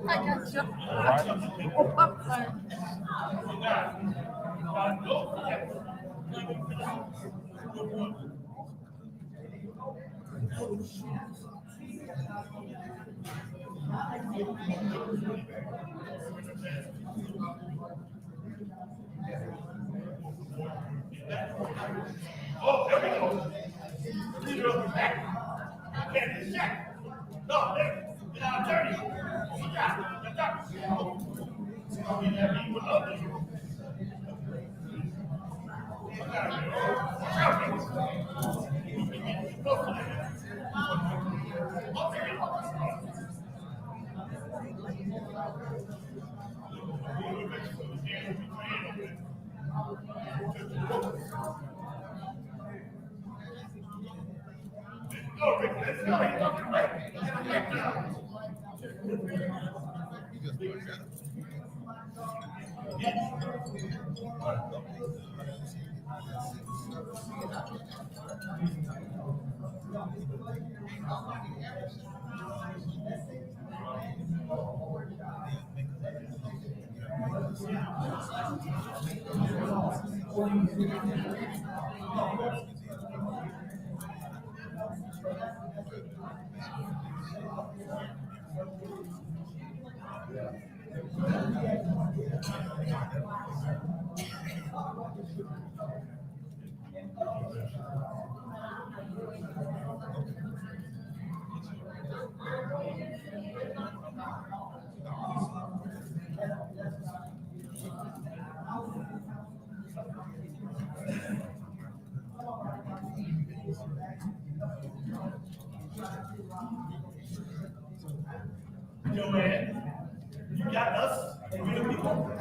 I got you. All right. Oh, popcorn. Oh, there we go. Leader of the back. Okay, this check. No, there. Get out dirty. Sit down. Get down. I'll be there. Be with others. Go, Rick. Let's go. Joanne, you got us. We the people.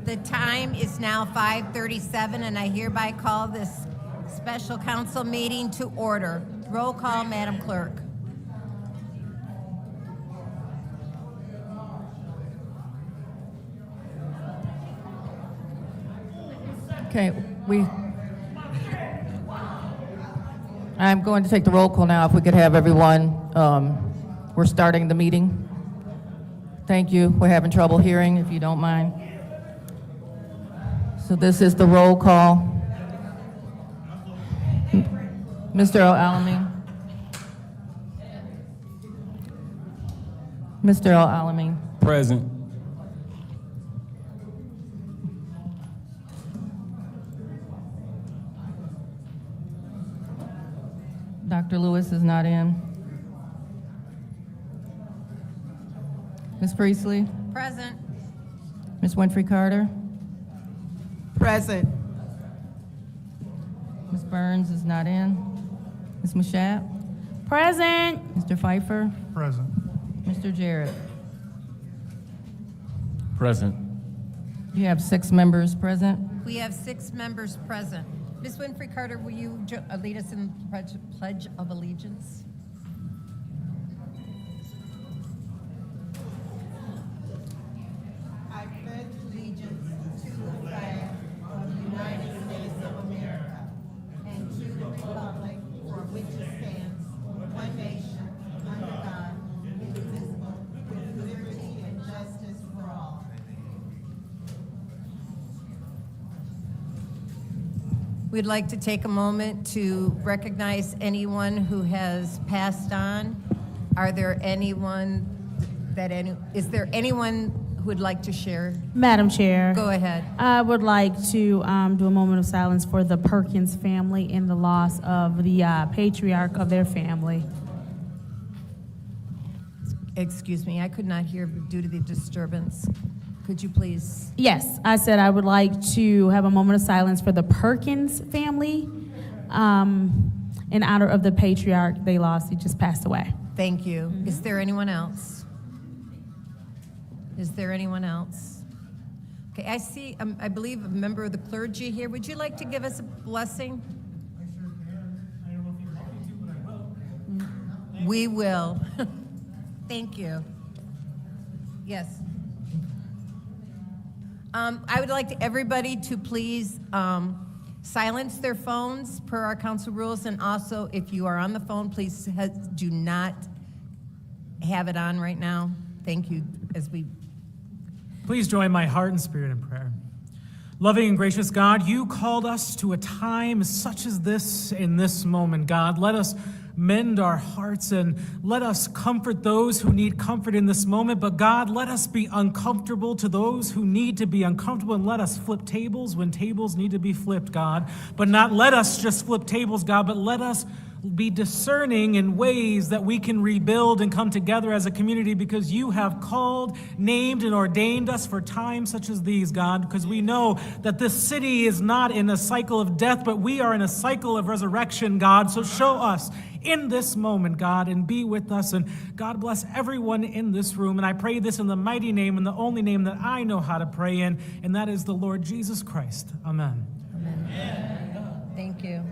The time is now 5:37, and I hereby call this special council meeting to order. Roll call, Madam Clerk. Okay, I'm going to take the roll call now. If we could have everyone, we're starting the meeting. Thank you. We're having trouble hearing, if you don't mind. So this is the roll call. Mr. Al-Alamin. Mr. Al-Alamin. Present. Dr. Lewis is not in. Ms. Priestley? Present. Ms. Winfrey Carter? Present. Ms. Burns is not in. Ms. Mashat? Present. Mr. Pfeiffer? Present. Mr. Jarrett? Present. You have 6 members present. We have 6 members present. Ms. Winfrey Carter, will you lead us in the Pledge of Allegiance? I pledge allegiance to the flag of the United States of America and to the republic for which it stands, one nation, under God, indivisible, with liberty and justice for all. We'd like to take a moment to recognize anyone who has passed on. Is there anyone who would like to share? Madam Chair. Go ahead. I would like to do a moment of silence for the Perkins family in the loss of the patriarch of their family. Excuse me, I could not hear due to the disturbance. Could you please? Yes, I said I would like to have a moment of silence for the Perkins family in honor of the patriarch they lost. He just passed away. Thank you. Is there anyone else? Is there anyone else? Okay, I see, I believe, a member of the clergy here. Would you like to give us a blessing? I sure can. I don't know if you want me to, but I will. We will. Thank you. Yes. I would like everybody to please silence their phones per our council rules, and also if you are on the phone, please do not have it on right now. Thank you. Please join my heart and spirit in prayer. Loving and gracious God, you called us to a time such as this in this moment, God. Let us mend our hearts and let us comfort those who need comfort in this moment. But God, let us be uncomfortable to those who need to be uncomfortable, and let us flip tables when tables need to be flipped, God. But not let us just flip tables, God, but let us be discerning in ways that we can rebuild and come together as a community, because you have called, named, and ordained us for times such as these, God, because we know that this city is not in a cycle of death, but we are in a cycle of resurrection, God. So show us in this moment, God, and be with us. And God bless everyone in this room. And I pray this in the mighty name and the only name that I know how to pray in, and that is the Lord Jesus Christ. Amen. Amen. Thank you.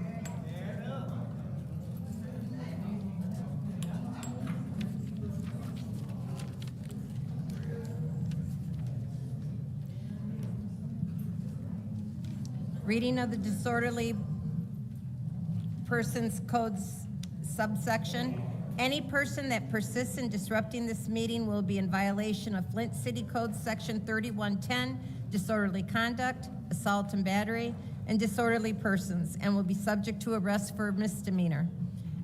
Reading of the Disorderly Persons Codes subsection. Any person that persists in disrupting this meeting will be in violation of Flint City Code Section 3110, disorderly conduct, assault and battery, and disorderly persons, and will be subject to arrest for misdemeanor.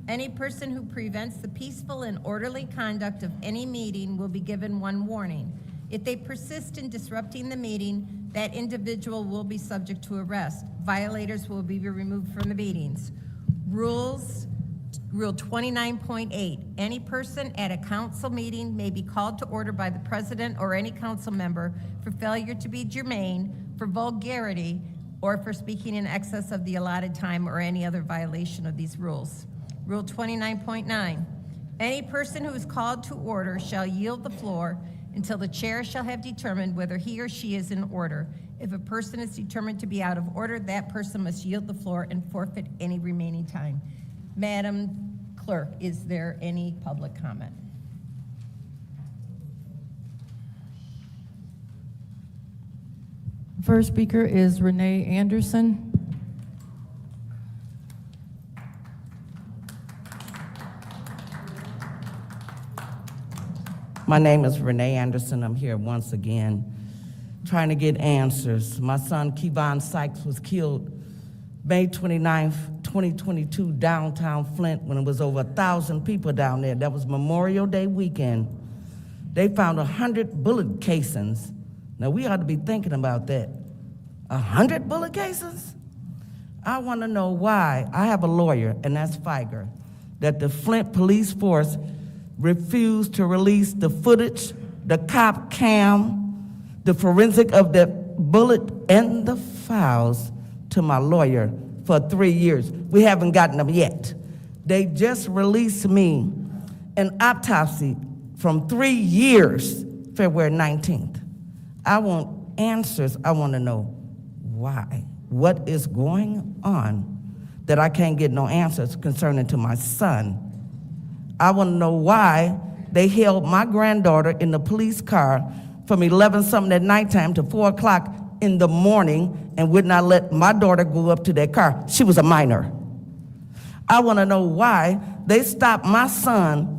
Any person who prevents the peaceful and orderly conduct of any meeting will be given one warning. If they persist in disrupting the meeting, that individual will be subject to arrest. Violators will be removed from the meetings. Rule 29.8, any person at a council meeting may be called to order by the president or any council member for failure to be germane, for vulgarity, or for speaking in excess of the allotted time or any other violation of these rules. Rule 29.9, any person who is called to order shall yield the floor until the chair shall have determined whether he or she is in order. If a person is determined to be out of order, that person must yield the floor and forfeit any remaining time. Madam Clerk, is there any public comment? First speaker is Renee Anderson. My name is Renee Anderson. I'm here once again trying to get answers. My son, Kevon Sykes, was killed May 29th, 2022, downtown Flint, when it was over 1,000 people down there. That was Memorial Day weekend. They found 100 bullet casings. Now, we ought to be thinking about that. 100 bullet casings? I want to know why. I have a lawyer, and that's Figer, that the Flint police force refused to release the footage, the cop cam, the forensic of that bullet, and the files to my lawyer for 3 years. We haven't gotten them yet. They just released me an autopsy from 3 years, February 19th. I want answers. I want to know why. What is going on that I can't get no answers concerning to my son? I want to know why they held my granddaughter in the police car from 11-something at nighttime to 4 o'clock in the morning and would not let my daughter go up to that car. She was a minor. I want to know why they stopped my son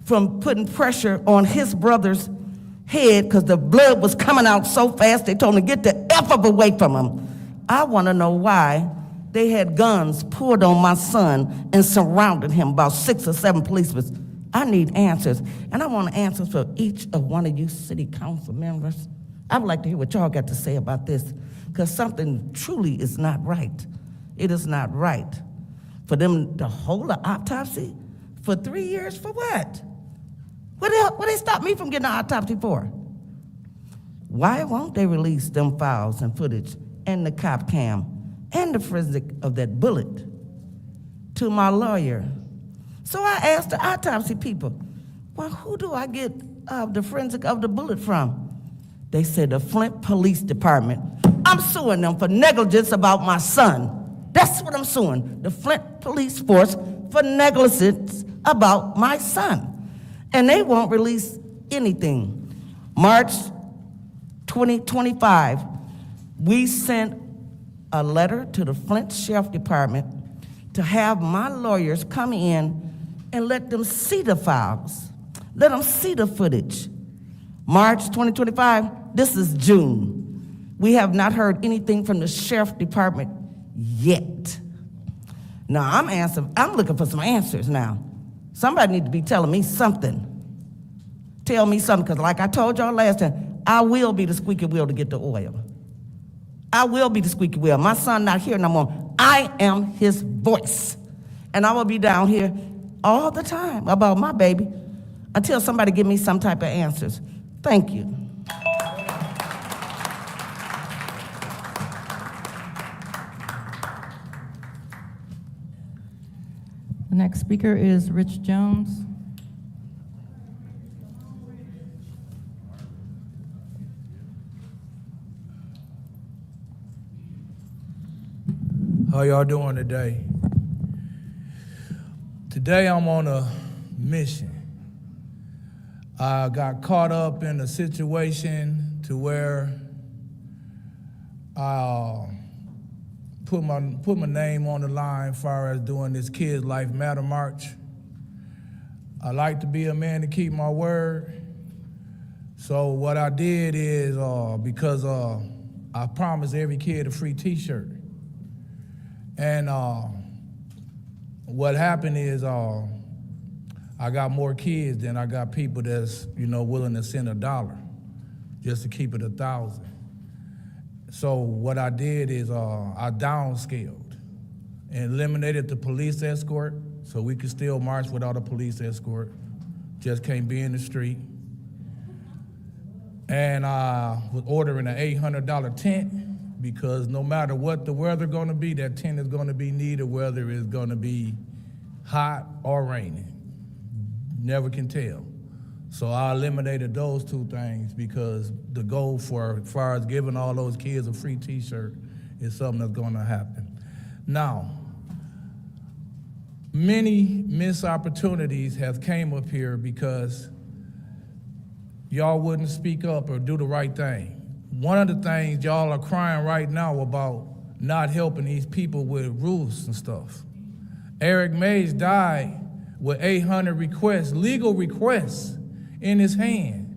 from putting pressure on his brother's head because the blood was coming out so fast they told him to get the F up away from him. I want to know why they had guns pulled on my son and surrounded him, about 6 or 7 policemen. I need answers, and I want answers for each of one of you city council members. I would like to hear what y'all got to say about this, because something truly is not right. It is not right for them to hold an autopsy for 3 years for what? What they stop me from getting an autopsy for? Why won't they release them files and footage and the cop cam and the forensic of that bullet to my lawyer? So I asked the autopsy people, well, who do I get the forensic of the bullet from? They said the Flint Police Department. I'm suing them for negligence about my son. That's what I'm suing, the Flint Police Force for negligence about my son. And they won't release anything. March 2025, we sent a letter to the Flint Sheriff Department to have my lawyers come in and let them see the files, let them see the footage. March 2025, this is June. We have not heard anything from the Sheriff Department yet. Now, I'm looking for some answers now. Somebody need to be telling me something. Tell me something, because like I told y'all last time, I will be the squeaky wheel to get the oil. I will be the squeaky wheel. My son not here no more. I am his voice. And I will be down here all the time about my baby until somebody give me some type of answers. Thank you. The next speaker is Rich Jones. How y'all doing today? Today I'm on a mission. I got caught up in a situation to where I put my name on the line as far as doing this Kids Life Matter March. I like to be a man to keep my word. So what I did is, because I promised every kid a free t-shirt. And what happened is I got more kids than I got people that's, willing to send $1 just to keep it 1,000. So what I did is I downscaled and eliminated the police escort so we could still march without a police escort. Just can't be in the street. And I was ordering an $800 tent because no matter what the weather gonna be, that tent is gonna be needed, whether it's gonna be hot or raining. Never can tell. So I eliminated those two things because the goal for as far as giving all those kids a free t-shirt is something that's gonna happen. Now, many missed opportunities have came up here because y'all wouldn't speak up or do the right thing. One of the things y'all are crying right now about not helping these people with roofs and stuff. Eric Mays died with 800 requests, legal requests, in his hand.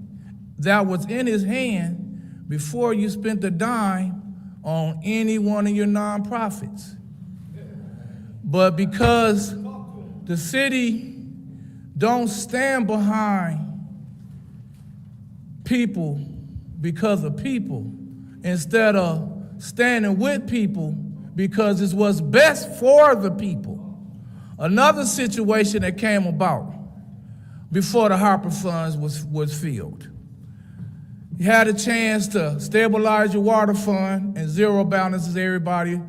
That was in his hand before you spent a dime on any one of your nonprofits. But because the city don't stand behind people because of people, instead of standing with people because it's what's best for the people. Another situation that came about before the Harper funds was filled. You had a chance to stabilize your water fund and zero balances everybody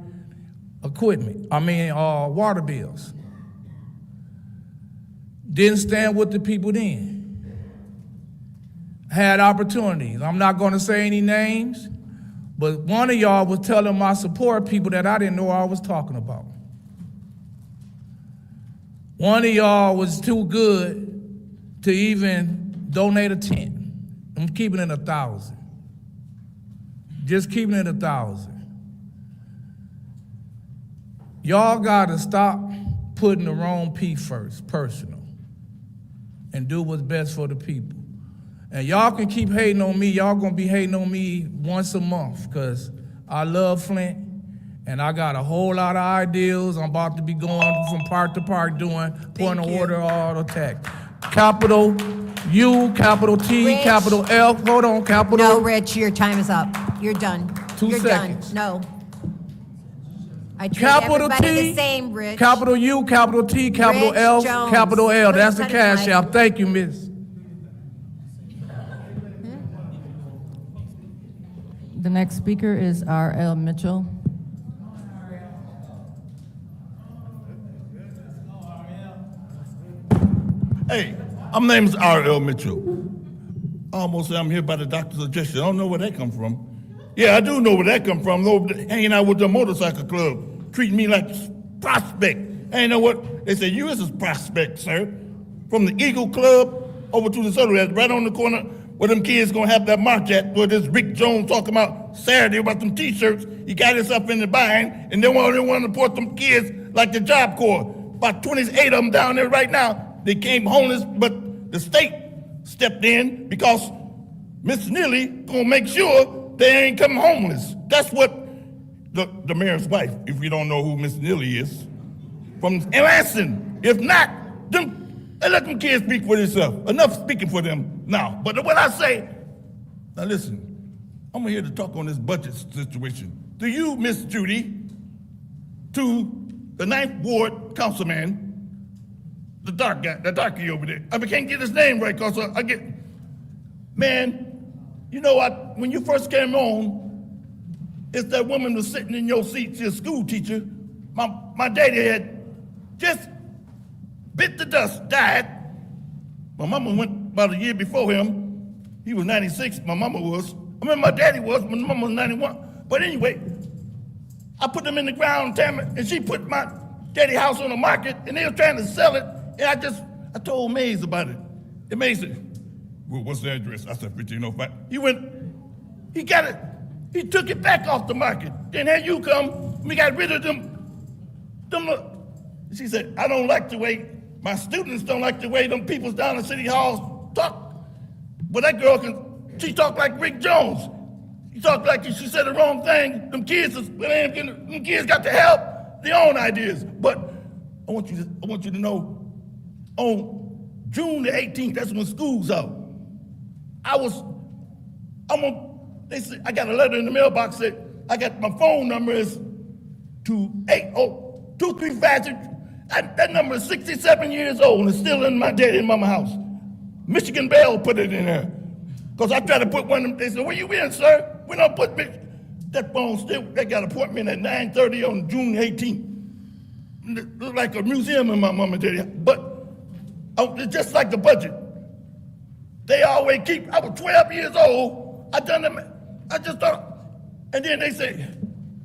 water bills. Didn't stand with the people then. Had opportunities. I'm not gonna say any names, but one of y'all was telling my support people that I didn't know I was talking about. One of y'all was too good to even donate a tent. I'm keeping it 1,000. Just keeping it 1,000. Y'all gotta stop putting the wrong P first, personal, and do what's best for the people. And y'all can keep hating on me. Y'all gonna be hating on me once a month, because I love Flint, and I got a whole lot of ideas. I'm about to be going from park to park doing point of order all the tech. Capital U, capital T, Rich. capital L, hold on, capital. No, Rich, your time is up. You're done. 2 You're seconds. done. No. I treat Capital everybody T, the same, Rich. capital U, capital T, capital Rich L, Jones. capital L. Put That's his the pen in cash my- app. Thank you, miss. The next speaker is R.L. Mitchell. Hey, my name is R.L. Mitchell. I almost say I'm here by the doctor's suggestion. I don't know where that come from. Yeah, I do know where that come from. Though, hanging out with the motorcycle club, treating me like prospect. And you know what? They say, you is a prospect, sir. From the Eagle Club over to this other, right on the corner where them kids gonna have that march at, where this Rick Jones talking about Saturday about them t-shirts. He got himself in the bind, and they want to report them kids like the Job Corps. About 28 of them down there right now. They came homeless, but the state stepped in because Miss Neely gonna make sure they ain't coming homeless. That's what the mayor's wife, if you don't know who Miss Neely is, from Lansing. If not, then let them kids speak for themselves. Enough speaking for them now. But what I say, now listen, I'm here to talk on this budget situation. To you, Miss Judy, to the 9th Ward councilman, the dark guy, the darkie over there. I can't get his name right because I get, man, you know what, when you first came on, it's that woman was sitting in your seat, she's a school teacher. My daddy had just bit the dust, died. My mama went about a year before him. He was 96, my mama was. My daddy was, my mama was 91. But anyway, I put them in the ground, Tammy, and she put my daddy house on the market, and they were trying to sell it. And I told Mays about it. And Mays said, well, what's the address? I said, 1505. He got it. He took it back off the market. Then had you come, we got rid of them. She said, I don't like the way, my students don't like the way them peoples down in City Hall talk. But that girl she talked like Rick Jones. She talked like she said the wrong thing. Them kids got to help their own ideas. But I want you to know, on June the 18th, that's when school's out. They said, I got a letter in the mailbox that I got my phone number is 280-2356. That number is 67 years old and it's still in my daddy and mama house. Michigan Bell put it in there. Because I tried to put one of them, they said, where you in, sir? We don't put me. That phone still, they got an appointment at 9:30 on June 18th. It looked like a museum in my mama and daddy. But it's just like the budget. They always keep, I was 12 years old. I just thought, and then they say,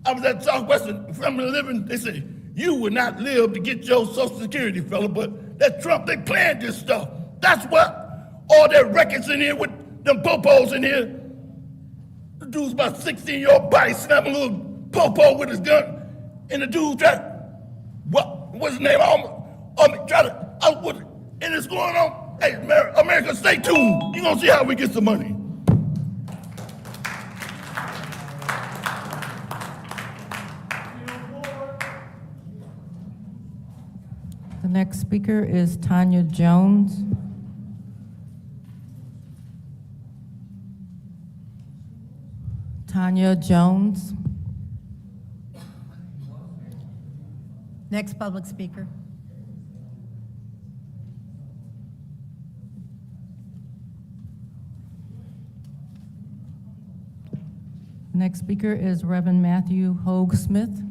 I was at Southwestern Family Living, they say, you will not live to get your Social Security, fella, but that's Trump, they planned this stuff. That's what, all that records in here with them popos in here. The dude's about 16-year-old body snapping a little popo with his gun, and the dude what's his name? And it's going on. Hey, America, stay tuned. You're gonna see how we get some money. The next speaker is Tanya Jones. Tanya Jones. Next public speaker. Next speaker is Reverend Matthew Hogue Smith.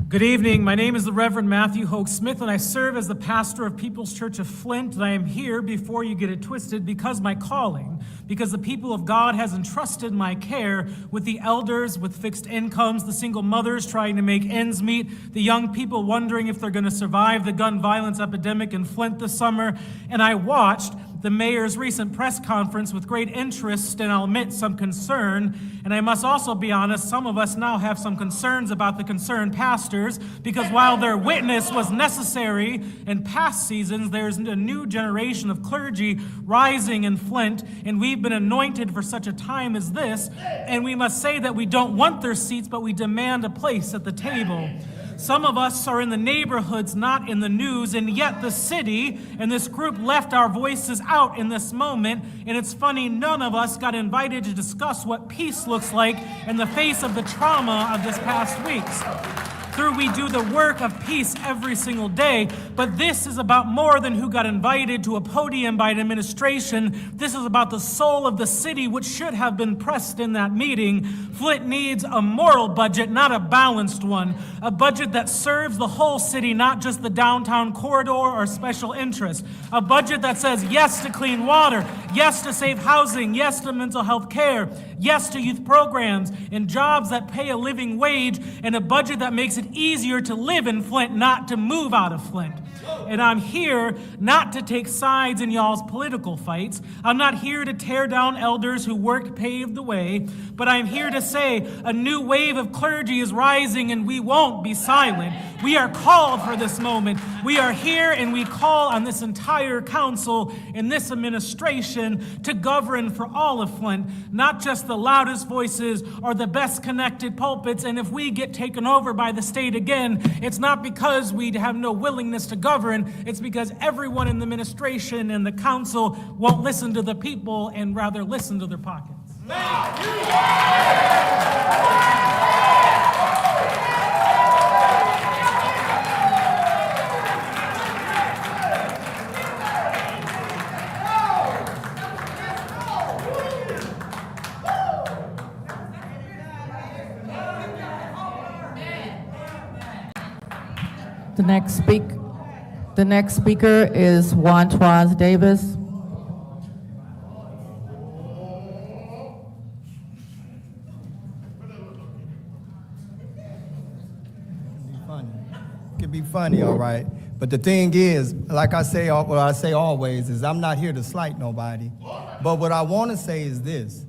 Good evening. My name is the Reverend Matthew Hogue Smith, and I serve as the pastor of People's Church of Flint. And I am here, before you get it twisted, because my calling, because the people of God has entrusted my care with the elders with fixed incomes, the single mothers trying to make ends meet, the young people wondering if they're going to survive the gun violence epidemic in Flint this summer. And I watched the mayor's recent press conference with great interest, and I'll admit some concern. And I must also be honest, some of us now have some concerns about the concerned pastors, because while their witness was necessary in past seasons, there's a new generation of clergy rising in Flint, and we've been anointed for such a time as this, and we must say that we don't want their seats, but we demand a place at the table. Some of us are in the neighborhoods, not in the news, and yet the city and this group left our voices out in this moment. And it's funny, none of us got invited to discuss what peace looks like in the face of the trauma of this past weeks. We do the work of peace every single day, but this is about more than who got invited to a podium by an administration. This is about the soul of the city, which should have been pressed in that meeting. Flint needs a moral budget, not a balanced one. A budget that serves the whole city, not just the downtown corridor or special interest. A budget that says yes to clean water, yes to safe housing, yes to mental health care, yes to youth programs and jobs that pay a living wage, and a budget that makes it easier to live in Flint, not to move out of Flint. And I'm here not to take sides in y'all's political fights. I'm not here to tear down elders who worked, paved the way, but I'm here to say a new wave of clergy is rising, and we won't be silent. We are called for this moment. We are here, and we call on this entire council and this administration to govern for all of Flint, not just the loudest voices or the best connected pulpits. And if we get taken over by the state again, it's not because we have no willingness to govern. It's because everyone in the administration and the council won't listen to the people and rather listen to their pockets. The next speaker is Wantoise Davis. It can be funny, all right. But the thing is, like I say, what I say always is I'm not here to slight nobody. But what I want to say is this.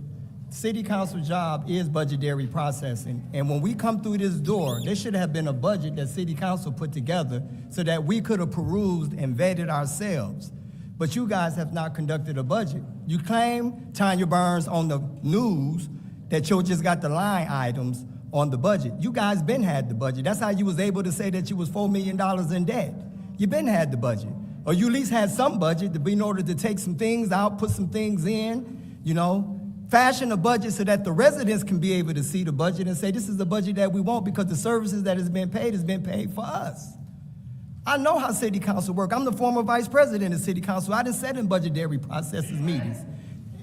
City council job is budgetary processing. And when we come through this door, there should have been a budget that city council put together so that we could have perused and vetted ourselves. But you guys have not conducted a budget. You claim, Tanya Burns, on the news that you just got the line items on the budget. You guys been had the budget. That's how you was able to say that you was $4 million in debt. You been had the budget. Or you at least had some budget to be in order to take some things out, put some things in, you know, fashion a budget so that the residents can be able to see the budget and say, this is the budget that we want because the services that has been paid for us. I know how city council work. I'm the former vice president of city council. I done sat in budgetary processes meetings.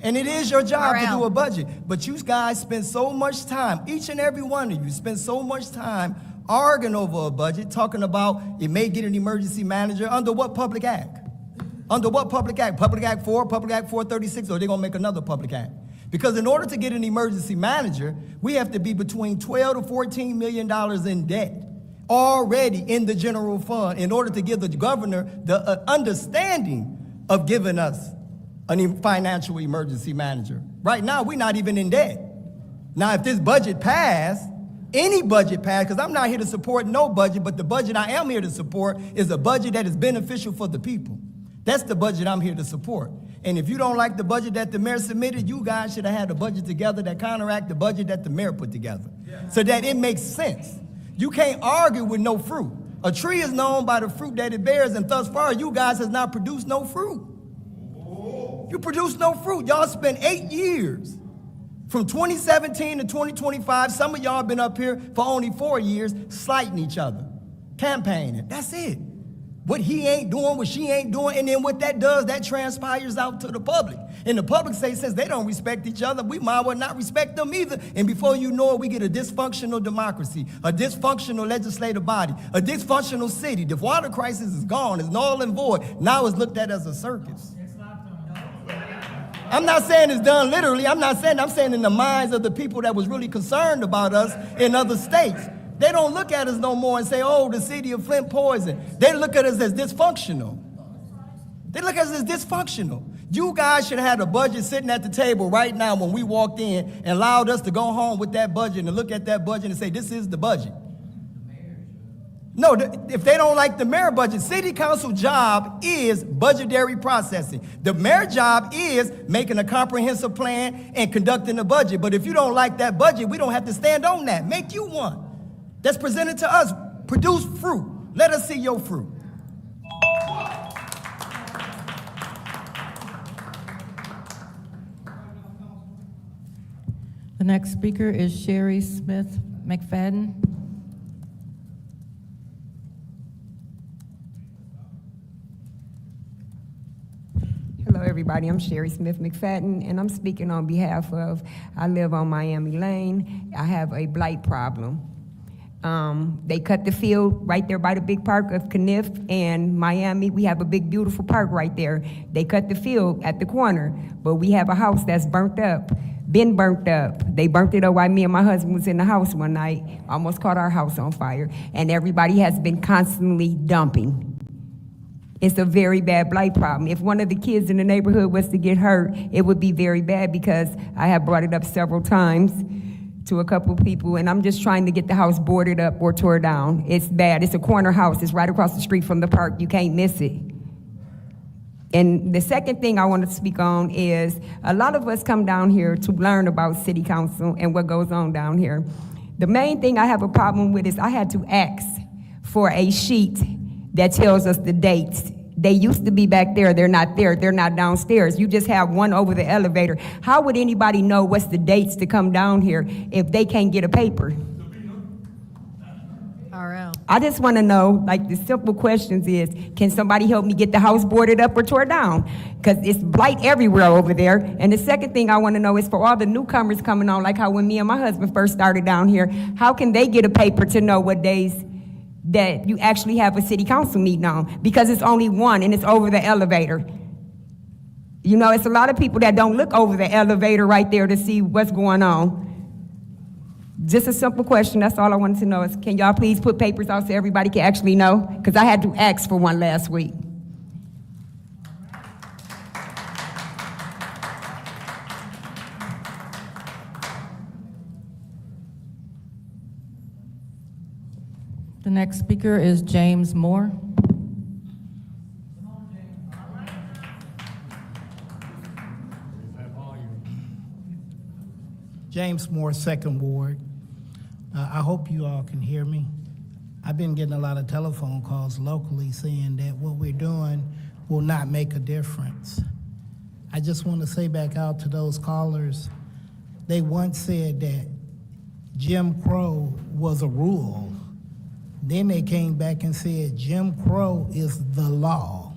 And it is your job to do a budget. But you guys spend so much time, each and every one of you spend so much time arguing over a budget, talking about it may get an emergency manager under what public act? Under what public act? Public Act 4, Public Act 436, or they're gonna make another public act? Because in order to get an emergency manager, we have to be between $12 to $14 million in debt already in the general fund in order to give the governor the understanding of giving us a financial emergency manager. Right now, we're not even in debt. Now, if this budget passed, any budget passed, because I'm not here to support no budget, but the budget I am here to support is a budget that is beneficial for the people. That's the budget I'm here to support. And if you don't like the budget that the mayor submitted, you guys should have had a budget together that counteract the budget that the mayor put together, so that it makes sense. You can't argue with no fruit. A tree is known by the fruit that it bears, and thus far, you guys has not produced no fruit. You produced no fruit. Y'all spent 8 years, from 2017 to 2025. Some of y'all been up here for only 4 years, slighting each other, campaigning. That's it. What he ain't doing, what she ain't doing, and then what that does, that transpires out to the public. And the public say, since they don't respect each other, we might well not respect them either. And before you know it, we get a dysfunctional democracy, a dysfunctional legislative body, a dysfunctional city. The water crisis is gone, it's null and void. Now it's looked at as a circus. I'm not saying it's done literally. I'm saying in the minds of the people that was really concerned about us in other states. They don't look at us no more and say, oh, the city of Flint poison. They look at us as dysfunctional. They look at us as dysfunctional. You guys should have had a budget sitting at the table right now when we walked in and allowed us to go home with that budget and look at that budget and say, this is the budget. No, if they don't like the mayor budget, city council job is budgetary processing. The mayor job is making a comprehensive plan and conducting a budget. But if you don't like that budget, we don't have to stand on that. Make you one that's presented to us. Produce fruit. Let us see your fruit. The next speaker is Sherry Smith McFadden. Hello, everybody. I'm Sherry Smith McFadden, and I'm speaking on behalf of, I live on Miami Lane. I have a blight problem. They cut the field right there by the big park of Kniff and Miami. We have a big, beautiful park right there. They cut the field at the corner, but we have a house that's burnt up, been burnt up. They burnt it up while me and my husband was in the house one night, almost caught our house on fire, and everybody has been constantly dumping. It's a very bad blight problem. If one of the kids in the neighborhood was to get hurt, it would be very bad, because I have brought it up several times to a couple of people, and I'm just trying to get the house boarded up or tore down. It's bad. It's a corner house. It's right across the street from the park. You can't miss it. And the second thing I want to speak on is a lot of us come down here to learn about city council and what goes on down here. The main thing I have a problem with is I had to ask for a sheet that tells us the dates. They used to be back there. They're not there. They're not downstairs. You just have one over the elevator. How would anybody know what's the dates to come down here if they can't get a paper? RL. I just want to know, like, the simple questions is, can somebody help me get the house boarded up or tore down? Because it's blight everywhere over there. And the second thing I want to know is for all the newcomers coming on, like how when me and my husband first started down here, how can they get a paper to know what days that you actually have a city council meeting on? Because it's only one, and it's over the elevator. You know, it's a lot of people that don't look over the elevator right there to see what's going on. Just a simple question, that's all I wanted to know is, can y'all please put papers out so everybody can actually know? Because I had to ask for one last week. The next speaker is James Moore. James Moore, 2nd Ward. I hope you all can hear me. I've been getting a lot of telephone calls locally saying that what we're doing will not make a difference. I just want to say back out to those callers, they once said that Jim Crow was a rule. Then they came back and said Jim Crow is the law.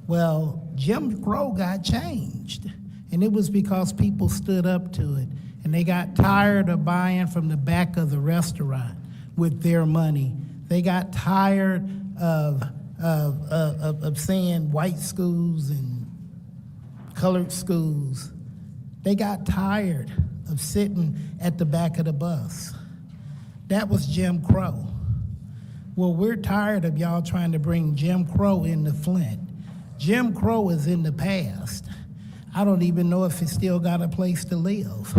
Well, Jim Crow got changed, and it was because people stood up to it, and they got tired of buying from the back of the restaurant. with their money. They got tired of saying white schools and colored schools. They got tired of sitting at the back of the bus. That was Jim Crow. Well, we're tired of y'all trying to bring Jim Crow into Flint. Jim Crow is in the past. I don't even know if he still got a place to live.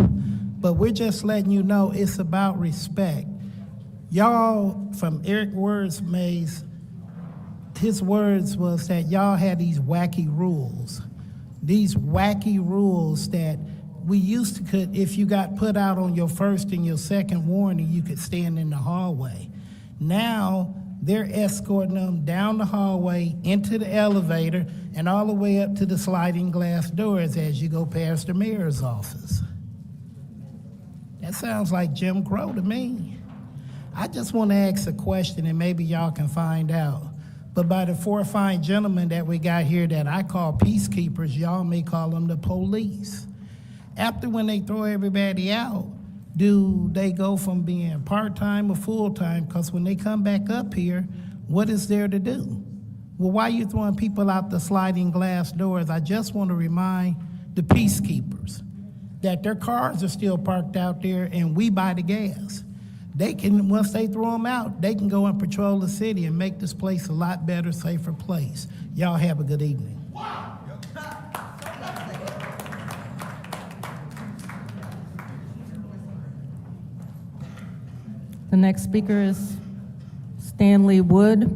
But we're just letting you know it's about respect. Y'all, from Eric Wordsmay's, his words was that y'all had these wacky rules. These wacky rules that we used to could, if you got put out on your first and your second warning, you could stand in the hallway. Now, they're escorting them down the hallway, into the elevator, and all the way up to the sliding glass doors as you go past the mayor's office. That sounds like Jim Crow to me. I just want to ask a question, and maybe y'all can find out. But by the four fine gentlemen that we got here that I call peacekeepers, y'all may call them the police. After when they throw everybody out, do they go from being part-time or full-time? Because when they come back up here, what is there to do? Well, why are you throwing people out the sliding glass doors? I just want to remind the peacekeepers that their cars are still parked out there and we buy the gas. They can, once they throw them out, they can go and patrol the city and make this place a lot better, safer place. Y'all have a good evening. The next speaker is Stanley Wood.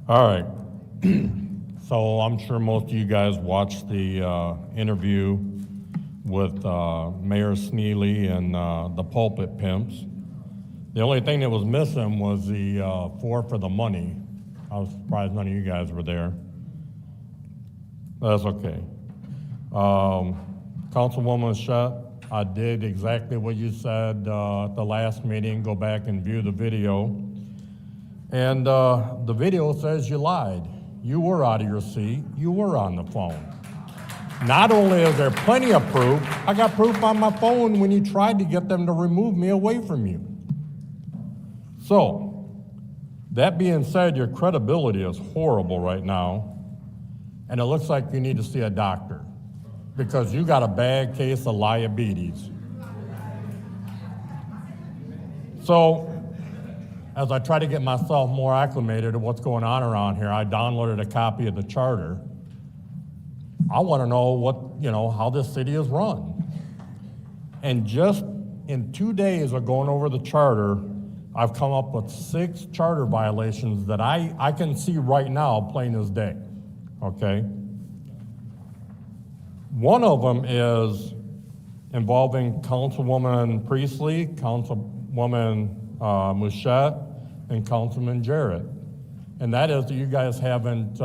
All right. So I'm sure most of you guys watched the interview with Mayor Sneely and the Pulpit Pimps. The only thing that was missing was the for the money. I was surprised none of you guys were there. That's okay. Councilwoman Shutt, I did exactly what you said at the last meeting. Go back and view the video. And the video says you lied. You were out of your seat. You were on the phone. Not only is there plenty of proof, I got proof on my phone when you tried to get them to remove me away from you. So, that being said, your credibility is horrible right now, and it looks like you need to see a doctor because you got a bad case of diabetes. So, as I try to get myself more acclimated to what's going on around here, I downloaded a copy of the charter. I want to know how this city is run. And just in 2 days of going over the charter, I've come up with 6 charter violations that I can see right now, plain as day, okay? One of them is involving Councilwoman Priestley, Councilwoman Mouchette, and Councilman Jarrett. And that is that you guys haven't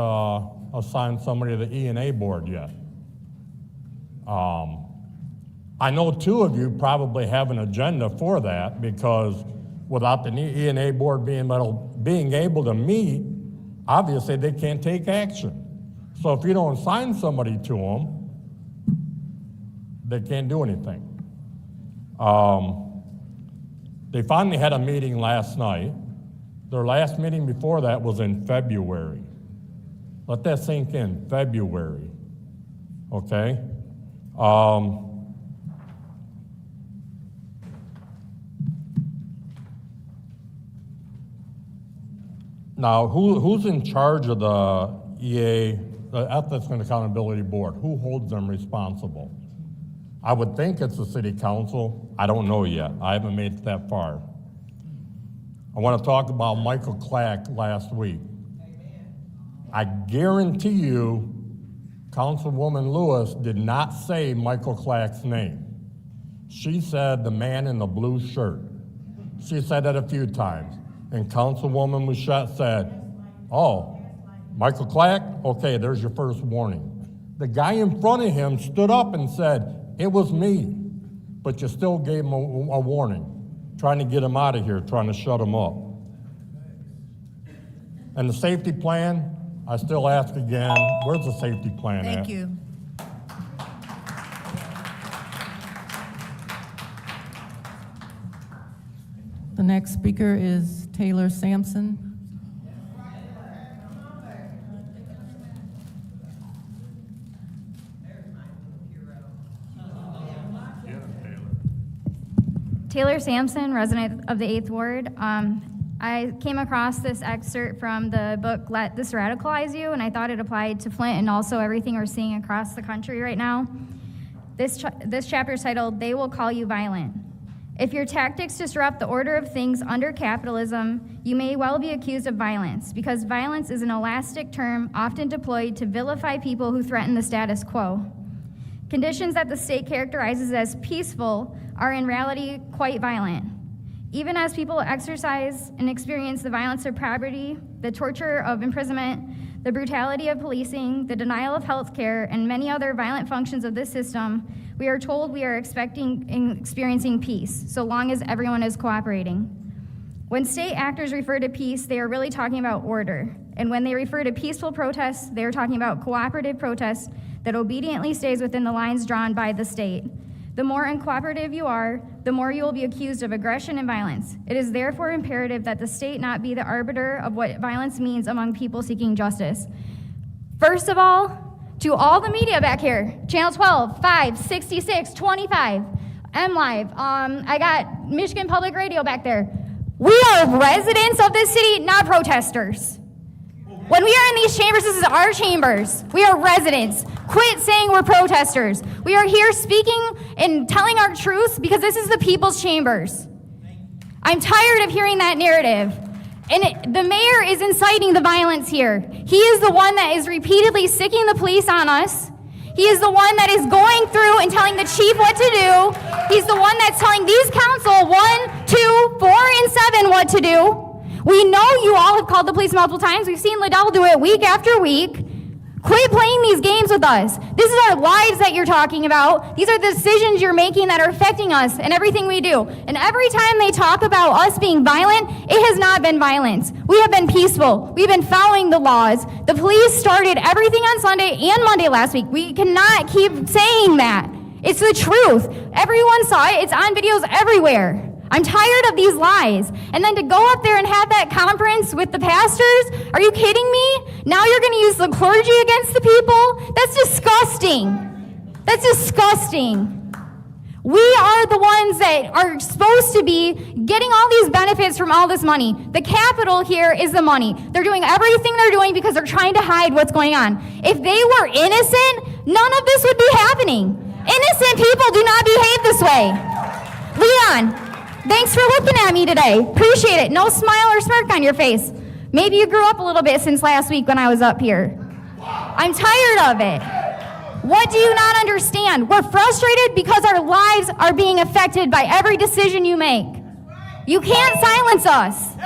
assigned somebody to the E&A board yet. I know 2 of you probably have an agenda for that because without the E&A board being able to meet, obviously they can't take action. So if you don't assign somebody to them, they can't do anything. They finally had a meeting last night. Their last meeting before that was in February. Let that sink in, February, okay? Now, who's in charge of the EA, the Ethics and Accountability Board? Who holds them responsible? I would think it's the City Council. I don't know yet. I haven't made it that far. I want to talk about Michael Clack last week. I guarantee you, Councilwoman Lewis did not say Michael Clack's name. She said the man in the blue shirt. She said that a few times. And Councilwoman Mouchette said, oh, Michael Clack? Okay, there's your first warning. The guy in front of him stood up and said, it was me, but you still gave him a warning, trying to get him out of here, trying to shut him up. And the safety plan, I still ask again, where's the safety plan at? Thank you. The next speaker is Taylor Sampson. Taylor Sampson, resident of the 8th Ward. I came across this excerpt from the book Let This Radicalize You, and I thought it applied to Flint and also everything we're seeing across the country right now. This chapter is titled, They Will Call You Violent. If your tactics disrupt the order of things under capitalism, you may well be accused of violence, because violence is an elastic term often deployed to vilify people who threaten the status quo. Conditions that the state characterizes as peaceful are in reality quite violent. Even as people exercise and experience the violence of poverty, the torture of imprisonment, the brutality of policing, the denial of health care, and many other violent functions of this system, we are told we are experiencing peace, so long as everyone is cooperating. When state actors refer to peace, they are really talking about order. And when they refer to peaceful protests, they are talking about cooperative protests that obediently stays within the lines drawn by the state. The more uncooperative you are, the more you will be accused of aggression and violence. It is therefore imperative that the state not be the arbiter of what violence means among people seeking justice. First of all, to all the media back here, Channel 12, 5, 66, 25, MLive, I got Michigan Public Radio back there. We are residents of this city, not protesters. When we are in these chambers, this is our chambers. We are residents. Quit saying we're protesters. We are here speaking and telling our truths because this is the people's chambers. I'm tired of hearing that narrative. And the mayor is inciting the violence here. He is the one that is repeatedly sicking the police on us. He is the one that is going through and telling the chief what to do. He's the one that's telling these council 1, 2, 4, and 7 what to do. We know you all have called the police multiple times. We've seen Liddell do it week after week. Quit playing these games with us. This is our lives that you're talking about. These are the decisions you're making that are affecting us and everything we do. And every time they talk about us being violent, it has not been violence. We have been peaceful. We've been following the laws. The police started everything on Sunday and Monday last week. We cannot keep saying that. It's the truth. Everyone saw it. It's on videos everywhere. I'm tired of these lies. And then to go up there and have that conference with the pastors, are you kidding me? Now you're going to use the clergy against the people? That's disgusting. That's disgusting. We are the ones that are supposed to be getting all these benefits from all this money. The capital here is the money. They're doing everything they're doing because they're trying to hide what's going on. If they were innocent, none of this would be happening. Innocent people do not behave this way. Leon, thanks for looking at me today. Appreciate it. No smile or smirk on your face. Maybe you grew up a little bit since last week when I was up here. I'm tired of it. What do you not understand? We're frustrated because our lives are being affected by every decision you make. You can't silence us.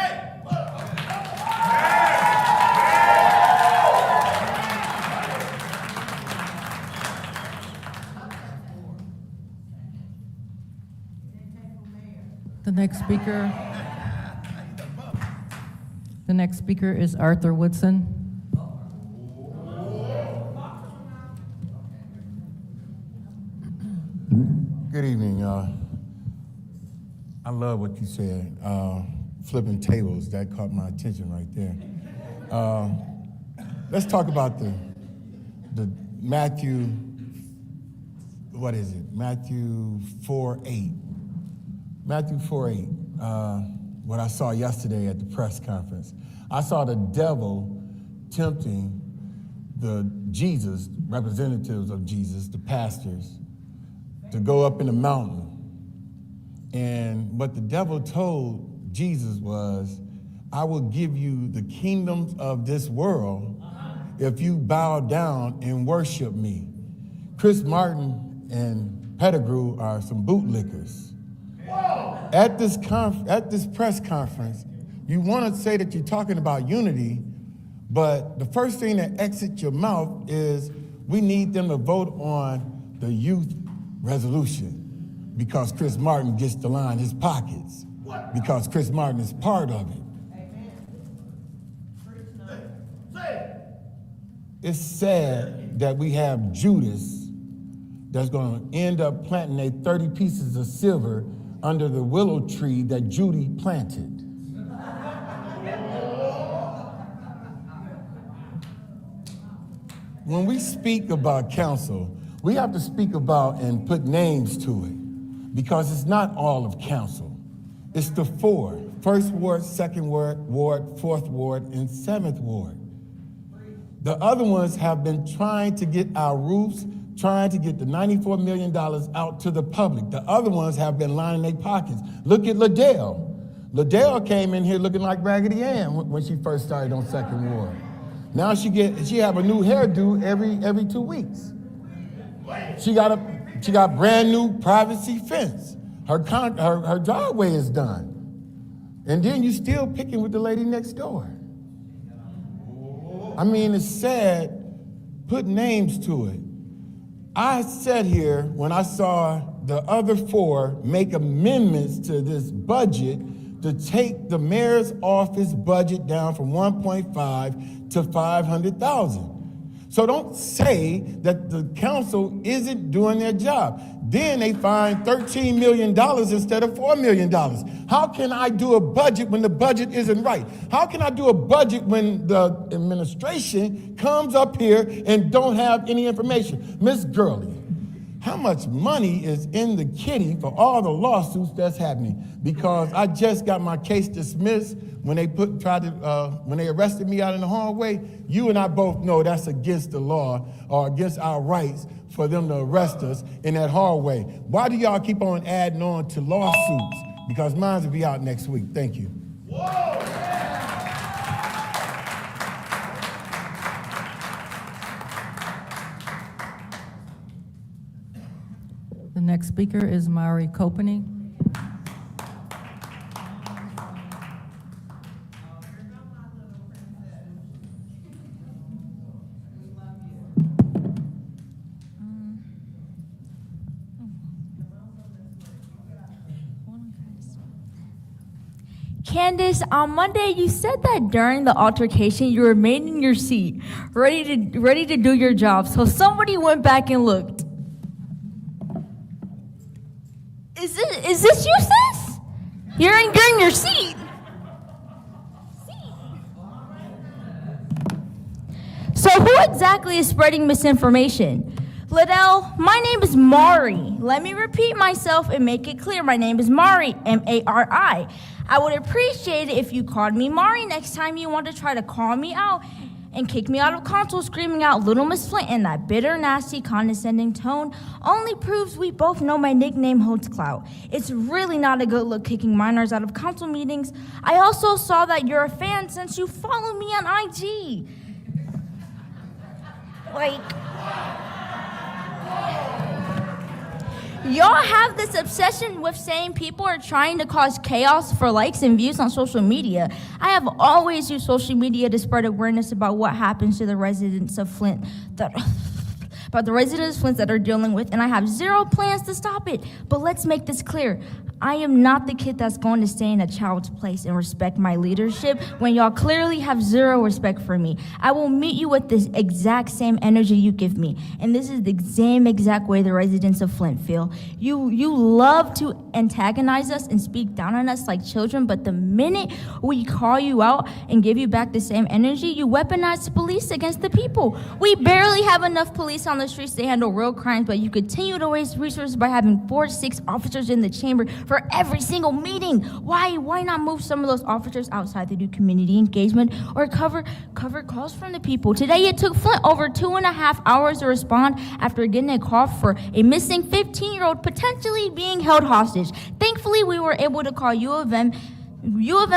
The next speaker is Arthur Woodson. Good evening. I love what you said. Flipping tables, that caught my attention right there. Let's talk about the Matthew, what is it? Matthew 4:8. Matthew 4:8, what I saw yesterday at the press conference. I saw the devil tempting the Jesus, representatives of Jesus, the pastors, to go up in the mountain. And what the devil told Jesus was, I will give you the kingdoms of this world if you bow down and worship me. Chris Martin and Pettigrew are some bootlickers. At this press conference, you want to say that you're talking about unity, but the first thing that exits your mouth is we need them to vote on the youth resolution because Chris Martin gets to line his pockets, because Chris Martin is part of it. It's sad that we have Judas that's going to end up planting their 30 pieces of silver under the willow tree that Judy planted. When we speak about council, we have to speak about and put names to it, because it's not all of council. It's the four: First Ward, Second Ward, Fourth Ward, and Seventh Ward. The other ones have been trying to get our roofs, trying to get the $94 million out to the public. The other ones have been lining their pockets. Look at Liddell. Liddell came in here looking like Raggedy Ann when she first started on Second Ward. Now she have a new hairdo every 2 weeks. She got brand new privacy fence. Her driveway is done. And then you still picking with the lady next door. I mean, it's sad. Put names to it. I sat here when I saw the other four make amendments to this budget to take the mayor's office budget down from 1.5 to 500,000. So don't say that the council isn't doing their job. Then they find $13 million instead of $4 million. How can I do a budget when the budget isn't right? How can I do a budget when the administration comes up here and don't have any information? Miss Gurley, how much money is in the kitty for all the lawsuits that's happening? Because I just got my case dismissed when they when they arrested me out in the hallway. You and I both know that's against the law or against our rights for them to arrest us in that hallway. Why do y'all keep on adding on to lawsuits? Because mine will be out next week. Thank you. The next speaker is Mari Kopeny. Candace, on Monday, you said that during the altercation, you remained in your seat, ready to do your job. So somebody went back and looked. Is this you, sis? You're in your seat. So who exactly is spreading misinformation? Liddell, my name is Mari. Let me repeat myself and make it clear. My name is Mari, M-A-R-I. I would appreciate it if you called me Mari next time you want to try to call me out and kick me out of council screaming out Little Miss Flint in that bitter, nasty, condescending tone only proves we both know my nickname holds clout. It's really not a good look kicking minors out of council meetings. I also saw that you're a fan since you follow me on IG. Y'all have this obsession with saying people are trying to cause chaos for likes and views on social media. I have always used social media to spread awareness about what happens to the residents of Flint about the residents of Flint that are dealing with, and I have zero plans to stop it. But let's make this clear. I am not the kid that's going to stay in a child's place and respect my leadership when y'all clearly have zero respect for me. I will meet you with this exact same energy you give me. And this is the same exact way the residents of Flint feel. You love to antagonize us and speak down on us like children, but the minute we call you out and give you back the same energy, you weaponize the police against the people. We barely have enough police on the streets to handle real crimes, but you continue to waste resources by having 4 to 6 officers in the chamber for every single meeting. Why not move some of those officers outside to do community engagement or cover calls from the people? Today it took Flint over 2.5 hours to respond after getting a call for a missing 15-year-old potentially being held hostage. Thankfully, we were able to call U of M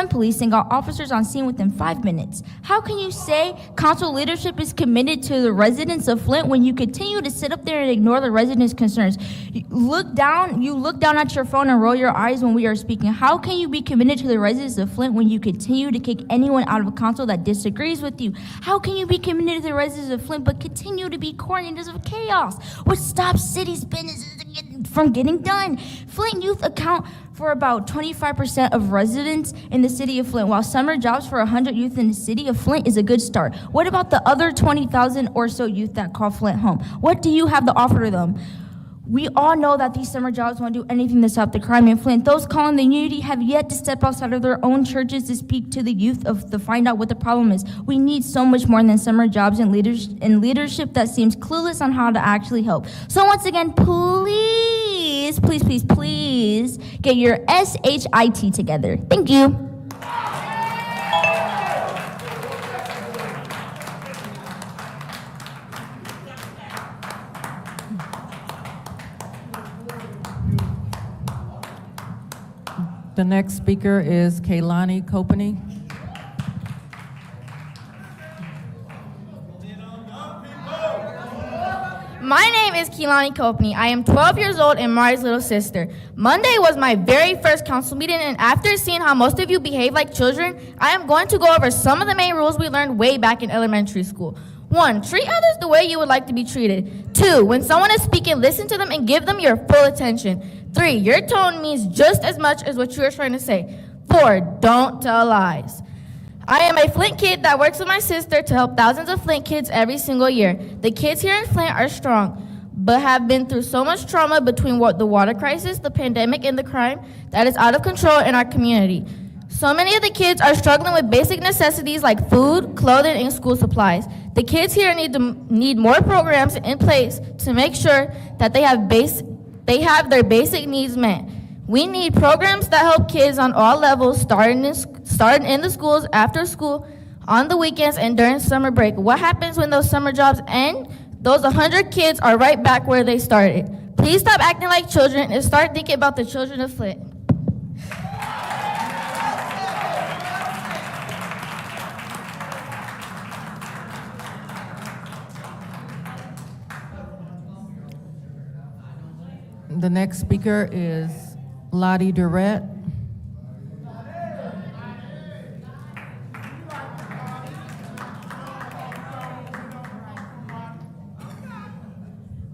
police and got officers on scene within 5 minutes. How can you say council leadership is committed to the residents of Flint when you continue to sit up there and ignore the residents' concerns? You look down at your phone and roll your eyes when we are speaking. How can you be committed to the residents of Flint when you continue to kick anyone out of council that disagrees with you? How can you be committed to the residents of Flint but continue to be coordinators of chaos? What stops city's businesses from getting done? Flint youth account for about 25% of residents in the city of Flint, while summer jobs for 100 youth in the city of Flint is a good start. What about the other 20,000 or so youth that call Flint home? What do you have to offer to them? We all know that these summer jobs won't do anything to stop the crime in Flint. Those calling the unity have yet to step outside of their own churches to speak to the youth to find out what the problem is. We need so much more than summer jobs and leadership that seems clueless on how to actually help. So once again, please, please, please, please get your SHIT together. Thank you. The next speaker is Kaylani Copany. My name is Keelani Copany. I am 12 years old and Mari's little sister. Monday was my very first council meeting, and after seeing how most of you behave like children, I am going to go over some of the main rules we learned way back in elementary school. 1, treat others the way you would like to be treated. 2, when someone is speaking, listen to them and give them your full attention. 3, your tone means just as much as what you are trying to say. 4, don't tell lies. I am a Flint kid that works with my sister to help thousands of Flint kids every single year. The kids here in Flint are strong, but have been through so much trauma between the water crisis, the pandemic, and the crime that is out of control in our community. So many of the kids are struggling with basic necessities like food, clothing, and school supplies. The kids here need more programs in place to make sure that they have their basic needs met. We need programs that help kids on all levels, starting in the schools, after school, on the weekends, and during summer break. What happens when those summer jobs end? Those 100 kids are right back where they started. Please stop acting like children and start thinking about the children of Flint. The next speaker is Lottie Durrett.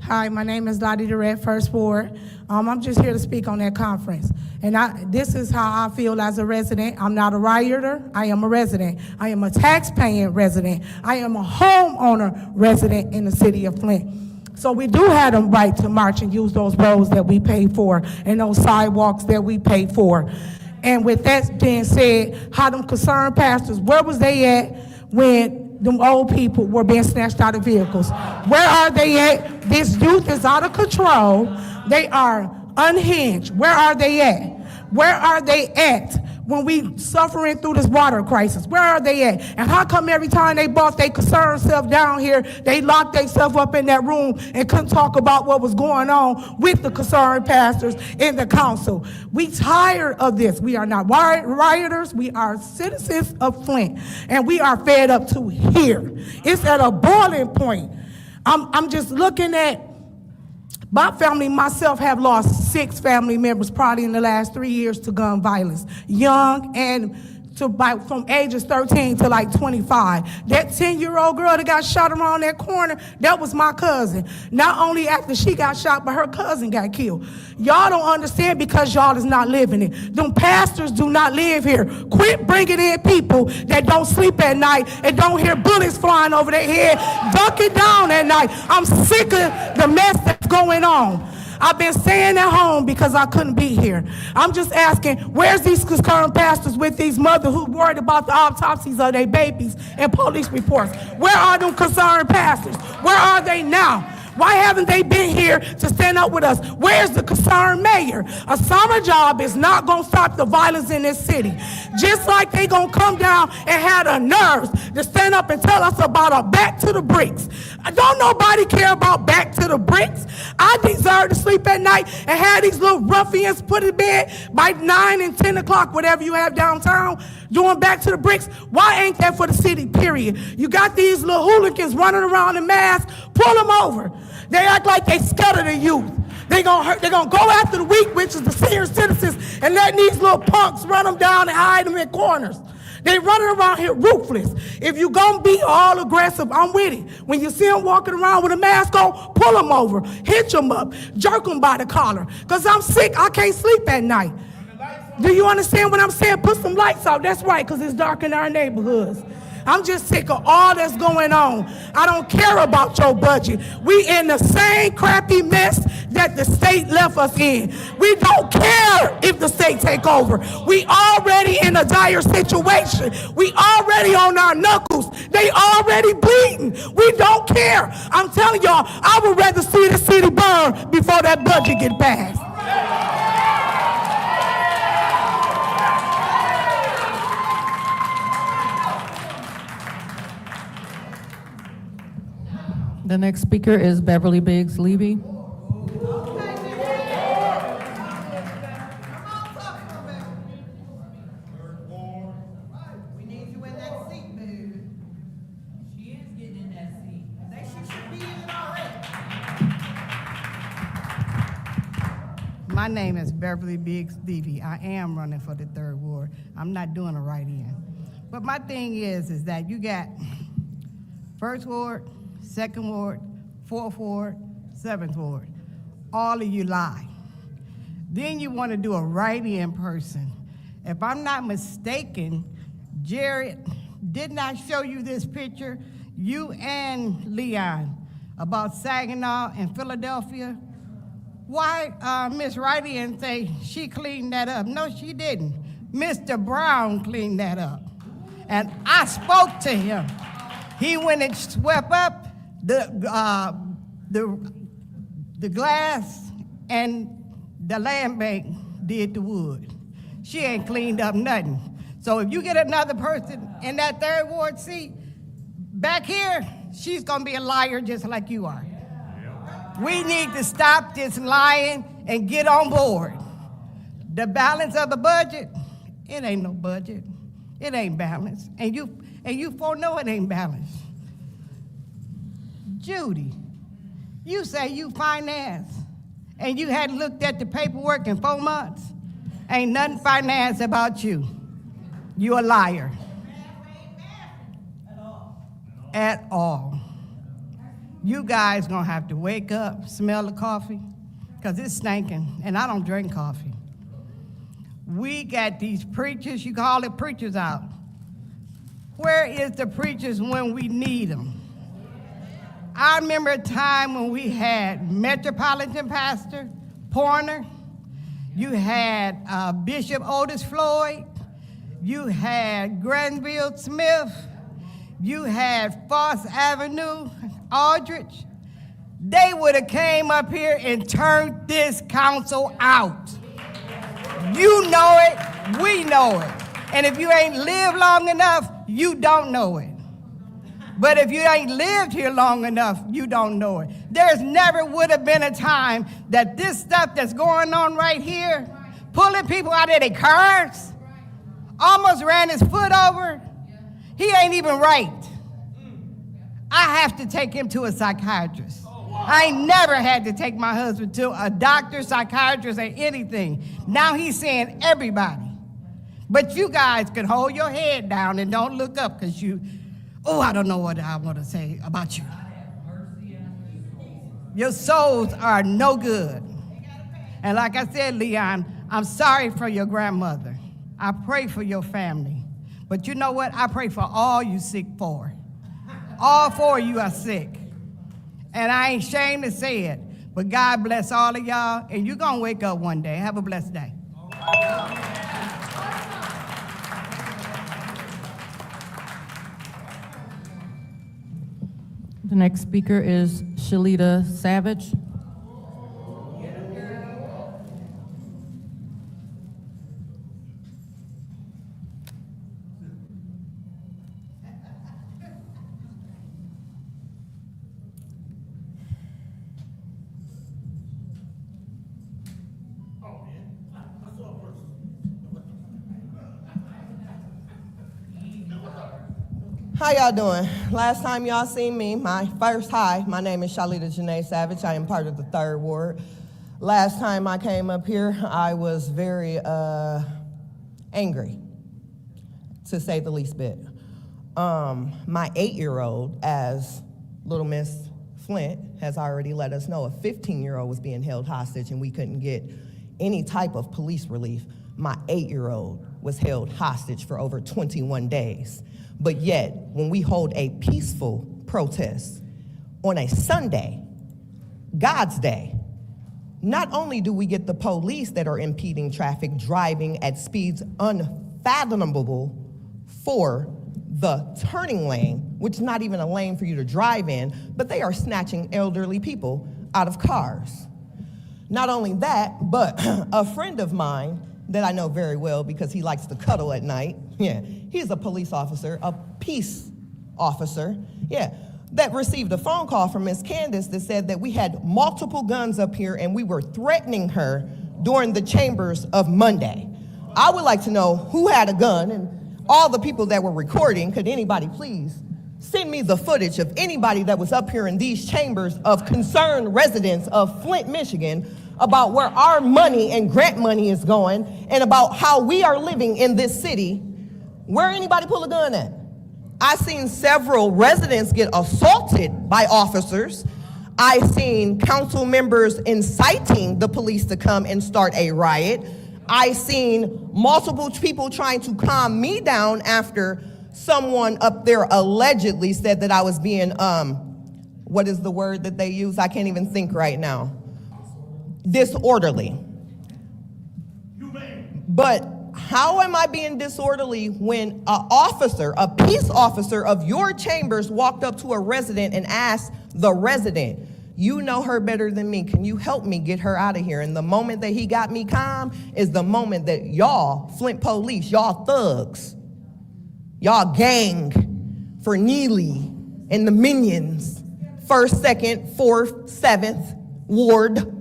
Hi, my name is Lottie Durrett, First Ward. I'm just here to speak on that conference. And this is how I feel as a resident. I'm not a rioter, I am a resident. I am a tax-paying resident. I am a homeowner resident in the city of Flint. So we do have the right to march and use those roads that we pay for and those sidewalks that we pay for. And with that being said, how them concerned pastors, where was they at when them old people were being snatched out of vehicles? Where are they at? This youth is out of control. They are unhinged. Where are they at? Where are they at when we suffering through this water crisis? Where are they at? And how come every time they brought their concerned self down here, they locked themselves up in that room and couldn't talk about what was going on with the concerned pastors in the council? We tired of this. We are not rioters. We are citizens of Flint, and we are fed up to here. It's at a boiling point. I'm just looking at my family, myself, have lost 6 family members probably in the last 3 years to gun violence, young and from ages 13 to like 25. That 10-year-old girl that got shot around that corner, that was my cousin. Not only after she got shot, but her cousin got killed. Y'all don't understand because y'all is not living it. Them pastors do not live here. Quit bringing in people that don't sleep at night and don't hear bullets flying over their head, ducking down at night. I'm sick of the mess that's going on. I've been staying at home because I couldn't be here. I'm just asking, where's these concerned pastors with these mothers who worried about the autopsies of their babies and police reports? Where are them concerned pastors? Where are they now? Why haven't they been here to stand up with us? Where's the concerned mayor? A summer job is not going to stop the violence in this city. Just like they going to come down and have the nerves to stand up and tell us about a back to the bricks. Don't nobody care about back to the bricks. I deserve to sleep at night and have these little ruffians put in bed by 9 and 10 o'clock, whatever you have downtown, doing back to the bricks. Why ain't that for the city, period? You got these little hooligans running around in masks, pull them over. They act like they scared of the youth. They're gonna go after the weak, which is the senior citizens, and let these little punks run them down and hide them in corners. They running around here ruthless. If you gonna be all aggressive, I'm with it. When you see them walking around with a mask on, pull them over, hitch them up, jerk them by the collar. Because I'm sick, I can't sleep at night. Do you understand what I'm saying? Put some lights out. That's right, because it's dark in our neighborhoods. I'm just sick of all that's going on. I don't care about your budget. We in the same crappy mess that the state left us in. We don't care if the state take over. We already in a dire situation. We already on our knuckles. They already bleeding. We don't care. I'm telling y'all, I would rather see the city burn before that budget get passed. The next speaker is Beverly Biggs Levy. My name is Beverly Biggs Levy. I am running for the 3rd Ward. I'm not doing a write-in. But my thing is that you got 1st Ward, 2nd Ward, 4th Ward, 7th Ward. All of you lie. Then you want to do a write-in person. If I'm not mistaken, Jared, didn't I show you this picture, you and Leon, about Saginaw and Philadelphia? Why Miss Write-in say she cleaned that up? No, she didn't. Mr. Brown cleaned that up. And I spoke to him. He went and swept up the glass, and the land bank did the wood. She ain't cleaned up nothing. So if you get another person in that 3rd Ward seat, back here, she's gonna be a liar just like you are. We need to stop this lying and get on board. The balance of the budget, it ain't no budget. It ain't balanced. And you four know it ain't balanced. Judy, you say you finance, and you hadn't looked at the paperwork in 4 months. Ain't nothing finance about you. You a liar. At all. You guys gonna have to wake up, smell the coffee, because it's stinking, and I don't drink coffee. We got these preachers, you call it preachers out. Where is the preachers when we need them? I remember a time when we had Metropolitan Pastor Porter, you had Bishop Otis Floyd, you had Granville Smith, you had Foss Avenue, Aldrich. They would have came up here and turned this council out. You know it, we know it. And if you ain't lived long enough, you don't know it. But if you ain't lived here long enough, you don't know it. There's never would have been a time that this stuff that's going on right here, pulling people out of their cars, almost ran his foot over, he ain't even right. I have to take him to a psychiatrist. I ain't never had to take my husband to a doctor, psychiatrist, or anything. Now he's saying everybody. But you guys can hold your head down and don't look up because I don't know what I want to say about you. Your souls are no good. And like I said, Leon, I'm sorry for your grandmother. I pray for your family. But you know what? I pray for all you sick for. All 4 of you are sick. And I ain't ashamed to say it. But God bless all of y'all. And you're going to wake up one day. Have a blessed day. The next speaker is Shalita Savage. How y'all doing? Last time y'all seen me, my name is Shalita Janae Savage. I am part of the 3rd Ward. Last time I came up here, I was very angry, to say the least bit. My 8-year-old, as little Miss Flint has already let us know, a 15-year-old was being held hostage and we couldn't get any type of police relief. My 8-year-old was held hostage for over 21 days. But yet, when we hold a peaceful protest on a Sunday, God's day, not only do we get the police that are impeding traffic, driving at speeds unfathomable for the turning lane, which is not even a lane for you to drive in, but they are snatching elderly people out of cars. Not only that, but a friend of mine that I know very well because he likes to cuddle at night, he's a police officer, a peace officer, that received a phone call from Miss Candace that said that we had multiple guns up here and we were threatening her during the chambers of Monday. I would like to know who had a gun, and all the people that were recording, could anybody please send me the footage of anybody that was up here in these chambers of concerned residents of Flint, Michigan, about where our money and grant money is going and about how we are living in this city. Where anybody pull a gun at? I've seen several residents get assaulted by officers. I've seen council members inciting the police to come and start a riot. I've seen multiple people trying to calm me down after someone up there allegedly said that I was being, what is the word that they use? I can't even think right now. Disorderly. But how am I being disorderly when an officer, a peace officer of your chambers walked up to a resident and asked the resident, you know her better than me, can you help me get her out of here? And the moment that he got me calm is the moment that y'all, Flint police, y'all thugs, y'all gang for Neely and the minions, 1st, 2nd, 4th, 7th Ward,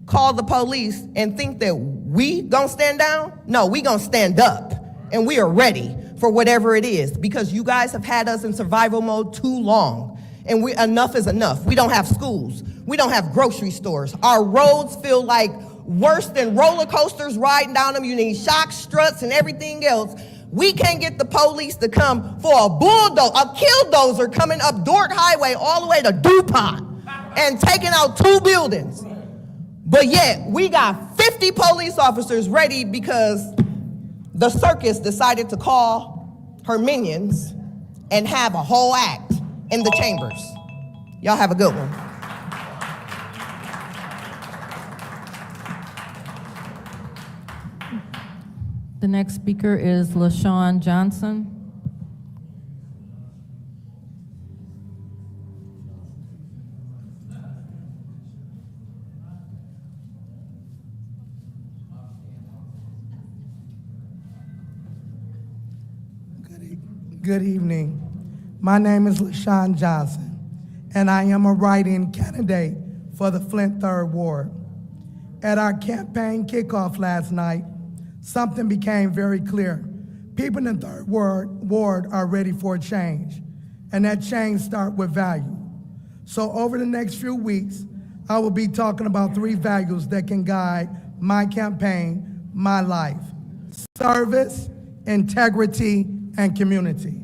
call the police and think that we gonna stand down? No, we gonna stand up, and we are ready for whatever it is, because you guys have had us in survival mode too long, and enough is enough. We don't have schools. We don't have grocery stores. Our roads feel like worse than roller coasters riding down them. You need shock struts and everything else. We can't get the police to come for a killdozer coming up Dork Highway all the way to DuPont and taking out 2 buildings. But yet, we got 50 police officers ready because the circus decided to call her minions and have a whole act in the chambers. Y'all have a good one. The next speaker is LaShawn Johnson. Good evening. My name is LaShawn Johnson, and I am a write-in candidate for the Flint 3rd Ward. At our campaign kickoff last night, something became very clear. People in the 3rd Ward are ready for a change, and that change starts with value. So over the next few weeks, I will be talking about 3 values that can guide my campaign, my life: service, integrity, and community.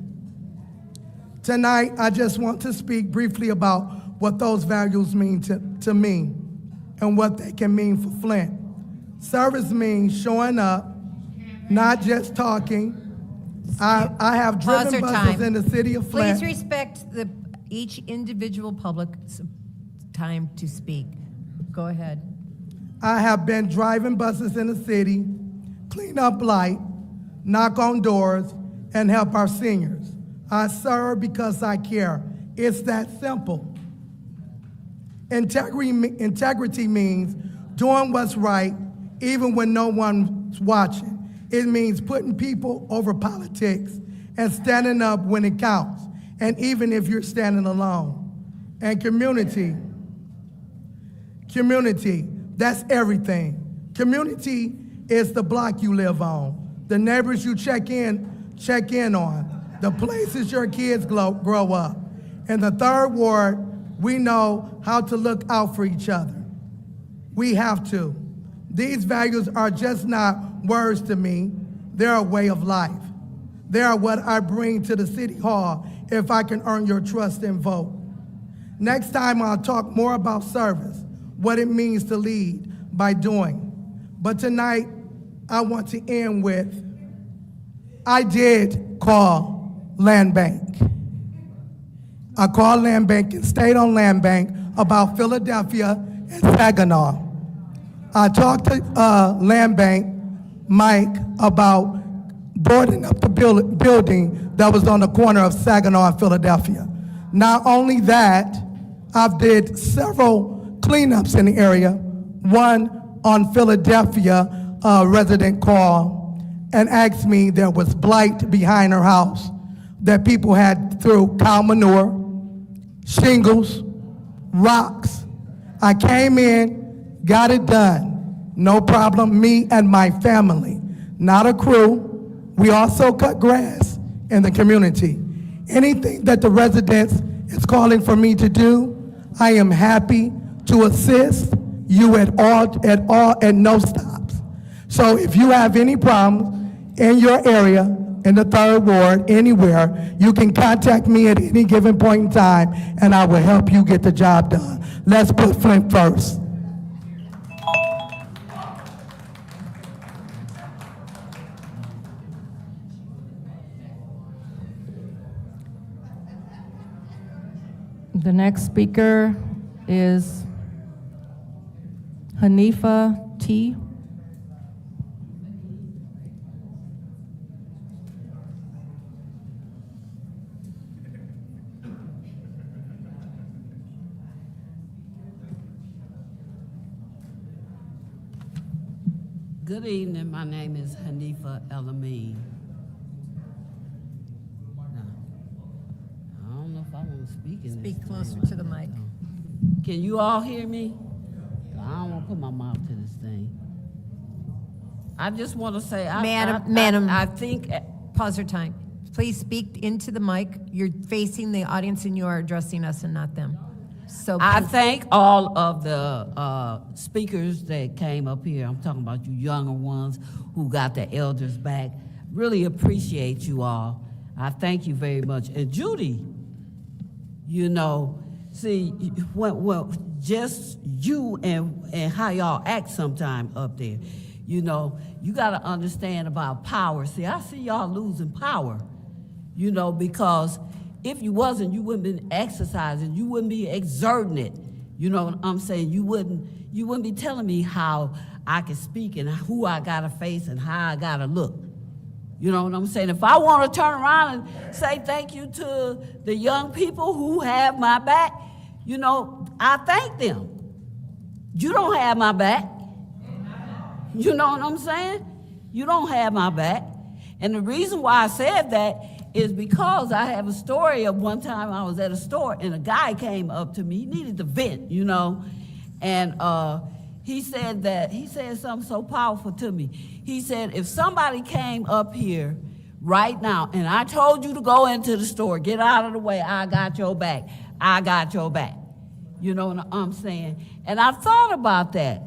Tonight, I just want to speak briefly about what those values mean to me and what they can mean for Flint. Service means showing up, not just talking. I have driven buses in the city of Flint. Please respect each individual public's time to speak. Go ahead. I have been driving buses in the city, clean up light, knock on doors, and help our seniors. I serve because I care. It's that simple. Integrity means doing what's right even when no one's watching. It means putting people over politics and standing up when it counts, and even if you're standing alone. And community, that's everything. Community is the block you live on, the neighbors you check in on, the places your kids grow up. In the 3rd Ward, we know how to look out for each other. We have to. These values are just not words to me, they're a way of life. They are what I bring to the City Hall if I can earn your trust and vote. Next time I'll talk more about service, what it means to lead by doing. But tonight, I want to end with, I did call Land Bank. I called Land Bank and stayed on Land Bank about Philadelphia and Saginaw. I talked to Land Bank Mike about boarding up the building that was on the corner of Saginaw and Philadelphia. Not only that, I've did several cleanups in the area. One on Philadelphia, a resident called and asked me there was blight behind her house that people had threw cow manure, shingles, rocks. I came in, got it done. No problem, me and my family, not a crew. We also cut grass in the community. Anything that the residents is calling for me to do, I am happy to assist you at no stops. So if you have any problems in your area, in the 3rd Ward, anywhere, you can contact me at any given point in time and I will help you get the job done. Let's put Flint first. The next speaker is Hanifa T. Good evening, my name is Hanifa Elamine. I don't know if I want to speak in this. Speak closer to the mic. Can you all hear me? I don't want to put my mouth to this thing. I just want to say, I think. Pause your time. Please speak into the mic. You're facing the audience and you are addressing us and not them. So I thank all of the speakers that came up here. I'm talking about you younger ones who got the elders back. Really appreciate you all. I thank you very much. And Judy, you know, see, well, just you and how y'all act sometime up there. You know, you got to understand about power. See, I see y'all losing power, you know, because if you wasn't, you wouldn't been exercising, you wouldn't be exerting it. You know what I'm saying? You wouldn't be telling me how I can speak and who I gotta face and how I gotta look. You know what I'm saying? If I want to turn around and say thank you to the young people who have my back, you know, I thank them. You don't have my back. You know what I'm saying? You don't have my back. And the reason why I said that is because I have a story of one time I was at a store and a guy came up to me. He needed to vent, you know, and he said something so powerful to me. He said, if somebody came up here right now and I told you to go into the store, get out of the way, I got your back. I got your back. You know what I'm saying? And I thought about that,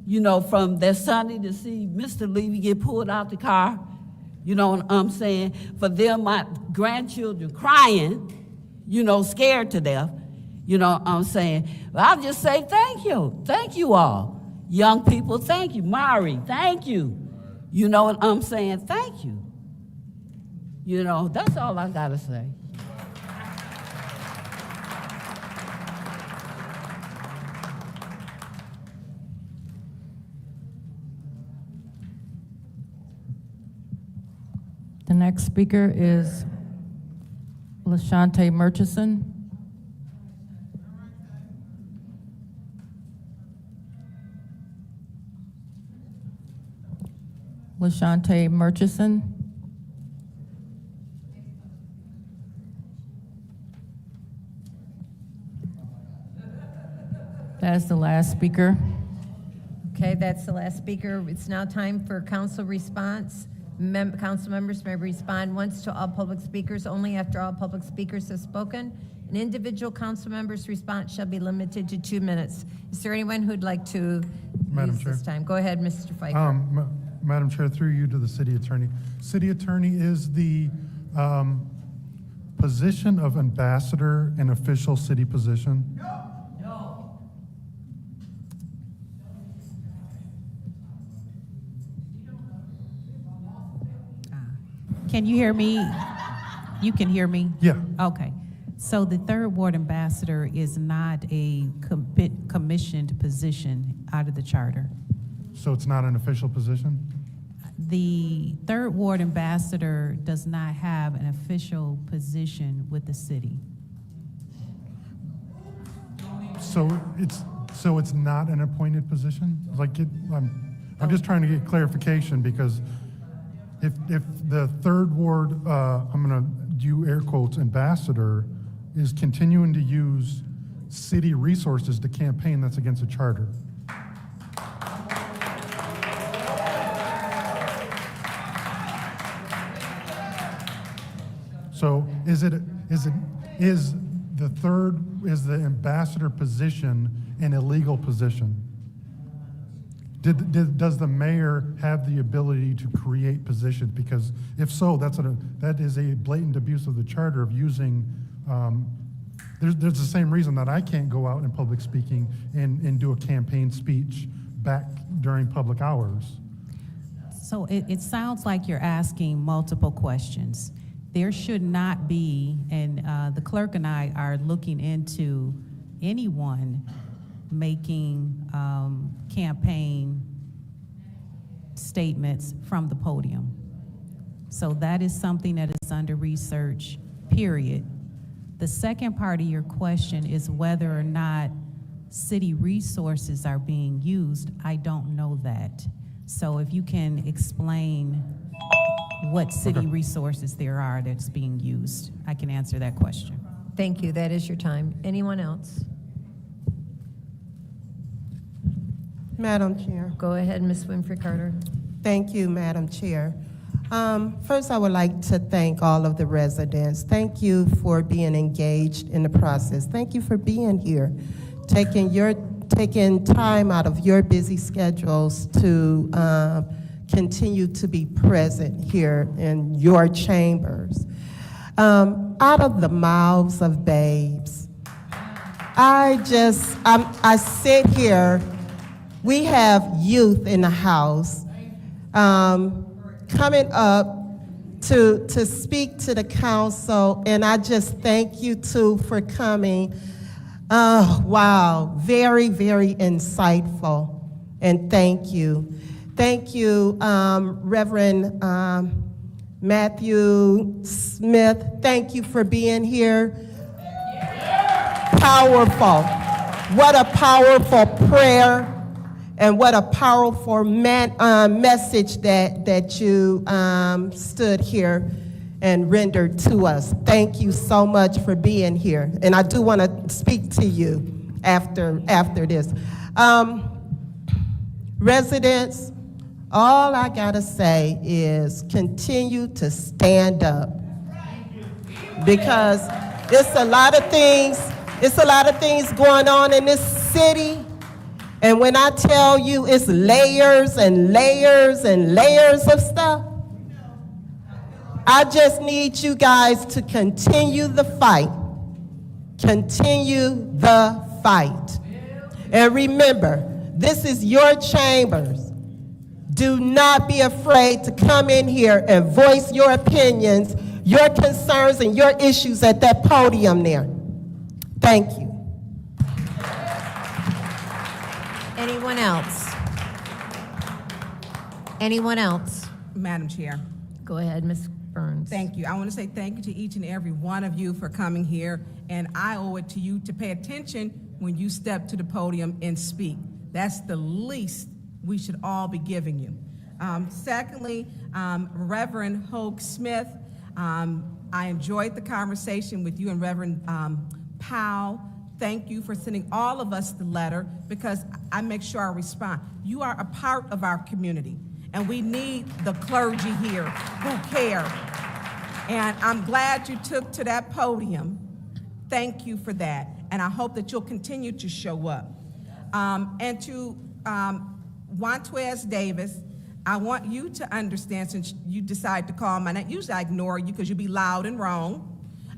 you know, from that Sunday to see Mr. Levy get pulled out the car. You know what I'm saying? For them, my grandchildren crying, you know, scared to death. You know what I'm saying? But I'll just say thank you. Thank you all. Young people, thank you. Mari, thank you. You know what I'm saying? Thank you. You know, that's all I got to say. The next speaker is LaShante Murchison. LaShante Murchison. That's the last speaker. Okay, that's the last speaker. It's now time for council response. Council members may respond once to all public speakers, only after all public speakers have spoken. An individual council member's response shall be limited to 2 minutes. Is there anyone who'd like to Madam use Chair. this time? Go ahead, Mr. Pfeiffer. Madam Chair, through you to the city attorney. City attorney is the position of ambassador an official city position? Can you hear me? You can hear me? Yeah. Okay. So the third ward ambassador is not a commissioned position out of the charter. So it's not an official position? The Third Ward ambassador does not have an official position with the city. So it's not an appointed position? Like, I'm just trying to get clarification, because if the Third Ward, I'm gonna do air quotes, ambassador is continuing to use city resources to campaign, that's against a charter. So is the ambassador position an illegal position? Does the mayor have the ability to create positions? Because if so, that is a blatant abuse of the charter of using, there's the same reason that I can't go out in public speaking and do a campaign speech back during public hours. So it sounds like you're asking multiple questions. There should not be, and the clerk and I are looking into anyone making campaign statements from the podium. So that is something that is under research, period. The second part of your question is whether or not city resources are being used. I don't know that. So if you can explain what city resources there are that's being used, I can answer that question. Thank you. That is your time. Anyone else? Madam Chair. Go ahead, Ms. Winfrey Carter. Thank you, Madam Chair. First, I would like to thank all of the residents. Thank you for being engaged in the process. Thank you for being here, taking time out of your busy schedules to continue to be present here in your chambers. Out of the mouths of babes, I sit here. We have youth in the house coming up to speak to the council, and I just thank you two for coming. Wow, very, very insightful, and thank you. Thank you, Reverend Matthew Smith. Thank you for being here. Powerful. What a powerful prayer, and what a powerful message that you stood here and rendered to us. Thank you so much for being here. And I do want to speak to you after this. Residents, all I gotta say is continue to stand up, because it's a lot of things going on in this city. And when I tell you it's layers and layers and layers of stuff, I just need you guys to continue the fight. Continue the fight. And remember, this is your chambers. Do not be afraid to come in here and voice your opinions, your concerns, and your issues at that podium there. Thank you. Anyone else? Anyone else? Madam Chair. Go ahead, Ms. Burns. Thank you. I want to say thank you to each and every one of you for coming here, and I owe it to you to pay attention when you step to the podium and speak. That's the least we should all be giving you. Secondly, Reverend Hogue Smith, I enjoyed the conversation with you and Reverend Powell. Thank you for sending all of us the letter, because I make sure I respond. You are a part of our community, and we need the clergy here who care. And I'm glad you took to that podium. Thank you for that, and I hope that you'll continue to show up. And to Juantez Davis, I want you to understand, since you decide to call my name, usually I ignore you because you be loud and wrong.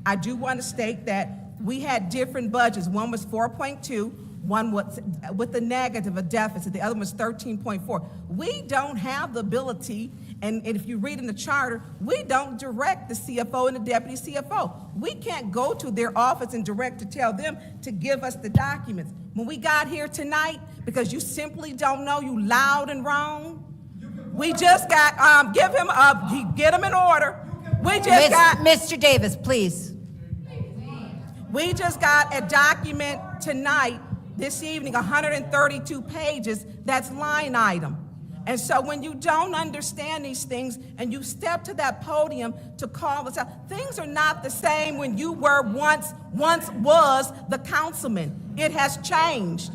I do want to state that we had different budgets. One was 4.2, One was with the negative, a deficit. The other one was 13.4. We don't have the ability, and if you read in the charter, we don't direct the CFO and the deputy CFO. We can't go to their office and direct to tell them to give us the documents. When we got here tonight, because you simply don't know, you loud and wrong, we just got, get him in order. We just got. Mr. Davis, please. We just got a document tonight, this evening, 132 pages, that's line item. And so when you don't understand these things and you step to that podium to call us out, things are not the same when you were once was the councilman. It has changed.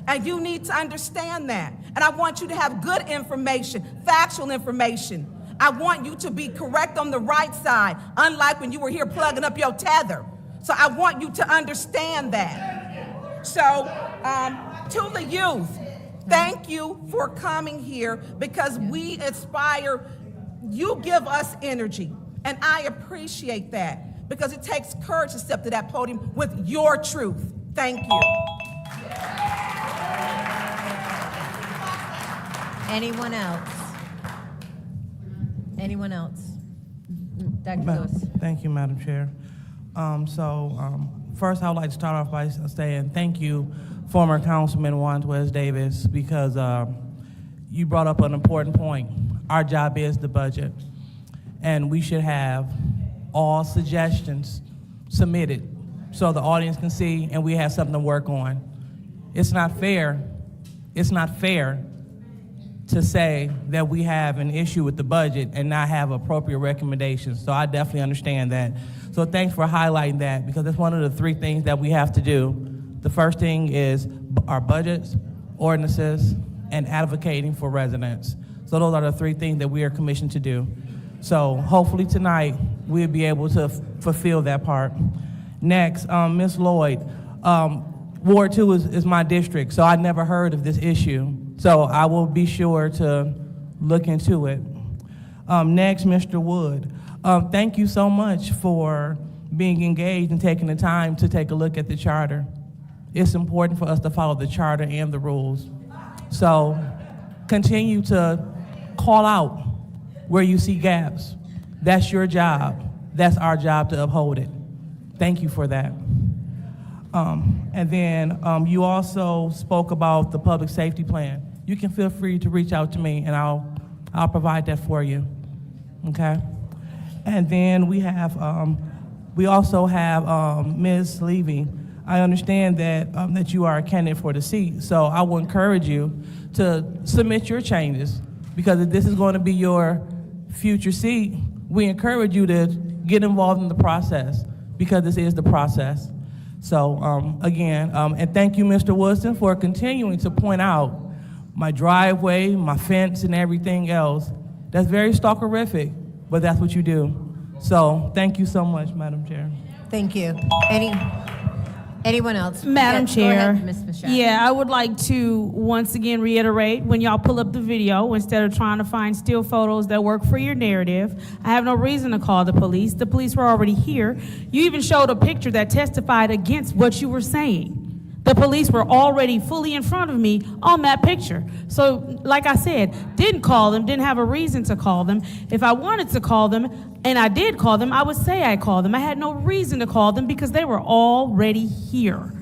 And you need to understand that. And I want you to have good information, factual information. I want you to be correct on the right side, unlike when you were here plugging up your tether. So I want you to understand that. So to the youth, thank you for coming here because we aspire, you give us energy. And I appreciate that because it takes courage to step to that podium with your truth. Thank you. Anyone else? Anyone else? Dr. Lewis. Thank you, Madam Chair. First, I would like to start off by saying thank you, former Councilman Juan Wes Davis, because you brought up an important point. Our job is the budget, and we should have all suggestions submitted so the audience can see and we have something to work on. It's not fair to say that we have an issue with the budget and not have appropriate recommendations. So I definitely understand that. So thanks for highlighting that because it's one of the three things that we have to do. The first thing is our budgets, ordinances, and advocating for residents. So those are the three things that we are commissioned to do. So hopefully tonight we'll be able to fulfill that part. Next, Ms. Lloyd, Ward 2 is my district, so I never heard of this issue. So I will be sure to look into it. Next, Mr. Wood. Thank you so much for being engaged and taking the time to take a look at the charter. It's important for us to follow the charter and the rules. So continue to call out where you see gaps. That's your job. That's our job to uphold it. Thank you for that. And then you also spoke about the public safety plan. You can feel free to reach out to me and I'll provide that for you, okay? And then we also have Ms. Levy. I understand that you are a candidate for the seat, so I will encourage you to submit your changes because if this is going to be your future seat, we encourage you to get involved in the process because this is the process. So again, and thank you, Mr. Woodson, for continuing to point out my driveway, my fence, and everything else. That's very stalkerific, but that's what you do. So thank you so much, Madam Chair. Thank you. Anyone else? Madam Yes, Chair, go ahead, Ms. Machado. yeah, I would like to once again reiterate, when y'all pull up the video, instead of trying to find still photos that work for your narrative, I have no reason to call the police. The police were already here. You even showed a picture that testified against what you were saying. The police were already fully in front of me on that picture. So, like I said, didn't call them, didn't have a reason to call them. If I wanted to call them, and I did call them, I would say I called them. I had no reason to call them because they were already here.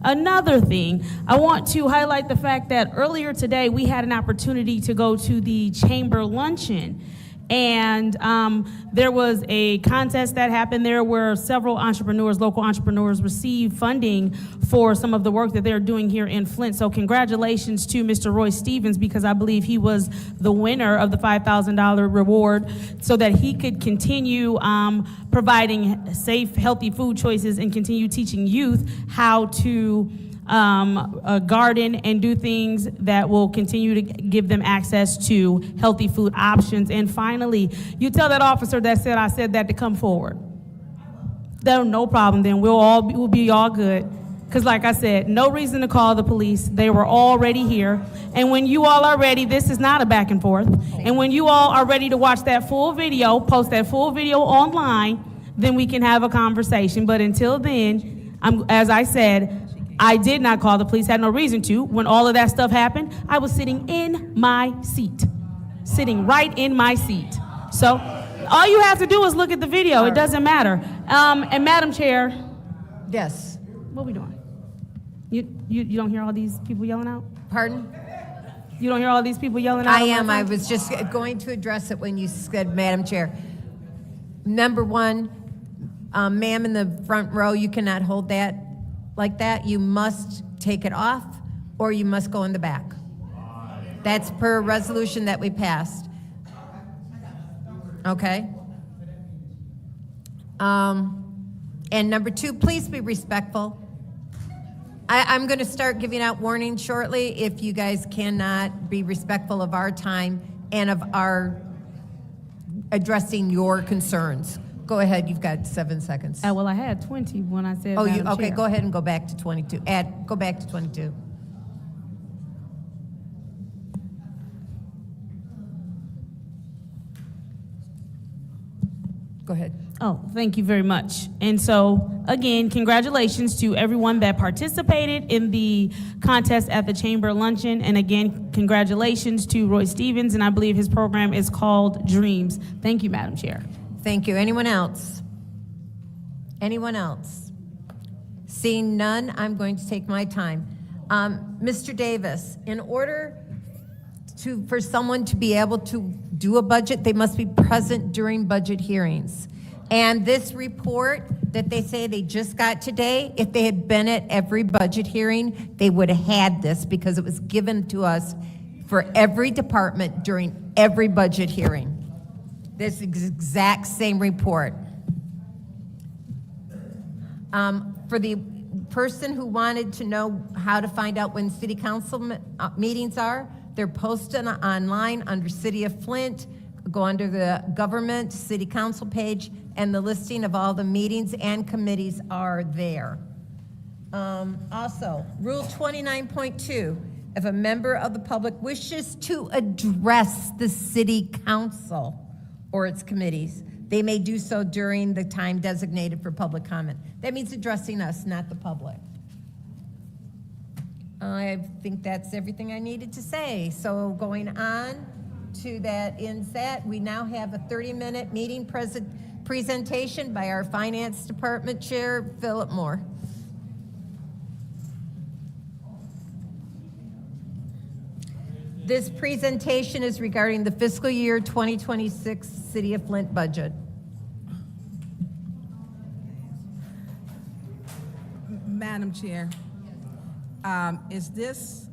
Another thing, I want to highlight the fact that earlier today we had an opportunity to go to the chamber luncheon. And there was a contest that happened there where several entrepreneurs, local entrepreneurs, received funding for some of the work that they're doing here in Flint. So congratulations to Mr. Roy Stevens, because I believe he was the winner of the $5,000 reward so that he could continue providing safe, healthy food choices and continue teaching youth how to garden and do things that will continue to give them access to healthy food options. And finally, you tell that officer that said I said that to come forward. No problem then. We'll be all good. Because like I said, no reason to call the police. They were already here. And when you all are ready, this is not a back and forth. And when you all are ready to watch that full video, post that full video online, then we can have a conversation. But until then, as I said, I did not call the police, had no reason to. When all of that stuff happened, I was sitting in my seat. Sitting right in my seat. So, all you have to do is look at the video. It doesn't matter. And Madam Chair. Yes. What are we doing? You don't hear all these people yelling out? Pardon? You don't hear all these people yelling out? I am. I was just going to address it when you said, Madam Chair. Number one, ma'am in the front row, you cannot hold that like that. You must take it off or you must go in the back. That's per resolution that we passed. Okay? And number two, please be respectful. I'm going to start giving out warnings shortly if you guys cannot be respectful of our time and of our addressing your concerns. Go ahead, you've got 7 seconds. Well, I had 20 when I said. Oh, Madam okay, Chair. go ahead and go back to 22. Go back to 22. Go ahead. Oh, thank you very much. And so, again, congratulations to everyone that participated in the contest at the Chamber Luncheon. And again, congratulations to Roy Stevens, and I believe his program is called Dreams. Thank you, Madam Chair. Thank you. Anyone else? Anyone else? Seeing none, I'm going to take my time. Mr. Davis, in order for someone to be able to do a budget, they must be present during budget hearings. And this report that they say they just got today, if they had been at every budget hearing, they would have had this because it was given to us for every department during every budget hearing. This exact same report. For the person who wanted to know how to find out when city council meetings are, they're posted online under City of Flint. Go under the government city council page, and the listing of all the meetings and committees are there. Also, Rule 29.2, if a member of the public wishes to address the city council or its committees, they may do so during the time designated for public comment. That means addressing us, not the public. I think that's everything I needed to say. So going on to that ends that. We now have a 30-minute meeting presentation by our Finance Department Chair, Philip Moore. This presentation is regarding the fiscal year 2026 City of Flint budget. Madam Chair, is this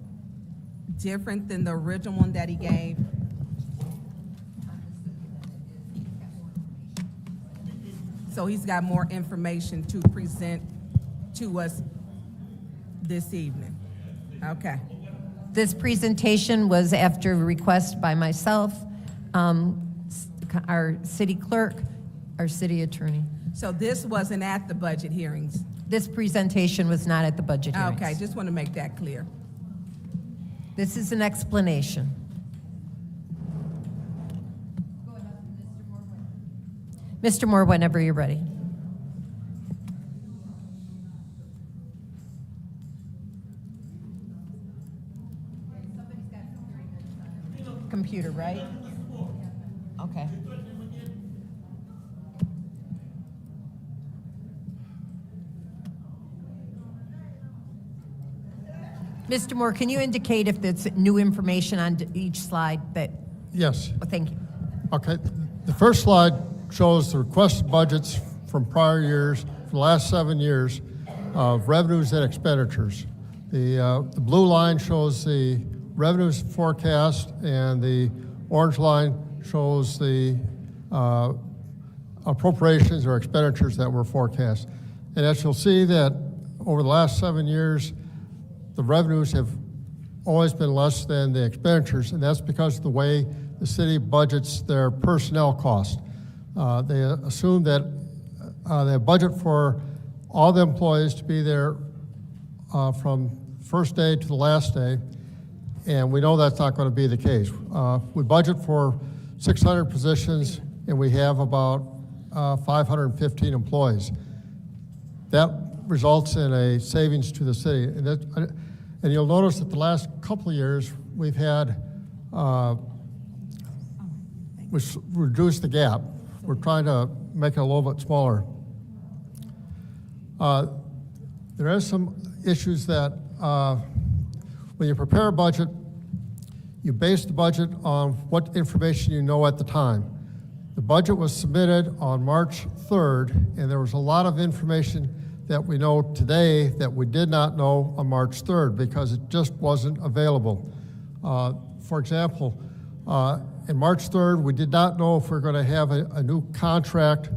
different than the original one that he gave? So he's got more information to present to us this evening? Okay. This presentation was after a request by myself, our city clerk, our city attorney. So this wasn't at the budget hearings? This presentation was not at the budget hearings. Okay, just want to make that clear. This is an explanation. Mr. Moore, whenever you're ready. Computer, right? Okay. Mr. Moore, can you indicate if there's new information on each slide that? Yes. Oh, thank you. Okay. The first slide shows the requested budgets from prior years, for the last 7 years, of revenues and expenditures. The blue line shows the revenues forecast, and the orange line shows the appropriations or expenditures that were forecast. And as you'll see that over the last 7 years, the revenues have always been less than the expenditures, and that's because of the way the city budgets their personnel costs. They assume that they budget for all the employees to be there from first day to the last day, and we know that's not going to be the case. We budget for 600 positions, and we have about 515 employees. That results in a savings to the city. And you'll notice that the last couple of years, we've had, which reduced the gap. We're trying to make it a little bit smaller. There are some issues that when you prepare a budget, you base the budget on what information you know at the time. The budget was submitted on March 3rd, and there was a lot of information that we know today that we did not know on March 3rd because it just wasn't available. For example, in March 3rd, we did not know if we're going to have a new contract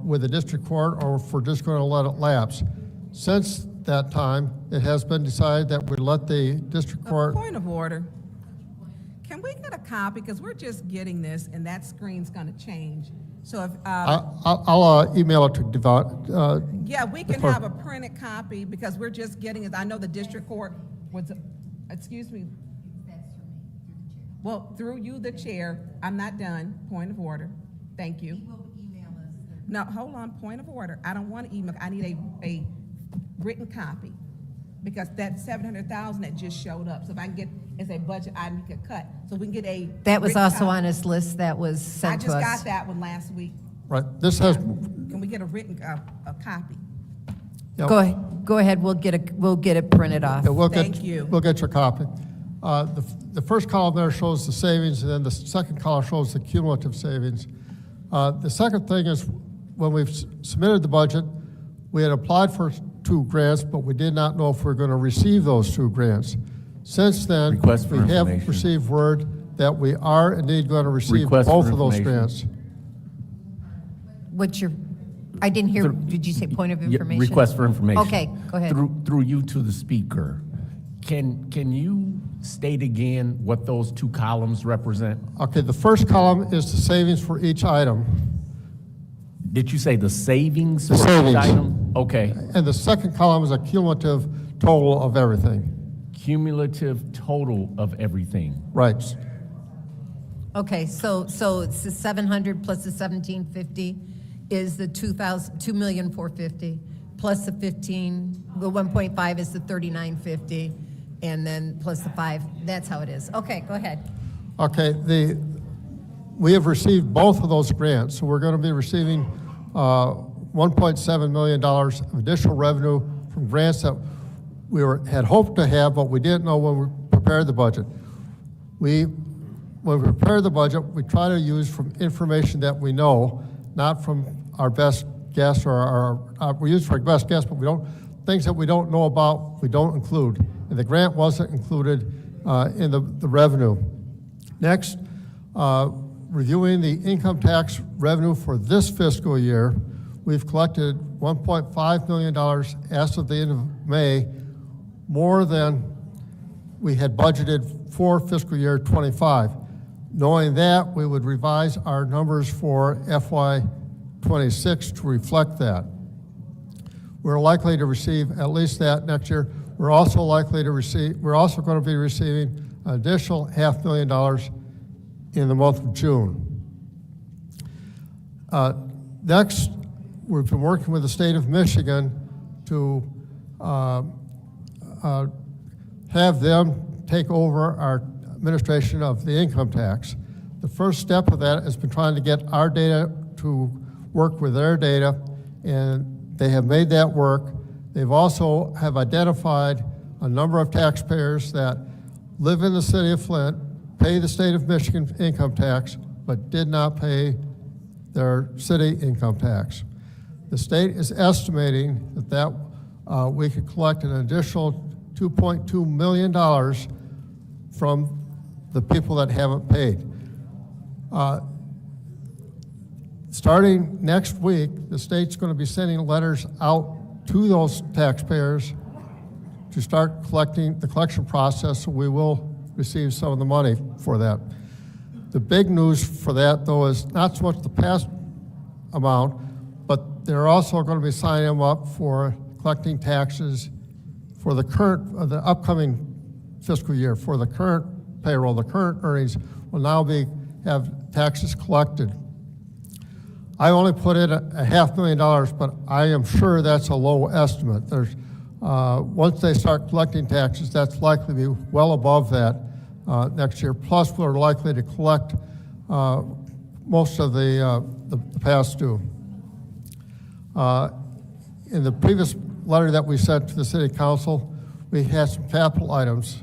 with the district court or if we're just going to let it lapse. Since that time, it has been decided that we let the district court. Point of order. Can we get a copy? Because we're just getting this, and that screen's going to change. So if I'll email it to Devon. yeah, we can have a printed copy because we're just getting it. I know the district court was, excuse me. Well, through you, the chair, I'm not done. Point of order. Thank you. No, hold on. Point of order. I don't want to email. I need a written copy because that 700,000 that just showed up. So if I can get, it's a budget item you could cut. So we can get a. That was written also copy. on his list that was sent to us. I just got that one last week. Right. This has. Can we get a written a copy? Yep. Go ahead. We'll get it printed off. Yeah, we'll Thank you. We'll get your copy. The first column there shows the savings, and then the second column shows the cumulative savings. The second thing is when we've submitted the budget, we had applied for 2 grants, but we did not know if we were going to receive those 2 grants. Since then, we have received word that we are indeed going to receive both of those grants. What's your, I didn't hear, did you say point of information? Request for information. Okay, go ahead. Through you to the speaker. Can you state again what those 2 columns represent? Okay, the first column is the savings for each item. Did you say the savings The for savings. each item? Okay. And the second column is a cumulative total of everything. Cumulative total of everything. Right. Okay, so it's the 700 plus the 1750 is the 2,450 plus the 15, the 1.5 is the 3950, and then plus the 5. That's how it is. Okay, go ahead. Okay, we have received both of those grants, so we're going to be receiving $1.7 million of additional revenue from grants that we had hoped to have, but we didn't know when we prepared the budget. When we prepare the budget, we try to use from information that we know, not from our best guess or we use for our best guess, but things that we don't know about, we don't include. And the grant wasn't included in the revenue. Next, reviewing the income tax revenue for this fiscal year, we've collected $1.5 million as of the end of May, more than we had budgeted for fiscal year 25. Knowing that, we would revise our numbers for FY 26 to reflect that. We're likely to receive at least that next year. We're also going to be receiving an additional $500,000 in the month of June. Next, we've been working with the state of Michigan to have them take over our administration of the income tax. The first step of that has been trying to get our data to work with their data, and they have made that work. They've also have identified a number of taxpayers that live in the city of Flint, pay the state of Michigan income tax, but did not pay their city income tax. The state is estimating that we could collect an additional $2.2 million from the people that haven't paid. Starting next week, the state's going to be sending letters out to those taxpayers to start collecting the collection process, so we will receive some of the money for that. The big news for that, though, is not so much the past amount, but they're also going to be signing them up for collecting taxes for the upcoming fiscal year. For the current payroll, the current earnings will now have taxes collected. I only put in a $500,000, but I am sure that's a low estimate. There's, once they start collecting taxes, that's likely to be well above that next year. Plus, we're likely to collect most of the past due. In the previous letter that we sent to the City Council, we had some capital items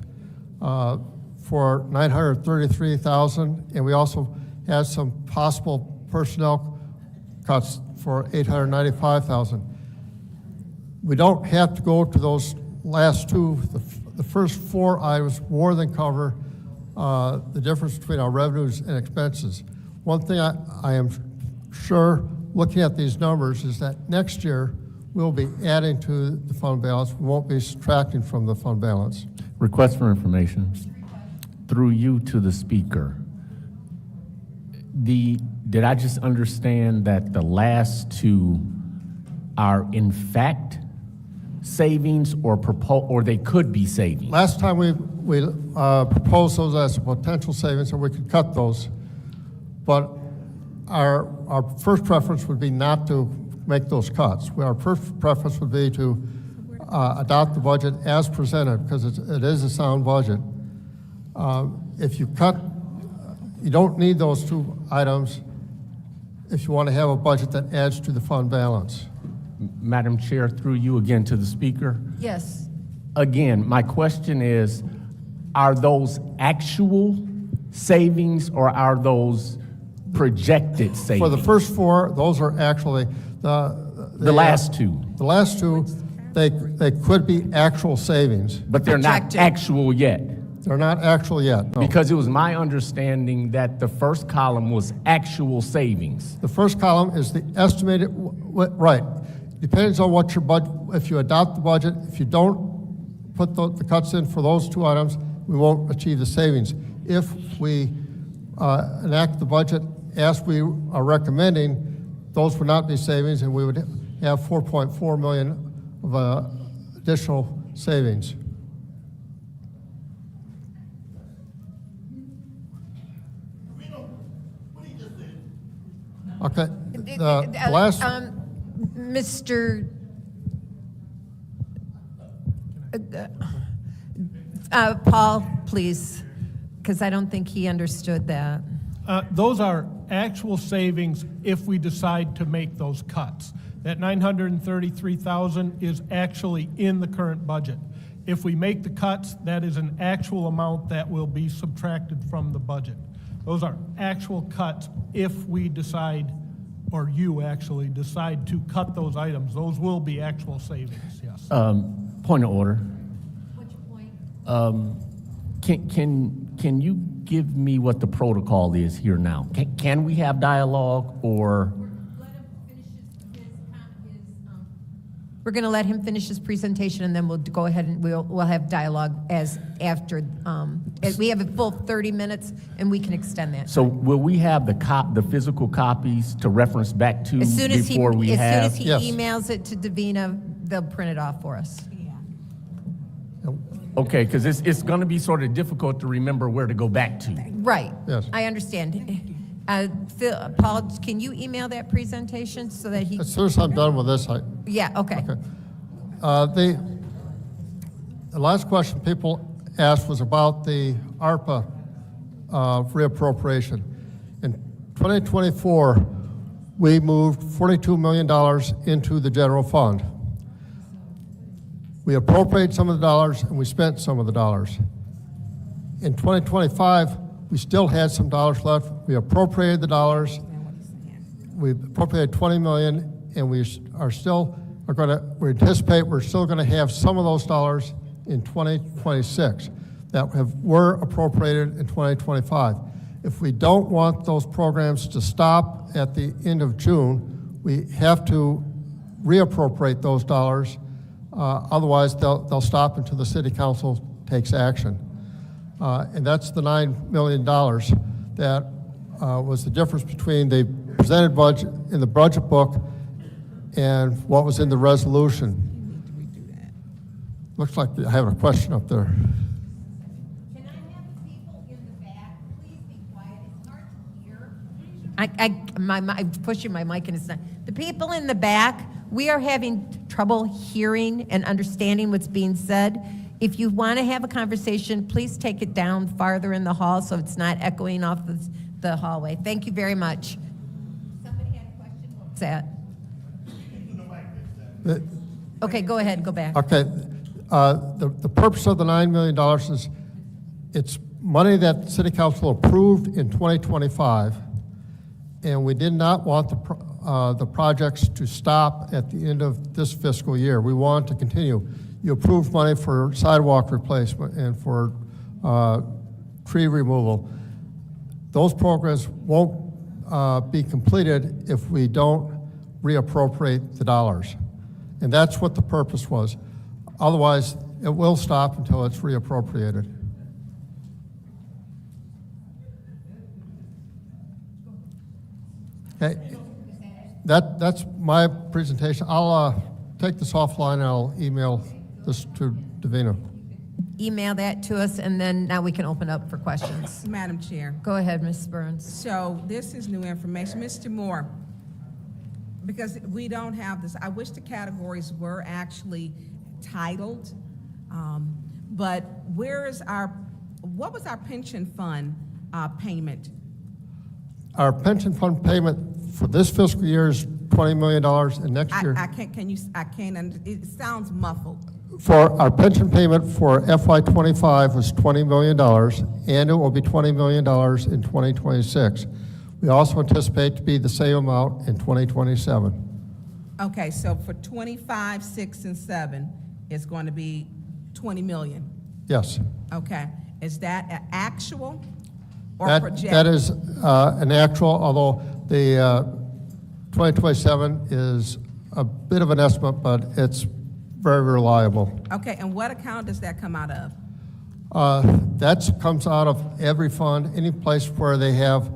for $933,000, and we also had some possible personnel cuts for $895,000. We don't have to go to those last two. The first four items more than cover the difference between our revenues and expenses. One thing I am sure, looking at these numbers, is that next year we'll be adding to the fund balance. We won't be subtracting from the fund balance. Request for information. Through you to the speaker. Did I just understand that the last two are in fact savings or they could be savings? Last time we proposed those as a potential savings, and we could cut those. But our first preference would be not to make those cuts. Our first preference would be to adopt the budget as presented, because it is a sound budget. If you cut, you don't need those two items if you want to have a budget that adds to the fund balance. Madam Chair, through you again to the speaker. Yes. Again, my question is, are those actual savings or are those projected savings? For the first four, those are actually the last two. The last two, they could be actual savings. But they're not actual yet. They're not actual yet, no. Because it was my understanding that the first column was actual savings. The first column is the estimated, right. Depends on what your budget, if you adopt the budget, if you don't put the cuts in for those two items, we won't achieve the savings. If we enact the budget as we are recommending, those would not be savings, and we would have $4.4 million of additional savings. Okay. The last. Mr. Paul, please, because I don't think he understood that. Those are actual savings if we decide to make those cuts. That $933,000 is actually in the current budget. If we make the cuts, that is an actual amount that will be subtracted from the budget. Those are actual cuts if we decide, or you actually decide to cut those items. Those will be actual savings, yes. Point of order. What's your point? Can you give me what the protocol is here now? Can we have dialogue or? We're going to let him finish his presentation, and then we'll go ahead and we'll have dialogue as we have a full 30 minutes, and we can extend that. So will we have the physical copies to reference back to As soon as he Yes. emails it to Davina, they'll print it off for us. Okay, because it's going to be sort of difficult to remember where to go back to. Right. Yes. I understand. Paul, can you email that presentation so that he? As soon as I'm done with this, Yeah. Okay. The last question people asked was about the ARPA reappropriation. In 2024, we moved $42 million into the general fund. We appropriated some of the dollars and we spent some of the dollars. In 2025, we still had some dollars left. We appropriated the dollars. We appropriated $20 million, and we anticipate we're still going to have some of those dollars in 2026 that were appropriated in 2025. If we don't want those programs to stop at the end of June, we have to reappropriate those dollars. Otherwise, they'll stop until the City Council takes action. And that's the $9 million that was the difference between the presented budget in the budget book and what was in the resolution. Looks like I have a question up there. I'm pushing my mic and it's not. The people in the back, we are having trouble hearing and understanding what's being said. If you want to have a conversation, please take it down farther in the hall so it's not echoing off the hallway. Thank you very much. Somebody had a question? What's that? Okay, go ahead, go back. Okay, the purpose of the $9 million is it's money that the City Council approved in 2025, and we did not want the projects to stop at the end of this fiscal year. We want to continue. You approved money for sidewalk replacement and for tree removal. Those programs won't be completed if we don't reappropriate the dollars. And that's what the purpose was. Otherwise, it will stop until it's reappropriated. Okay, that's my presentation. I'll take this offline and I'll email this to Davina. Email that to us, and then now we can open up for questions. Madam Chair. Go ahead, Ms. Burns. So this is new information. Mr. Moore, because we don't have this, I wish the categories were actually titled, but what was our pension fund payment? Our pension fund payment for this fiscal year is $20 million, and next year. It sounds muffled. For our pension payment for FY25 was $20 million, and it will be $20 million in 2026. We also anticipate to be the same amount in 2027. Okay, so for 25, 6, and 7, it's going to be 20 million. Yes. Okay, is that actual or That projected? is an actual, although the 2027 is a bit of an estimate, but it's very reliable. Okay, and what account does that come out of? That comes out of every fund, any place where they have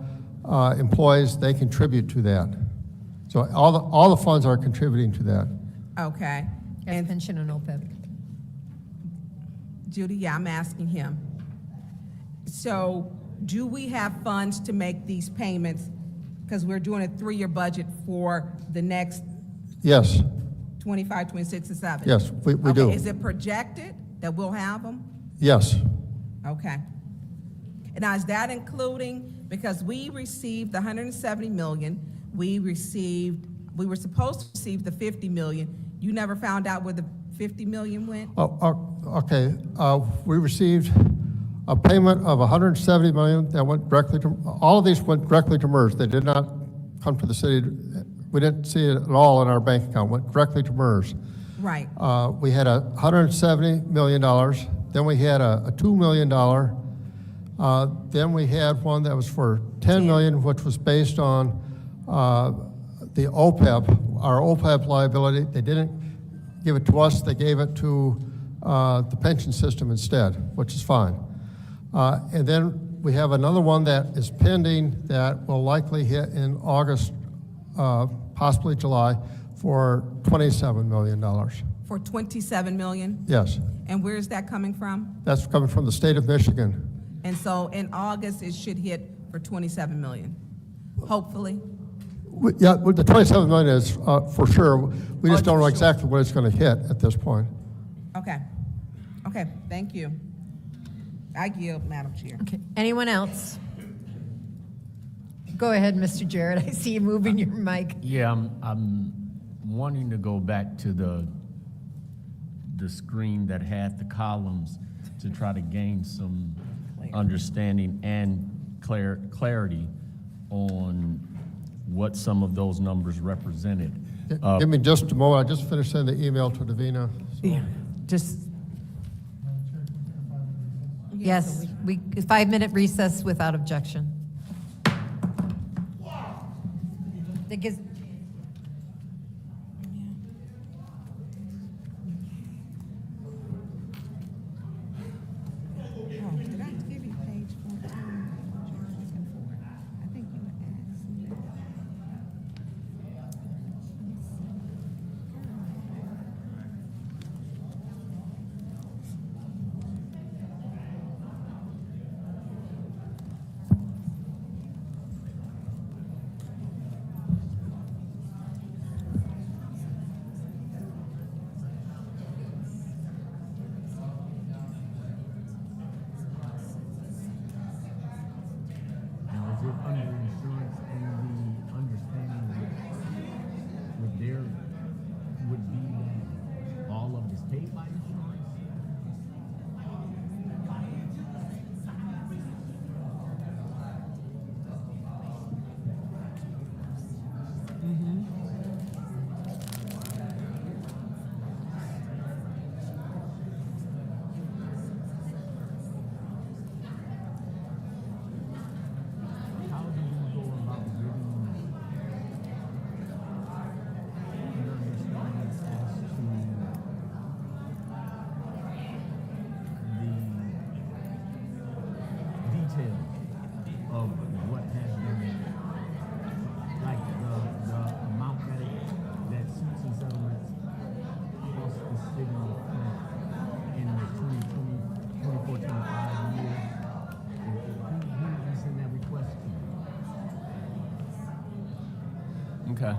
employees, they contribute to that. So all the funds are contributing to that. Okay. And pension and OPEB. Judy, yeah, I'm asking him. So do we have funds to make these payments? Because we're doing a 3-year budget for the next Yes. 25, 26, and 7. Yes, we do. Is it projected that we'll have them? Yes. Okay. Now, is that including, because we received the 170 million, we were supposed to receive the 50 million. You never found out where the 50 million went? Okay. We received a payment of 170 million that went directly to, all of these went directly to MERS. They did not come to the city. We didn't see it at all in our bank account, went directly to MERS. Right. We had $170 million. Then we had a $2 million. Then we had one that was for $10 million, which was based on the OPEB, our OPEB liability. They didn't give it to us. They gave it to the pension system instead, which is fine. And then we have another one that is pending that will likely hit in August, possibly July, for $27 million. For 27 million? Yes. And where is that coming from? That's coming from the state of Michigan. And so in August, it should hit for 27 million, hopefully. Yeah, well, the 27 million is for sure. We just don't know exactly what it's going to hit at this point. Okay. Okay, thank you. I yield, Madam Chair. Okay. Anyone else? Go ahead, Mr. Jarrett. I see you moving your mic. Yeah, I'm wanting to go back to the screen that had the columns to try to gain some understanding and clarity on what some of those numbers represented. Give me just a moment. I just finished sending the email to Davina. So. Yeah, just. Yes, 5-minute recess without objection. Did I give you page 14? I think you asked me. Okay.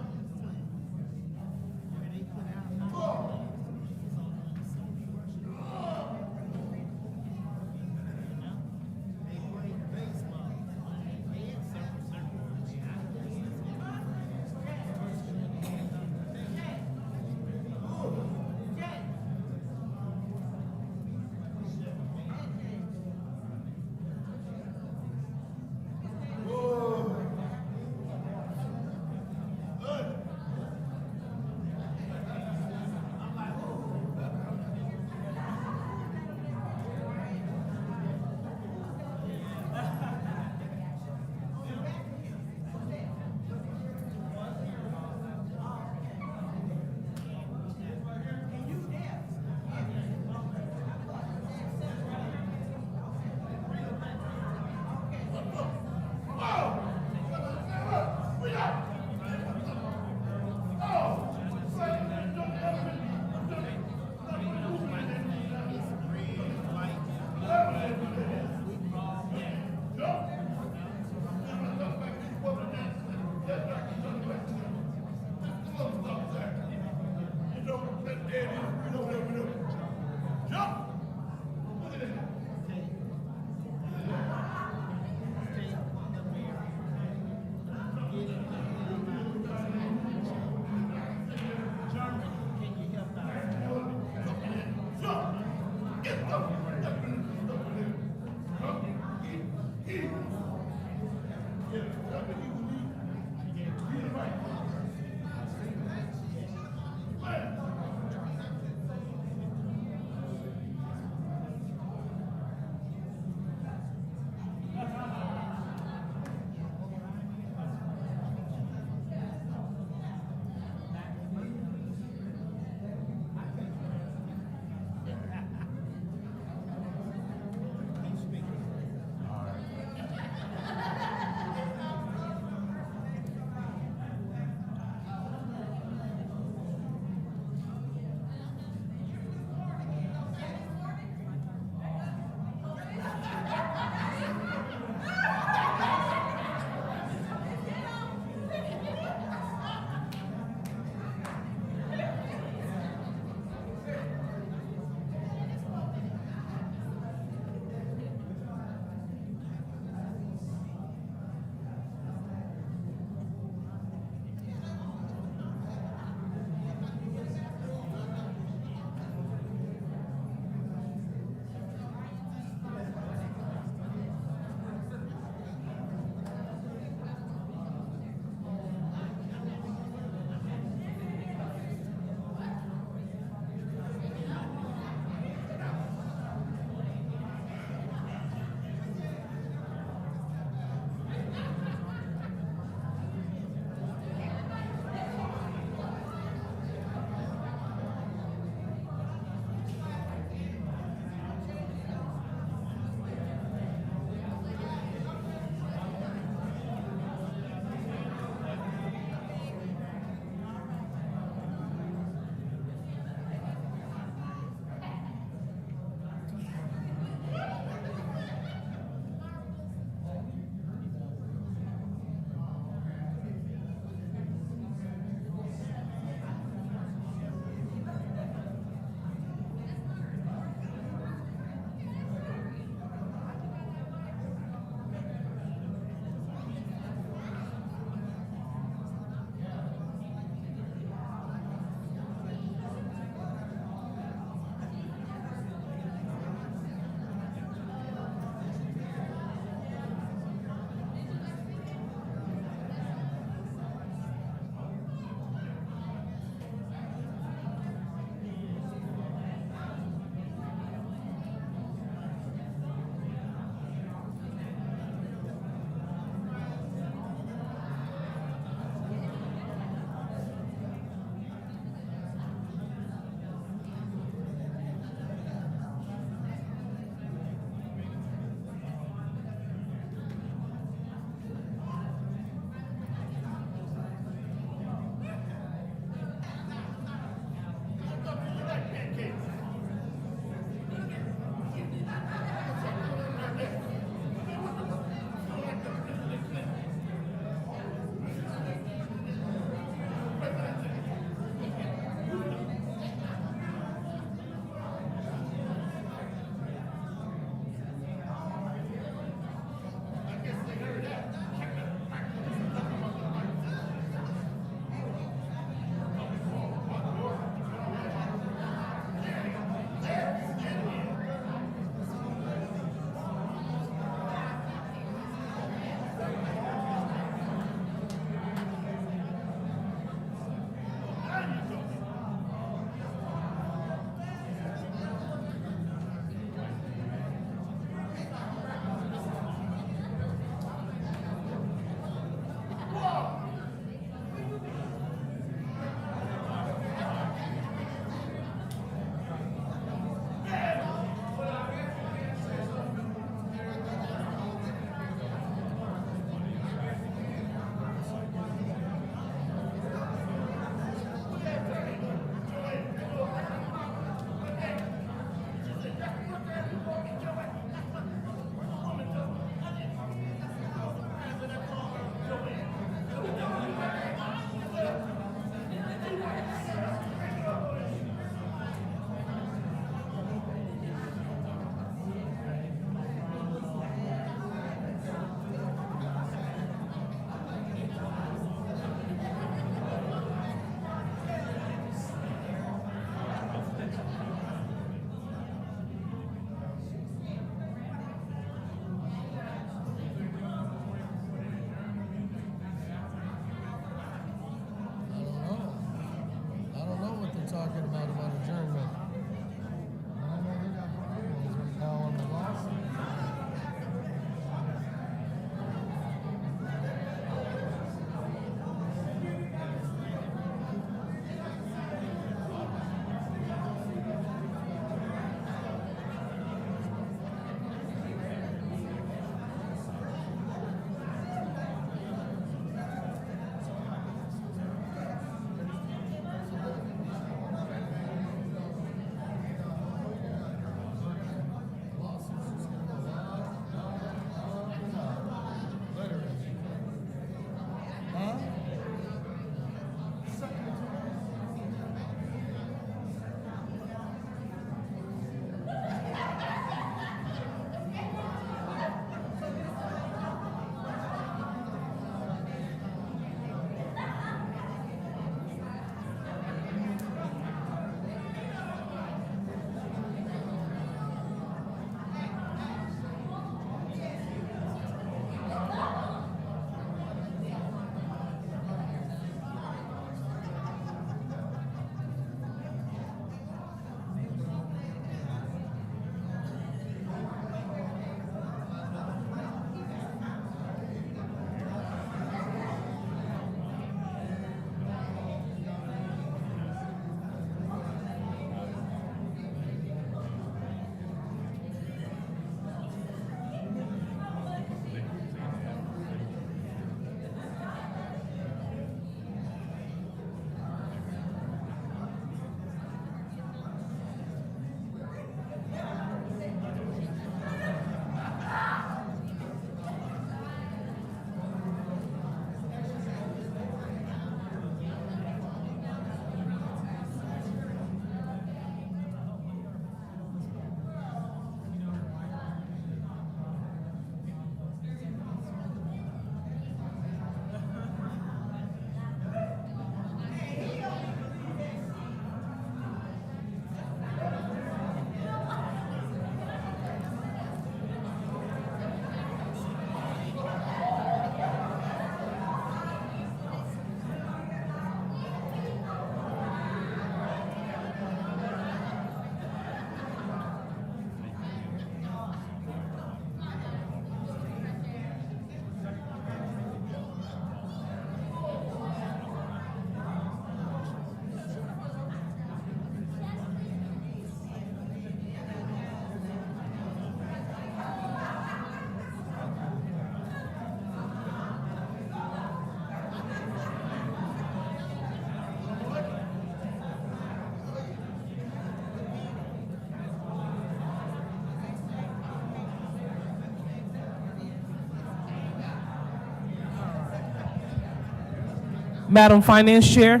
Madam Finance Chair.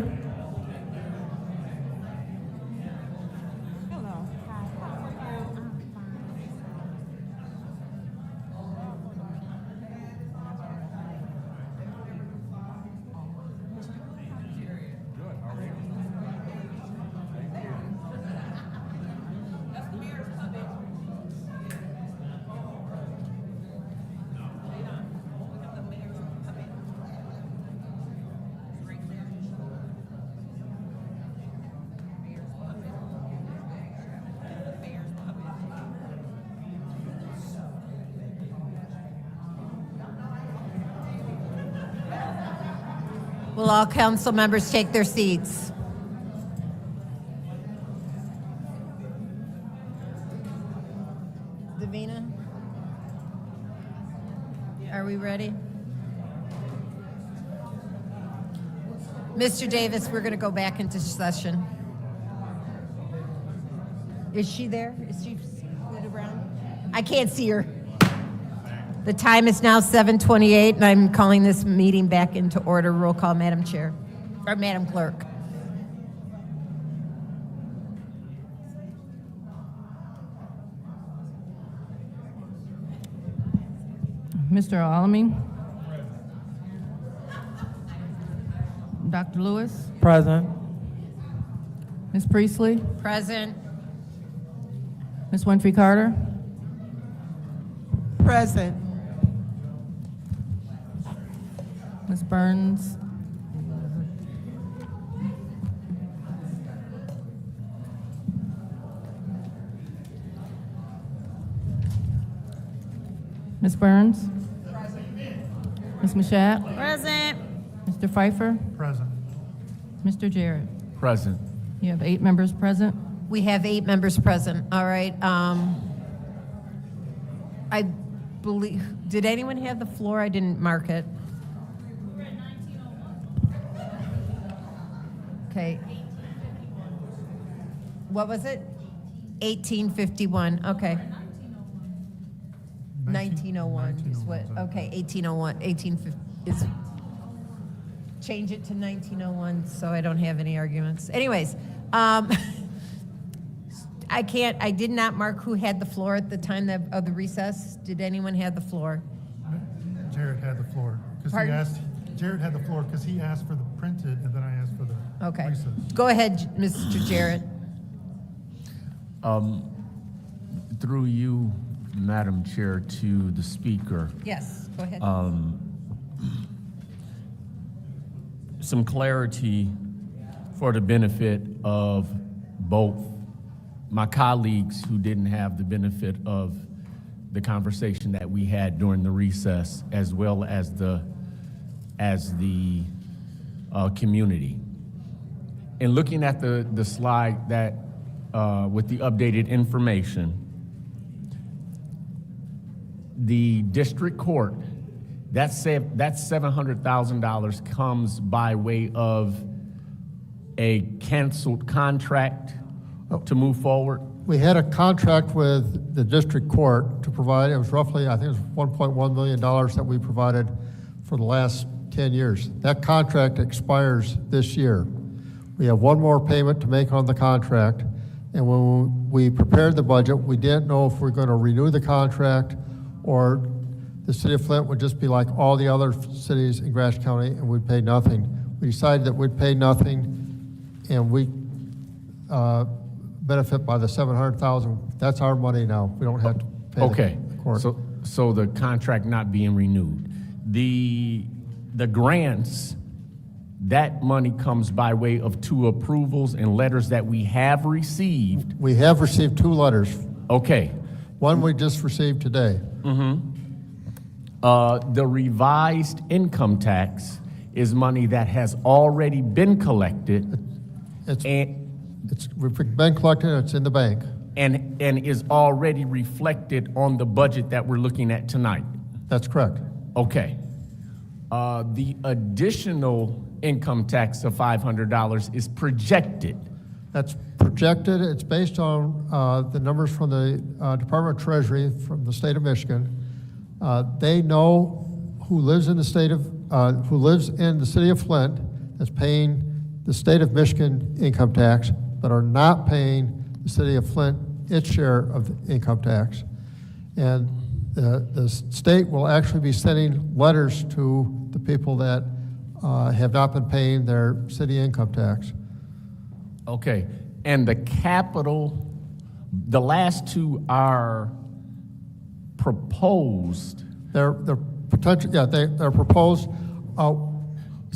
Will all council members take their seats? Davina? Are we ready? Mr. Davis, we're going to go back into session. Is she there? Is she scooted around? I can't see her. The time is now 7:28, and I'm calling this meeting back into order. Roll call, Madam Chair, or Madam Clerk. Mr. Alamin? Dr. Lewis? Present. Ms. Priestley? Present. Ms. Winfrey Carter? Present. Ms. Burns? Ms. Burns? Ms. Mashat? Present. Mr. Pfeiffer? Present. Mr. Jarrett? Present. You have 8 members present. We have 8 members present. All right. I believe, did anyone have the floor? I didn't mark it. Okay. What was it? 1851. Okay. 1901 is what, okay, 1801, 1850 is, change it to 1901 so I don't have any arguments. Anyways, I did not mark who had the floor at the time of the recess. Did anyone have the floor? Jared had the floor. 'Cause he Pardon? Jared had the floor because he asked for the printed, and then I asked for the Okay. recess. Go ahead, Mr. Jarrett. Through you, Madam Chair, to the speaker. Yes, go ahead. Some clarity for the benefit of both my colleagues who didn't have the benefit of the conversation that we had during the recess, as well as the community. And looking at the slide that with the updated information, the district court, that $700,000 comes by way of a canceled contract to move forward? We had a contract with the district court to provide, it was roughly, I think it was $1.1 million that we provided for the last 10 years. That contract expires this year. We have one more payment to make on the contract, and when we prepared the budget, we didn't know if we're going to renew the contract or the city of Flint would just be like all the other cities in Gratiot County and we'd pay nothing. We decided that we'd pay nothing, and we benefit by the $700,000. That's our money now. We don't have to pay Okay, the court. so the contract not being renewed. The grants, that money comes by way of 2 approvals and letters that we have received. We have received 2 letters. Okay. One we just received today. The revised income tax is money that has already been collected. We've been collecting, it's in the bank. And is already reflected on the budget that we're looking at tonight. That's correct. Okay. The additional income tax of $500 is projected. That's projected. It's based on the numbers from the Department of Treasury from the state of Michigan. They know who lives in the city of Flint. that's paying the state of Michigan income tax, but are not paying the city of Flint its share of the income tax. And the state will actually be sending letters to the people that have not been paying their city income tax. Okay, and the capital, the last two are proposed. They're potential, yeah, they're proposed.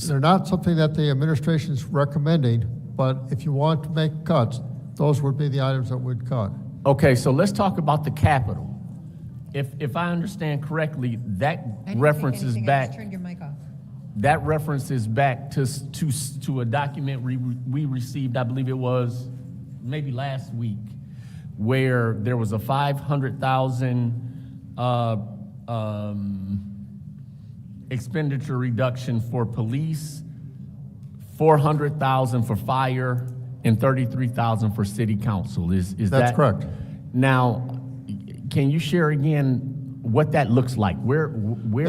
They're not something that the administration is recommending, but if you want to make cuts, those would be the items that would cut. Okay, so let's talk about the capital. If I understand correctly, that references back. Turned your mic off. That references back to a document we received, I believe it was maybe last week, where there was a 500,000 expenditure reduction for police, 400,000 for fire, and 33,000 for city council. Is That's correct. Now, can you share again what that looks like? Where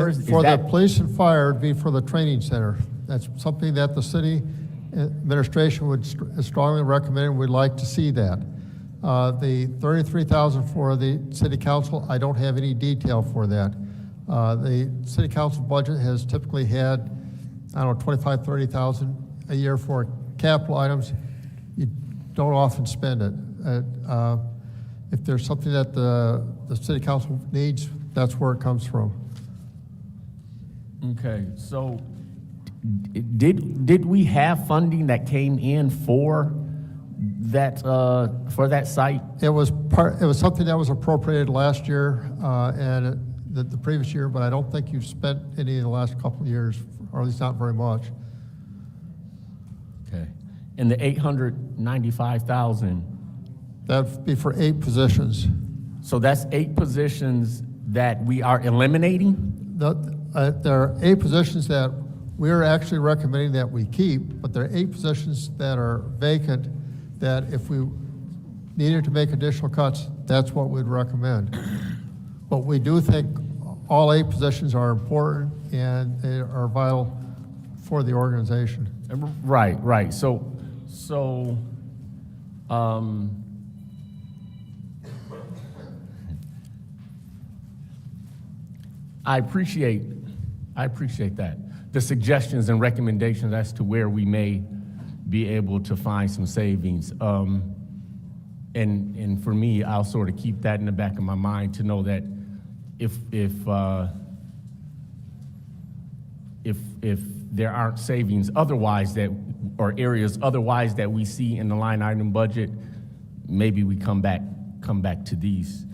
is For that? the police and fire, it'd be for the training center. That's something that the city administration would strongly recommend, and we'd like to see that. The 33,000 for the city council, I don't have any detail for that. The city council budget has typically had, I don't know, 25, 30,000 a year for capital items. You don't often spend it. If there's something that the city council needs, that's where it comes from. Okay, so did we have funding that came in for that site? It was something that was appropriated last year and the previous year, but I don't think you've spent any in the last couple of years, or at least not very much. Okay, and the 895,000. That'd be for 8 positions. So that's 8 positions that we are eliminating? There are 8 positions that we're actually recommending that we keep, but there are 8 positions that are vacant that if we needed to make additional cuts, that's what we'd recommend. But we do think all 8 positions are important and they are vital for the organization. Right. So I appreciate that. The suggestions and recommendations as to where we may be able to find some savings. And for me, I'll sort of keep that in the back of my mind to know that if there aren't savings otherwise or areas otherwise that we see in the line item budget, maybe we come back to these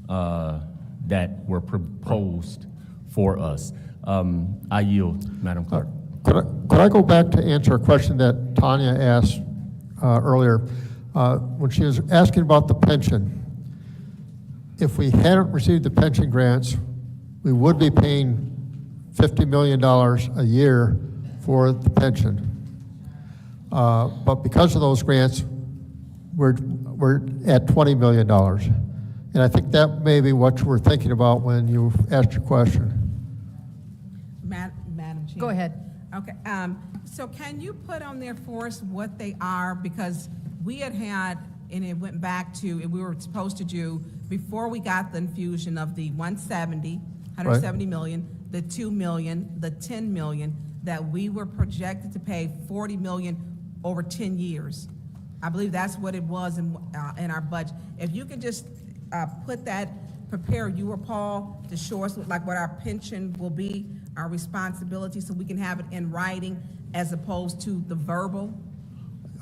that were proposed for us. I yield, Madam Clerk. Could I go back to answer a question that Tanya asked earlier when she was asking about the pension? If we hadn't received the pension grants, we would be paying $50 million a year for the pension. But because of those grants, we're at $20 million. And I think that may be what you were thinking about when you asked your question. Madam Chair. Go ahead. Okay, so can you put on there for us what they are? Because we had, and it went back to, and we were supposed to do, before we got the infusion of the 170 million, the 2 million, the 10 million, that we were projected to pay 40 million over 10 years. I believe that's what it was in our budget. If you could just put that, prepare you or Paul to show us like what our pension will be, our responsibility, so we can have it in writing as opposed to the verbal.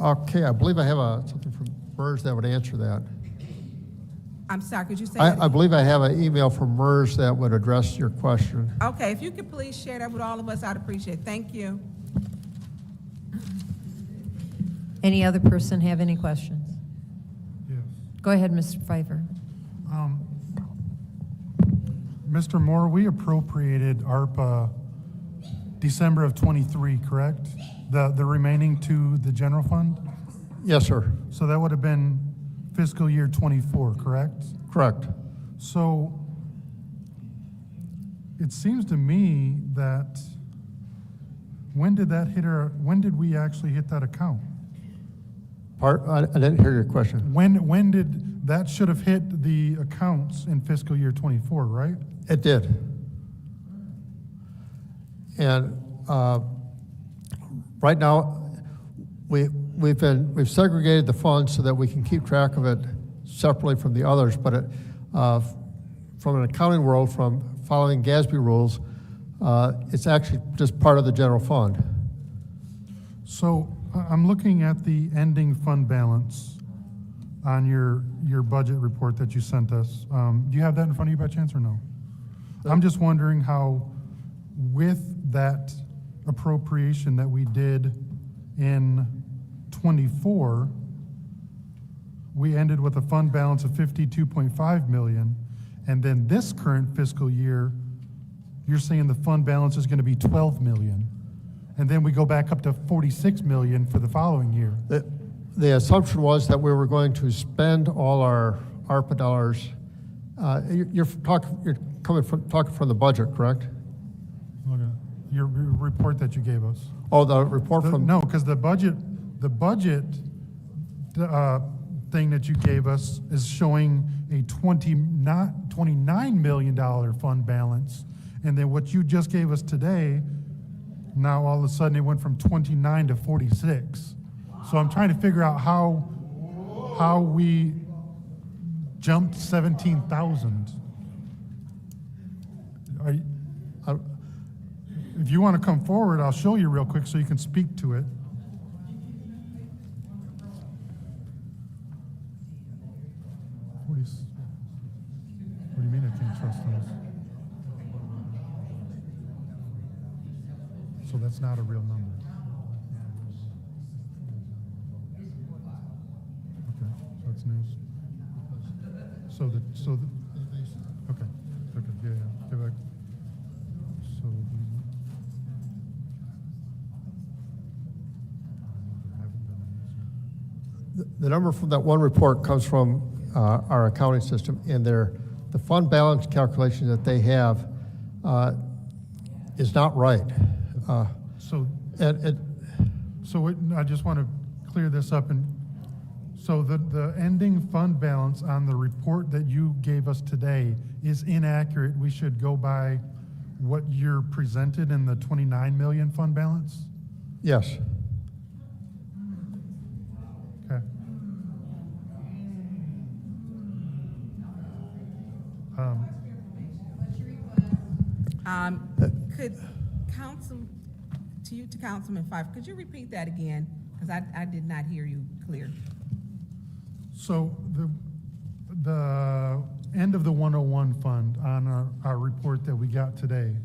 Okay, I believe I have something from MERS that would answer that. I'm sorry, could you say I believe I have an email from MERS that would address your question. Okay, if you could please share that with all of us, I'd appreciate it. Thank you. Any other person have any questions? Yes. Go ahead, Mr. Pfeiffer. Mr. Moore, we appropriated ARPA December of '23, correct? The remaining to the general fund? Yes, sir. So that would have been fiscal year '24, correct? Correct. So it seems to me that when did that hit when did we actually hit that account? I didn't hear your question. When did, that should have hit the accounts in fiscal year '24, right? It did. And right now, we've segregated the funds so that we can keep track of it separately from the others, but from an accounting world, from following GASB rules, it's actually just part of the general fund. So I'm looking at the ending fund balance on your budget report that you sent us. Do you have that in front of you by chance or no? I'm just wondering how, with that appropriation that we did in '24, we ended with a fund balance of 52.5 million, and then this current fiscal year, you're saying the fund balance is going to be 12 million, and then we go back up to 46 million for the following year. The assumption was that we were going to spend all our ARPA dollars. You're talking from the budget, correct? Okay. Your report that you gave us. Oh, the report from... No, because the budget thing that you gave us is showing a $29 million fund balance, and then what you just gave us today, now all of a sudden it went from 29 to 46. So I'm trying to figure out how we jumped 17,000. If you want to come forward, I'll show you real quick so you can speak to it. What do you mean I can't trust those? So that's not a real number. Okay, so that's news. Okay, yeah, get back. So the number from that one report comes from our accounting system, and the fund balance calculation that they have is not right. I just want to clear this up. And so the ending fund balance on the report that you gave us today is inaccurate. We should go by what you're presented in the 29 million fund balance? Yes. Okay. Could Councilman Fife, could you repeat that again? Because I did not hear you clear. So the end of the 101 fund on our report that we got today,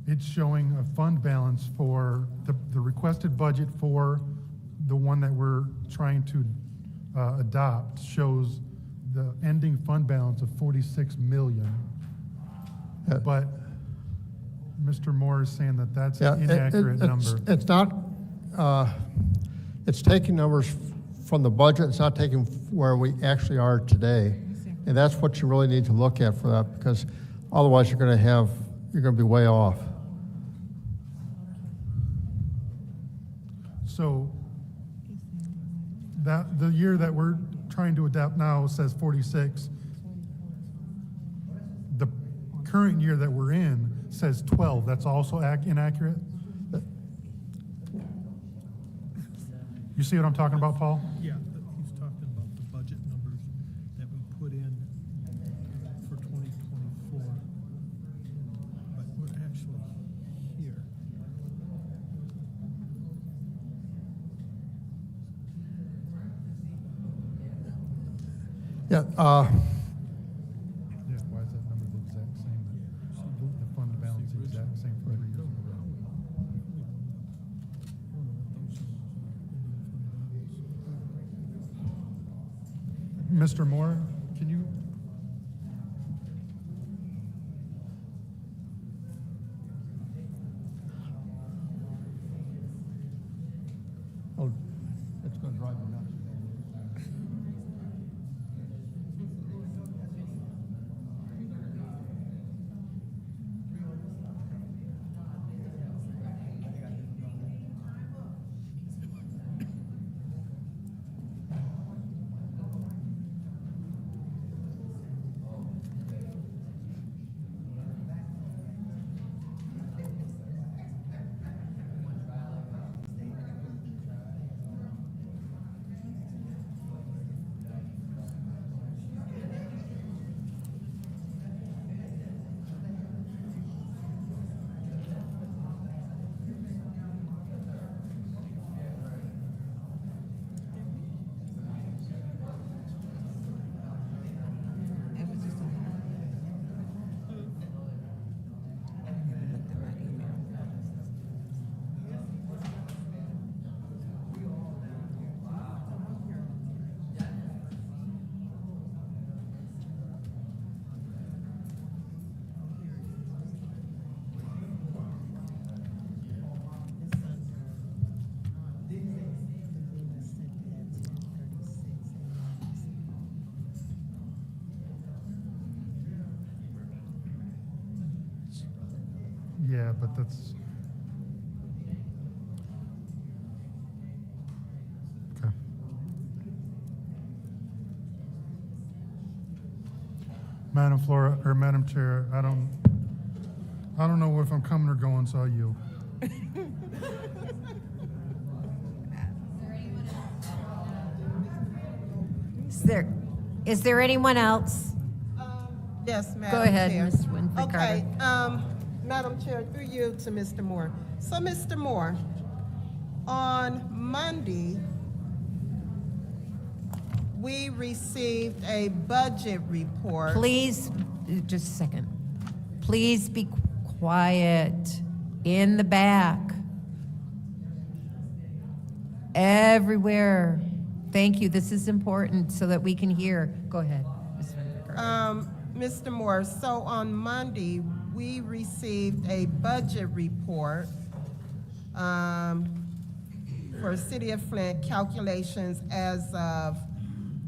it's showing a fund balance for the requested budget for the one that we're trying to adopt shows the ending fund balance of 46 million. But Mr. Moore is saying that that's an inaccurate number. It's not, it's taking numbers from the budget, it's not taking where we actually are today. And that's what you really need to look at for that, because otherwise you're going to be way off. So that the year that we're trying to adapt now says 46. The current year that we're in says 12. That's also inaccurate? You see what I'm talking about, Paul? Yeah, he's talking about the budget numbers that we put in for 2024. But we're actually here. Yeah. Yeah, why is that number the exact same? The fund balance is the exact same for every year. Mr. Moore, can you? Oh, it's going to drive me nuts. Yeah, but that's. Okay. Madam Chair, I don't know if I'm coming or going, so I yield. Is there anyone else? Yes, Madam Go ahead, Chair. Ms. Winfrey Okay, Carter. Madam Chair, through you to Mr. Moore. So, Mr. Moore, on Monday, we received a budget report. Please, just a second. Please be quiet in the back. Everywhere. Thank you. This is important so that we can hear. Go ahead, Ms. Winfrey Carter. Mr. Moore, so on Monday, we received a budget report for City of Flint calculations as of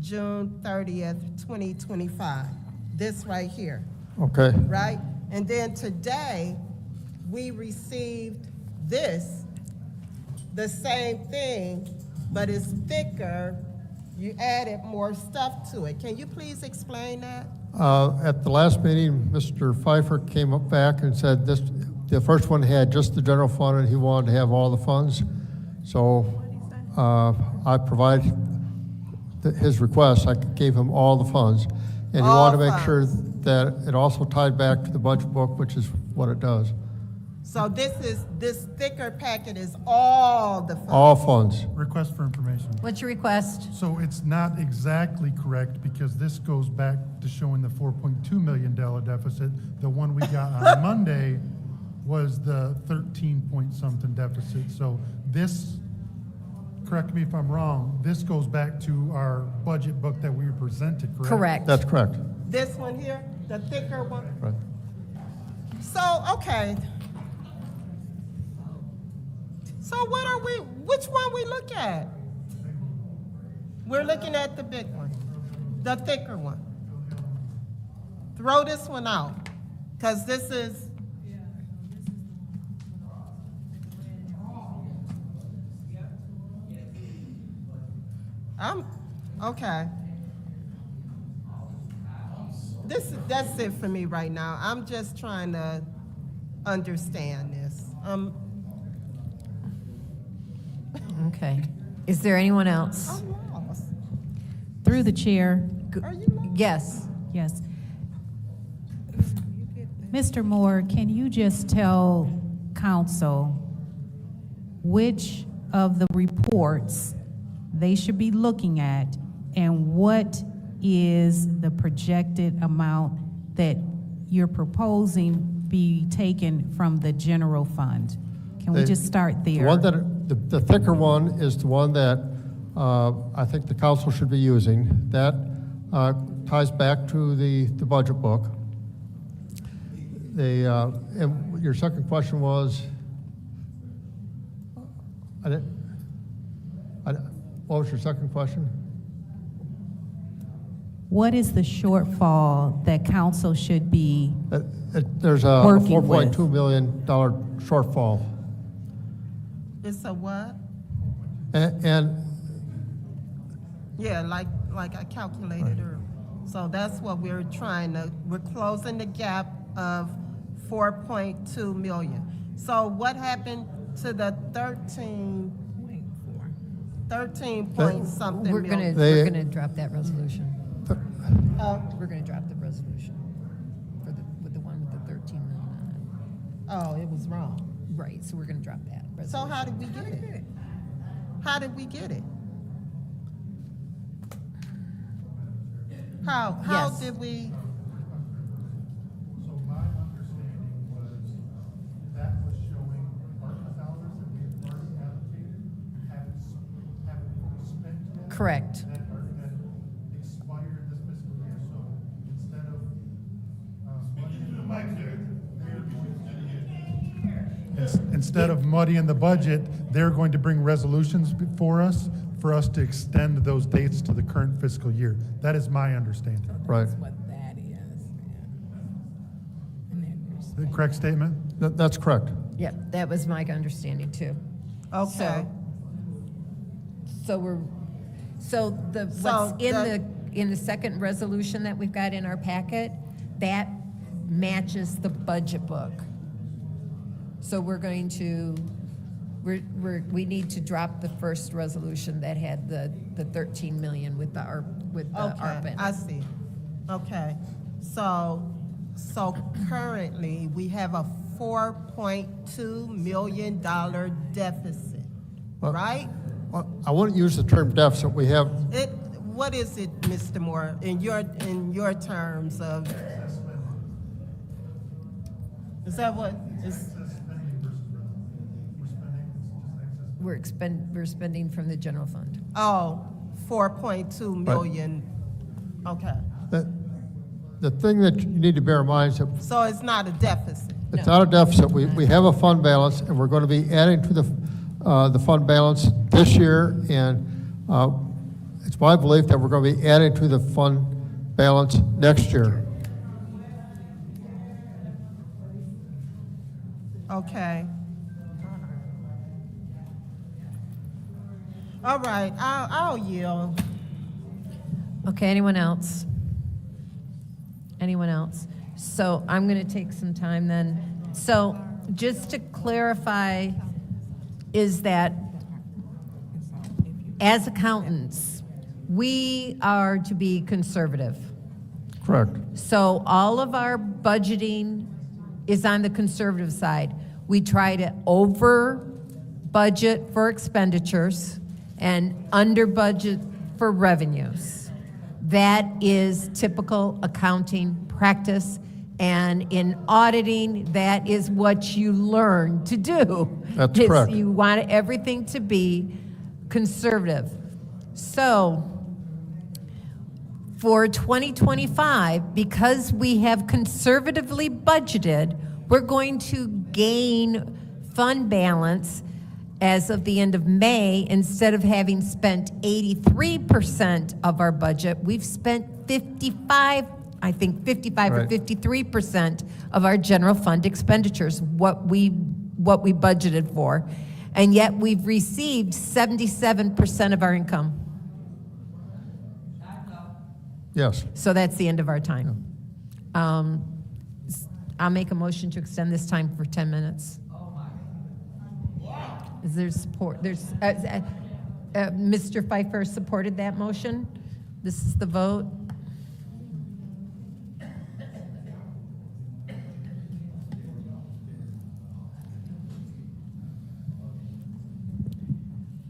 June 30th, 2025. This right here, Okay. right? And then today, we received this, the same thing, but it's thicker. You added more stuff to it. Can you please explain that? At the last meeting, Mr. Pfeiffer came up back and said this, the first one had just the general fund and he wanted to have all the funds. So I provided his request. I gave him all the funds. And he wanted to make sure that it also tied back to the budget book, which is what it does. So this thicker packet is all the funds? All funds. Request for information. What's your request? So it's not exactly correct because this goes back to showing the $4.2 million deficit. The one we got on Monday was the 13 point something deficit. So this, correct me if I'm wrong, this goes back to our budget book that we presented, correct? Correct. That's correct. This one here, the thicker one? Right. So, okay. So which one we look at? We're looking at the big one, the thicker one. Throw this one out, because this is. Okay. That's it for me right now. I'm just trying to understand this. Okay. Is there anyone else? I'm lost. Through the chair. Are you lost? Yes. Yes. Mr. Moore, can you just tell council which of the reports they should be looking at and what is the projected amount that you're proposing be taken from the general fund? Can we just start there? The one that, the thicker one is the one that I think the council should be using. That ties back to the budget book. And your second question was, what was your second question? What is the shortfall that council should be There's a working with? $4.2 million shortfall. It's a what? And Yeah, like I calculated earlier. So that's what we're we're closing the gap of 4.2 million. So what happened to the 13 point something We're million? we're gonna drop that resolution. Oh. We're gonna drop the resolution with the one with the 13 million on Oh, it was wrong. it. Right, so we're gonna drop that So resolution. how did we get it? How did we get it? How Yes. did we? So my understanding was that was showing ARPA dollars that we had already allocated, haven't fully spent yet. Correct. That expired this fiscal year, so instead of, instead of muddying the budget, they're going to bring resolutions for us to extend those dates to the current fiscal year. That is my understanding. right. The correct statement? That's correct. Yep, that was my understanding too. Okay. So what's in the second resolution that we've got in our packet, that matches the budget book. So we're going to, we need to drop the first resolution that had the 13 million with the ARPA. Okay, I see. Okay, so currently, we have a $4.2 million deficit, Well, right? Well, I wouldn't use the term deficit. We have, What is it, Mr. Moore, in your terms of? Is that what is? We're spending from the general fund. Oh, 4.2 million. Okay, the thing that you need to bear in mind is that so it's not a deficit. it's not a deficit. We have a fund balance, and we're going to be adding to the fund balance this year, and it's my belief that we're going to be adding to the fund balance next year. Okay. All right, I'll yield. Okay, anyone else? Anyone else? So I'm going to take some time then. So just to clarify, is that as accountants, we are to be conservative. Correct. So all of our budgeting is on the conservative side. We try to over budget for expenditures and under budget for revenues. That is typical accounting practice, and in auditing, that is what you learn to do. That's correct. You want everything to be conservative. So for 2025, because we have conservatively budgeted, we're going to gain fund balance as of the end of May. Instead of having spent 83% of our budget, we've spent 55 or 53% of our general fund expenditures, what we budgeted for. And yet we've received 77% of our income. Yes. So that's the end of our time. I'll make a motion to extend this time for 10 minutes. Is there support? Mr. Pfeiffer supported that motion. This is the vote.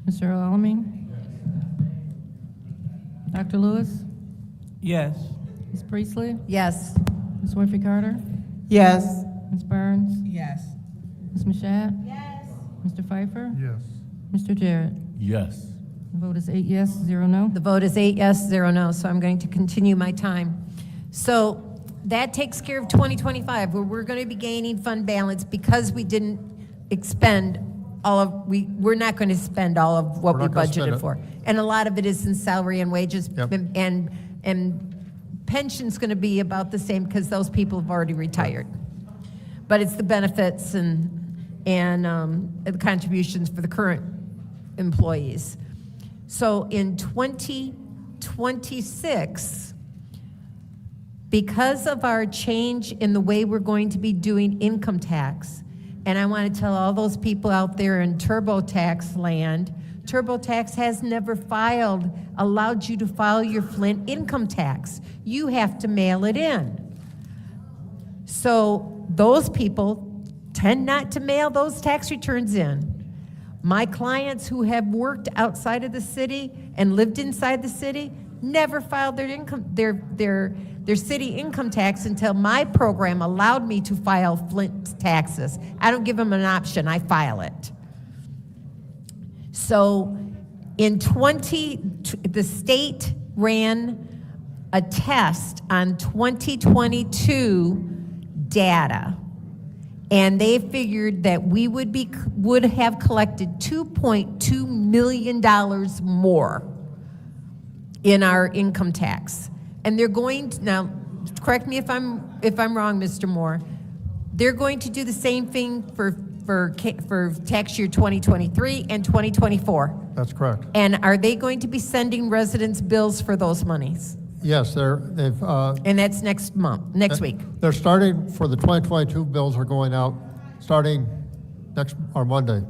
Mr. Alamin? Dr. Lewis? Yes. Ms. Priestley? Yes. Ms. Winfrey Carter? Yes. Ms. Burns? Yes. Ms. Mashat? Yes. Mr. Pfeiffer? Yes. Mr. Jarrett? Yes. The vote is 8 yes, 0 no. The vote is 8 yes, 0 no, so I'm going to continue my time. So that takes care of 2025, where we're going to be gaining fund balance because we didn't expend we're not going to spend all of what we budgeted for. And a lot of it is in salary and wages, Yep. and pension's going to be about the same because those people have already retired. But it's the benefits and the contributions for the current employees. So in 2026, because of our change in the way we're going to be doing income tax, and I want to tell all those people out there in TurboTax land, TurboTax has never allowed you to file your Flint income tax. You have to mail it in. So those people tend not to mail those tax returns in. My clients who have worked outside of the city and lived inside the city never filed their city income tax until my program allowed me to file Flint taxes. I don't give them an option, I file it. So the state ran a test on 2022 data, and they figured that we would have collected $2.2 million more in our income tax. And they're going to, now, correct me if I'm wrong, Mr. Moore, They're going to do the same thing for tax year 2023 and 2024. That's correct. And are they going to be sending residents bills for those monies? Yes, they've. And that's next week. They're starting for the 2022 bills are going out starting next or Monday.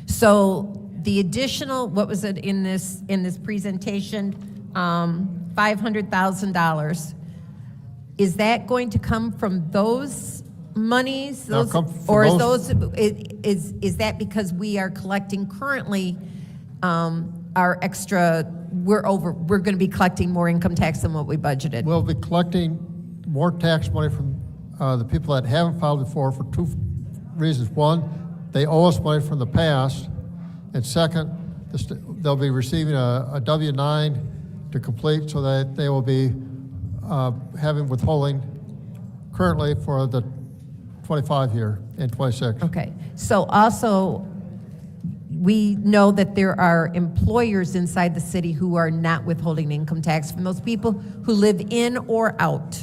So the additional, what was it in this presentation, $500,000, is that going to come from those monies? They'll come from or is that because we are collecting currently our extra? We're going to be collecting more income tax than what we budgeted. We'll be collecting more tax money from the people that haven't filed before for two reasons. One, they owe us money from the past, and second, they'll be receiving a W-9 to complete so that they will be having withholding currently for the 25 year and 26. Okay, so also, we know that there are employers inside the city who are not withholding income tax from those people who live in or out.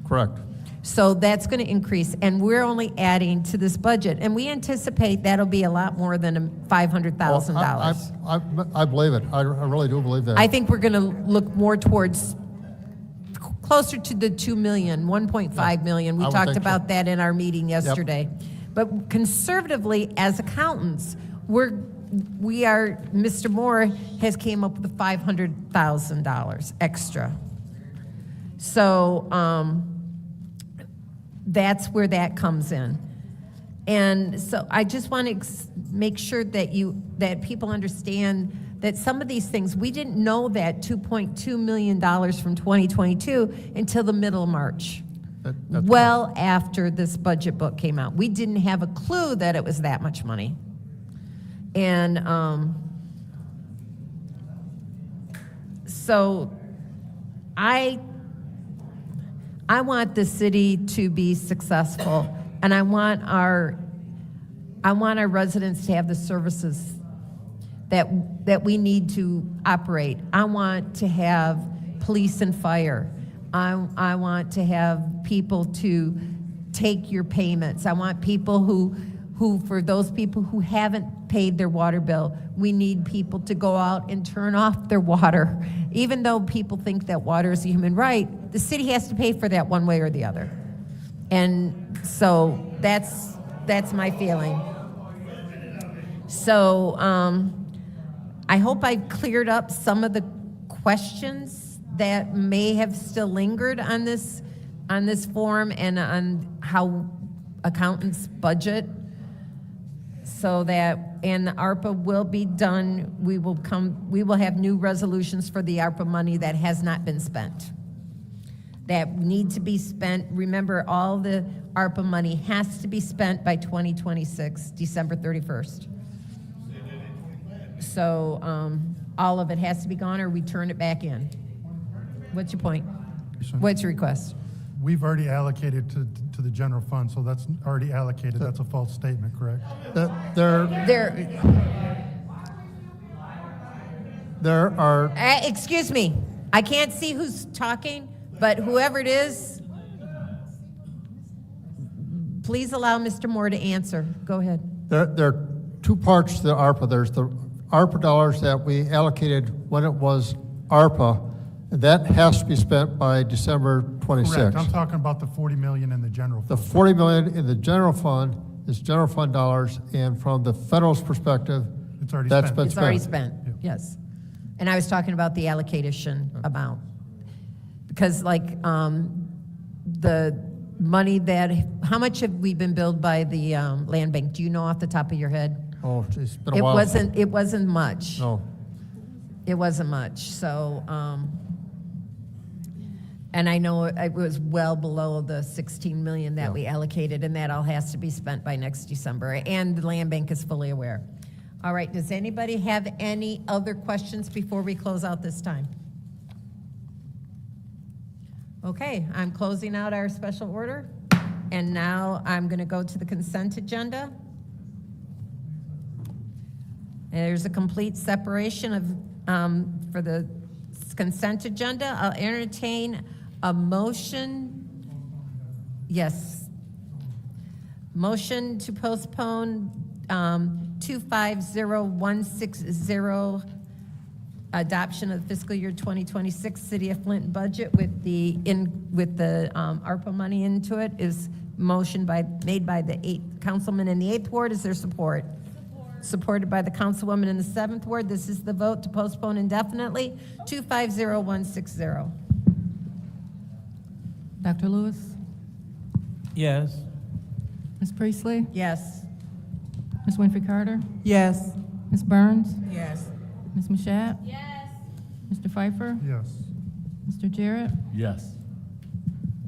Correct. So that's going to increase, and we're only adding to this budget, and we anticipate that'll be a lot more than $500,000. I believe it. I really do believe that. I think we're going to look more towards closer to the 2 million, 1.5 million. We I would talked think about so. that in our meeting yesterday. But conservatively, as accountants, Mr. Moore has came up with $500,000 extra. So that's where that comes in. And so I just want to make sure that people understand that some of these things, we didn't know that $2.2 million from 2022 until the middle of March. Well after this budget book came out. We didn't have a clue that it was that much money. And so I want the city to be successful, and I want our residents to have the services that we need to operate. I want to have police and fire. I want to have people to take your payments. I want people who for those people who haven't paid their water bill, we need people to go out and turn off their water. Even though people think that water is a human right, the city has to pay for that one way or the other. And so that's my feeling. So I hope I've cleared up some of the questions that may have still lingered on this form and on how accountants budget. So that, and the ARPA will be done, we will have new resolutions for the ARPA money that has not been spent, that need to be spent. Remember, all the ARPA money has to be spent by 2026, December 31st. So all of it has to be gone, or we turn it back in. What's your point? What's your request? We've already allocated to the general fund, so that's already allocated. That's a false statement, correct? There are. Excuse me, I can't see who's talking, but whoever it is, please allow Mr. Moore to answer. Go ahead. There are two parts to the ARPA. There's the ARPA dollars that we allocated when it was ARPA, and that has to be spent by December 26th. Correct. I'm talking about the 40 million in the general fund. The 40 million in the general fund is general fund dollars, and from the federal's perspective, It's already that's spent. been It's spent. already spent, yes. And I was talking about the allocation amount. Because like the money how much have we been billed by the land bank? Do you know off the top of your head? Oh, it's been a while. It wasn't much. No. It wasn't much, so, and I know it was well below the 16 million that we allocated, and that all has to be spent by next December, and the land bank is fully aware. All right, does anybody have any other questions before we close out this time? Okay, I'm closing out our special order, and now I'm gonna go to the consent agenda. And there's a complete separation of, for the consent agenda. I'll entertain a motion. Yes. Motion to postpone 250160, adoption of the fiscal year 2026 City of Flint budget with the ARPA money into it is made by the councilman in the 8th ward. Is there support? Supported by the councilwoman in the 7th ward. This is the vote to postpone indefinitely 250160. Dr. Lewis? Yes. Ms. Priestley? Yes. Ms. Winfrey Carter? Yes. Ms. Burns? Yes. Ms. Mashat? Yes. Mr. Pfeiffer? Yes. Mr. Jarrett? Yes.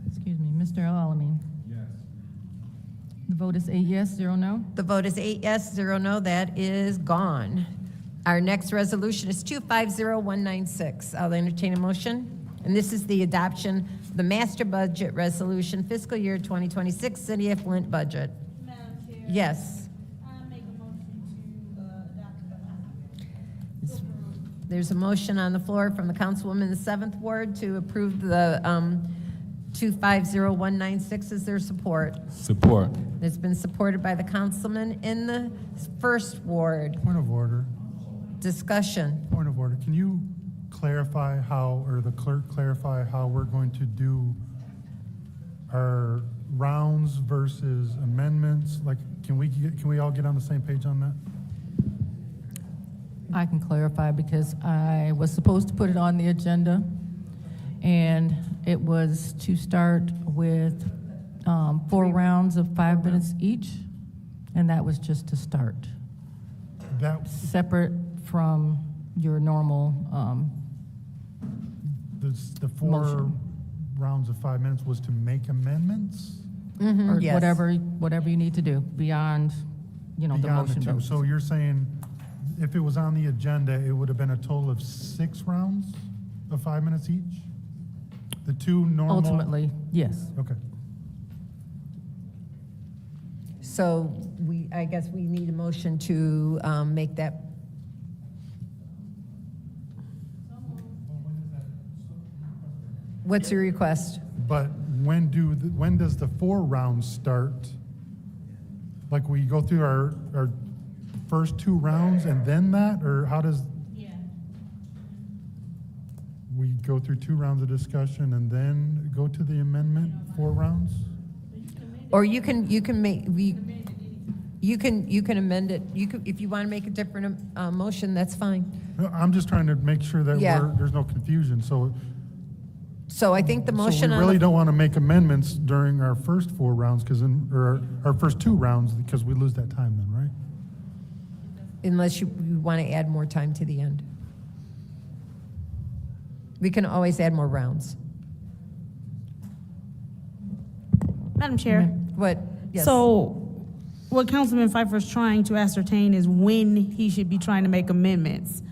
Excuse me, Mr. Alamin? Yes. The vote is 8 yes, 0 no. The vote is 8 yes, 0 no. That is gone. Our next resolution is 250196. I'll entertain a motion. And this is the adoption of the master budget resolution, fiscal year 2026 City of Flint budget. Madam Chair. Yes. I make a motion to adopt the There's a motion on the floor from the councilwoman in the 7th ward to approve the 250196. Is there support? Support. It's been supported by the councilman in the 1st ward. Point of order. Discussion. Point of order. Can you clarify how, or the clerk clarify how we're going to do our rounds versus amendments? Like, can we all get on the same page on that? I can clarify because I was supposed to put it on the agenda, and it was to start with 4 rounds of 5 minutes each, and that was just to start. That, Separate from your normal the 4 Motion. rounds of 5 minutes was to make amendments? or yes. whatever you need to do beyond, the Beyond motion two. votes. So you're saying if it was on the agenda, it would have been a total of 6 rounds of 5 minutes each? The 2 normal? Ultimately, yes. Okay. So I guess we need a motion to make that. What's your request? But when does the 4 rounds start? Like we go through our first 2 rounds and then that, or how does? We go through 2 rounds of discussion and then go to the amendment, 4 rounds? Or you can amend it. If you want to make a different motion, that's fine. No, I'm just trying to make sure that Yeah. there's no confusion, so. So I think the motion So we really don't want to make amendments during our first 4 rounds, or our first 2 rounds, because we lose that time then, right? unless you want to add more time to the end. We can always add more rounds. Madam Chair. What? Yes. So what Councilman Pfeiffer is trying to ascertain is when he should be trying to make amendments.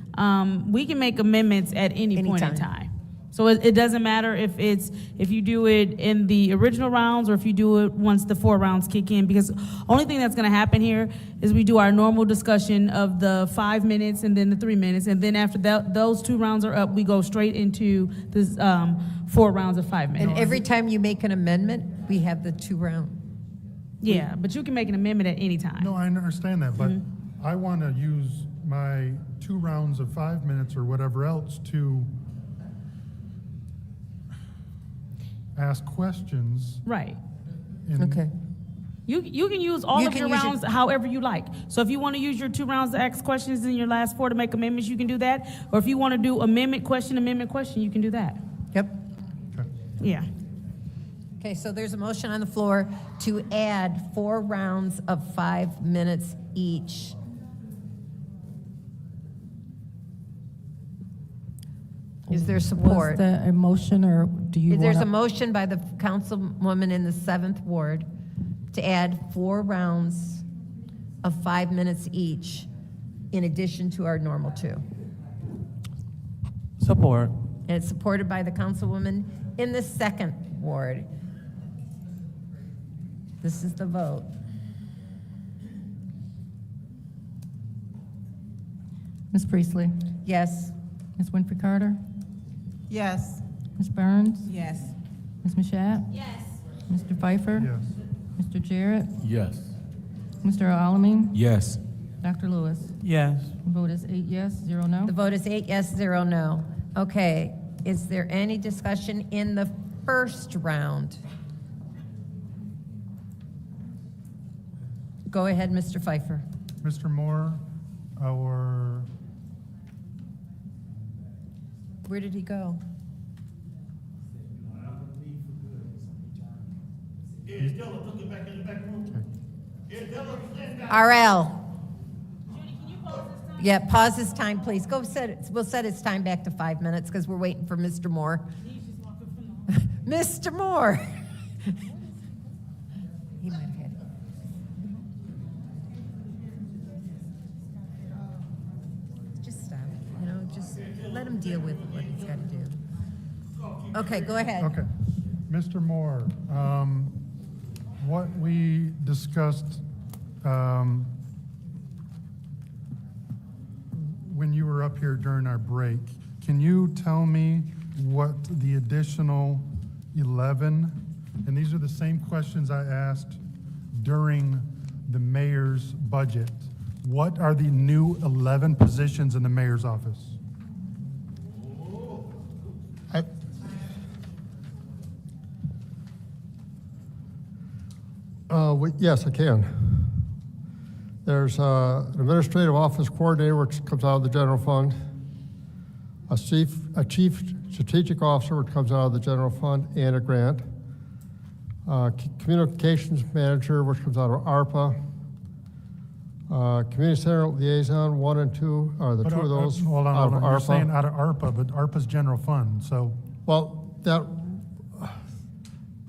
We can make amendments at any point in time. So it doesn't matter if you do it in the original rounds or if you do it once the 4 rounds kick in, because only thing that's gonna happen here is we do our normal discussion of the 5 minutes and then the 3 minutes, and then after those 2 rounds are up, we go straight into this 4 rounds of 5 minutes. And every time you make an amendment, we have the 2 round. Yeah, but you can make an amendment at any time. No, I understand that, but I want to use my 2 rounds of 5 minutes or whatever else to ask questions. Right. Okay. You can use all of your rounds however you like. So if you want to use your 2 rounds to ask questions and your last 4 to make amendments, you can do that. Or if you want to do amendment, question, you can do that. Yep. Yeah. Okay, so there's a motion on the floor to add 4 rounds of 5 minutes each. Is there support? Was that a motion, or do you want There's a motion by the councilwoman in the 7th ward to add 4 rounds of 5 minutes each in addition to our normal 2. Support. And it's supported by the councilwoman in the 2nd ward. This is the vote. Ms. Priestley? Yes. Ms. Winfrey Carter? Yes. Ms. Burns? Yes. Ms. Mashat? Yes. Mr. Pfeiffer? Yes. Mr. Jarrett, Yes. Mr. Alamin, Yes. Dr. Lewis. Yes. Vote is 8 yes, 0 no. The vote is 8 yes, 0 no. Okay, is there any discussion in the first round? Go ahead, Mr. Pfeiffer. Mr. Moore, our, Where did he go? RL. Yeah, pause his time, please. Go set it, we'll set his time back to 5 minutes because we're waiting for Mr. Moore. Mr. Moore. He might have had it. Just stop, just let him deal with what he's got to do. Okay, go ahead. okay. Mr. Moore, what we discussed when you were up here during our break, can you tell me what the additional 11, and these are the same questions I asked during the mayor's budget, what are the new 11 positions in the mayor's office? Yes, I can. There's an administrative office coordinator, which comes out of the general fund, a chief strategic officer, which comes out of the general fund, and a grant, communications manager, which comes out of ARPA, community center liaison 1 and 2 are the But, two of those hold on, out of You're ARPA. saying out of ARPA, but ARPA's general fund, so. Well,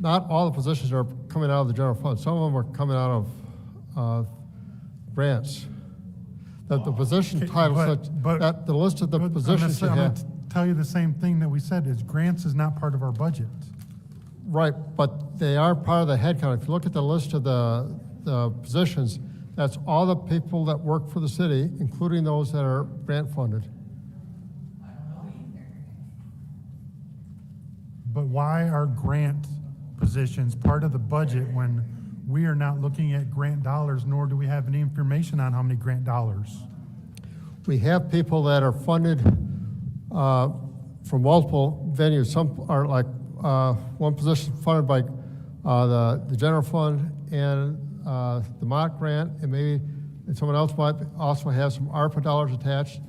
not all the positions are coming out of the general fund. Some of them are coming out of grants. The position title, the list of the positions you I'm have. gonna tell you the same thing that we said, is grants is not part of our budget. Right, but they are part of the headcount. If you look at the list of the positions, that's all the people that work for the city, including those that are grant funded. But why are grant positions part of the budget when we are not looking at grant dollars, nor do we have any information on how many grant dollars? We have people that are funded from multiple venues. Some are like one position funded by the general fund and the mock grant, and maybe someone else might also have some ARPA dollars attached.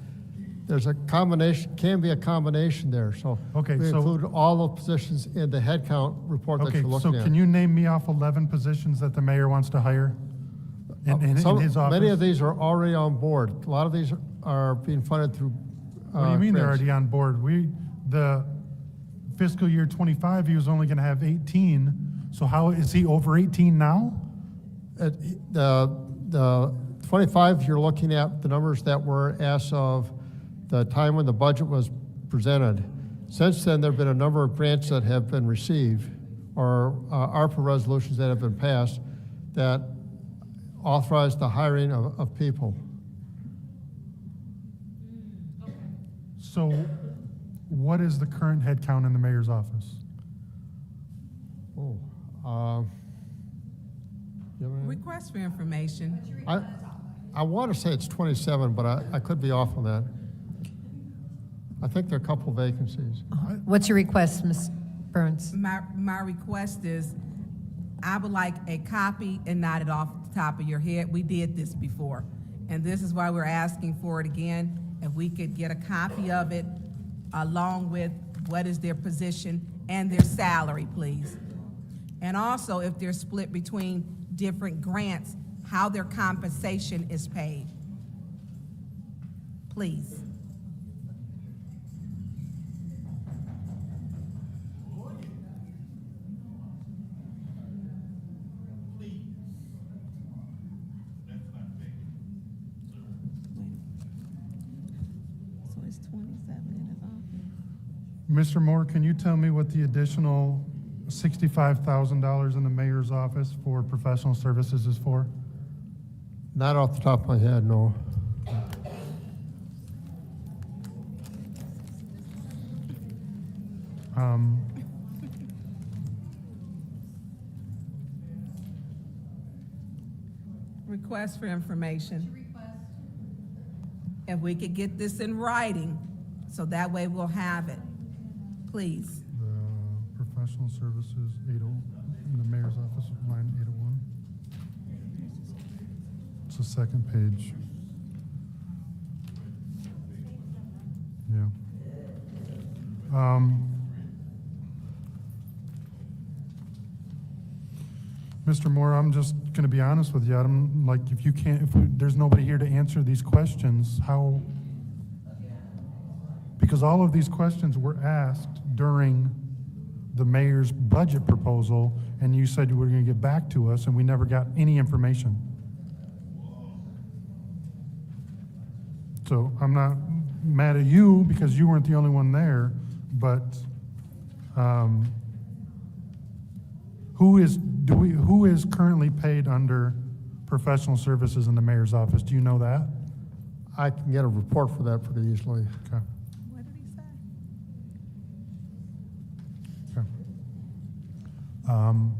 There's a combination, can be a combination there. So Okay, we so- include all the positions in the headcount report that Okay, you're so looking at. can you name me off 11 positions that the mayor wants to hire in his office? Many of these are already on board. A lot of these are being funded through What do you mean they're grants. already on board? The fiscal year 25, he was only gonna have 18, so how, is he over 18 now? The 25, you're looking at the numbers that were as of the time when the budget was presented. Since then, there have been a number of grants that have been received, or ARPA resolutions that have been passed that authorize the hiring of people. So what is the current head count in the mayor's office? You have any- Request for information. I want to say it's 27, but I could be off on that. I think there are a couple vacancies. What's your request, Ms. Burns? My request is, I would like a copy and not it off the top of your head. We did this before, and this is why we're asking for it again. If we could get a copy of it along with what is their position and their salary, please. And also, if they're split between different grants, how their compensation is paid. Please. So it's 27 in his office. Mr. Moore, can you tell me what the additional $65,000 in the mayor's office for professional services is for? Not off the top of my head, no. Request for information. If we could get this in writing, so that way we'll have it, please. The professional services, 80, in the mayor's office, line 801. It's the second page. Yeah. Mr. Moore, I'm just going to be honest with you. I'm like, if you can't, there's nobody here to answer these questions, how? Because all of these questions were asked during the mayor's budget proposal, and you said you were going to get back to us, and we never got any information. So I'm not mad at you because you weren't the only one there, but who is currently paid under professional services in the mayor's office? Do you know that? I can get a report for that pretty easily. Okay. What did he say? Okay. I'm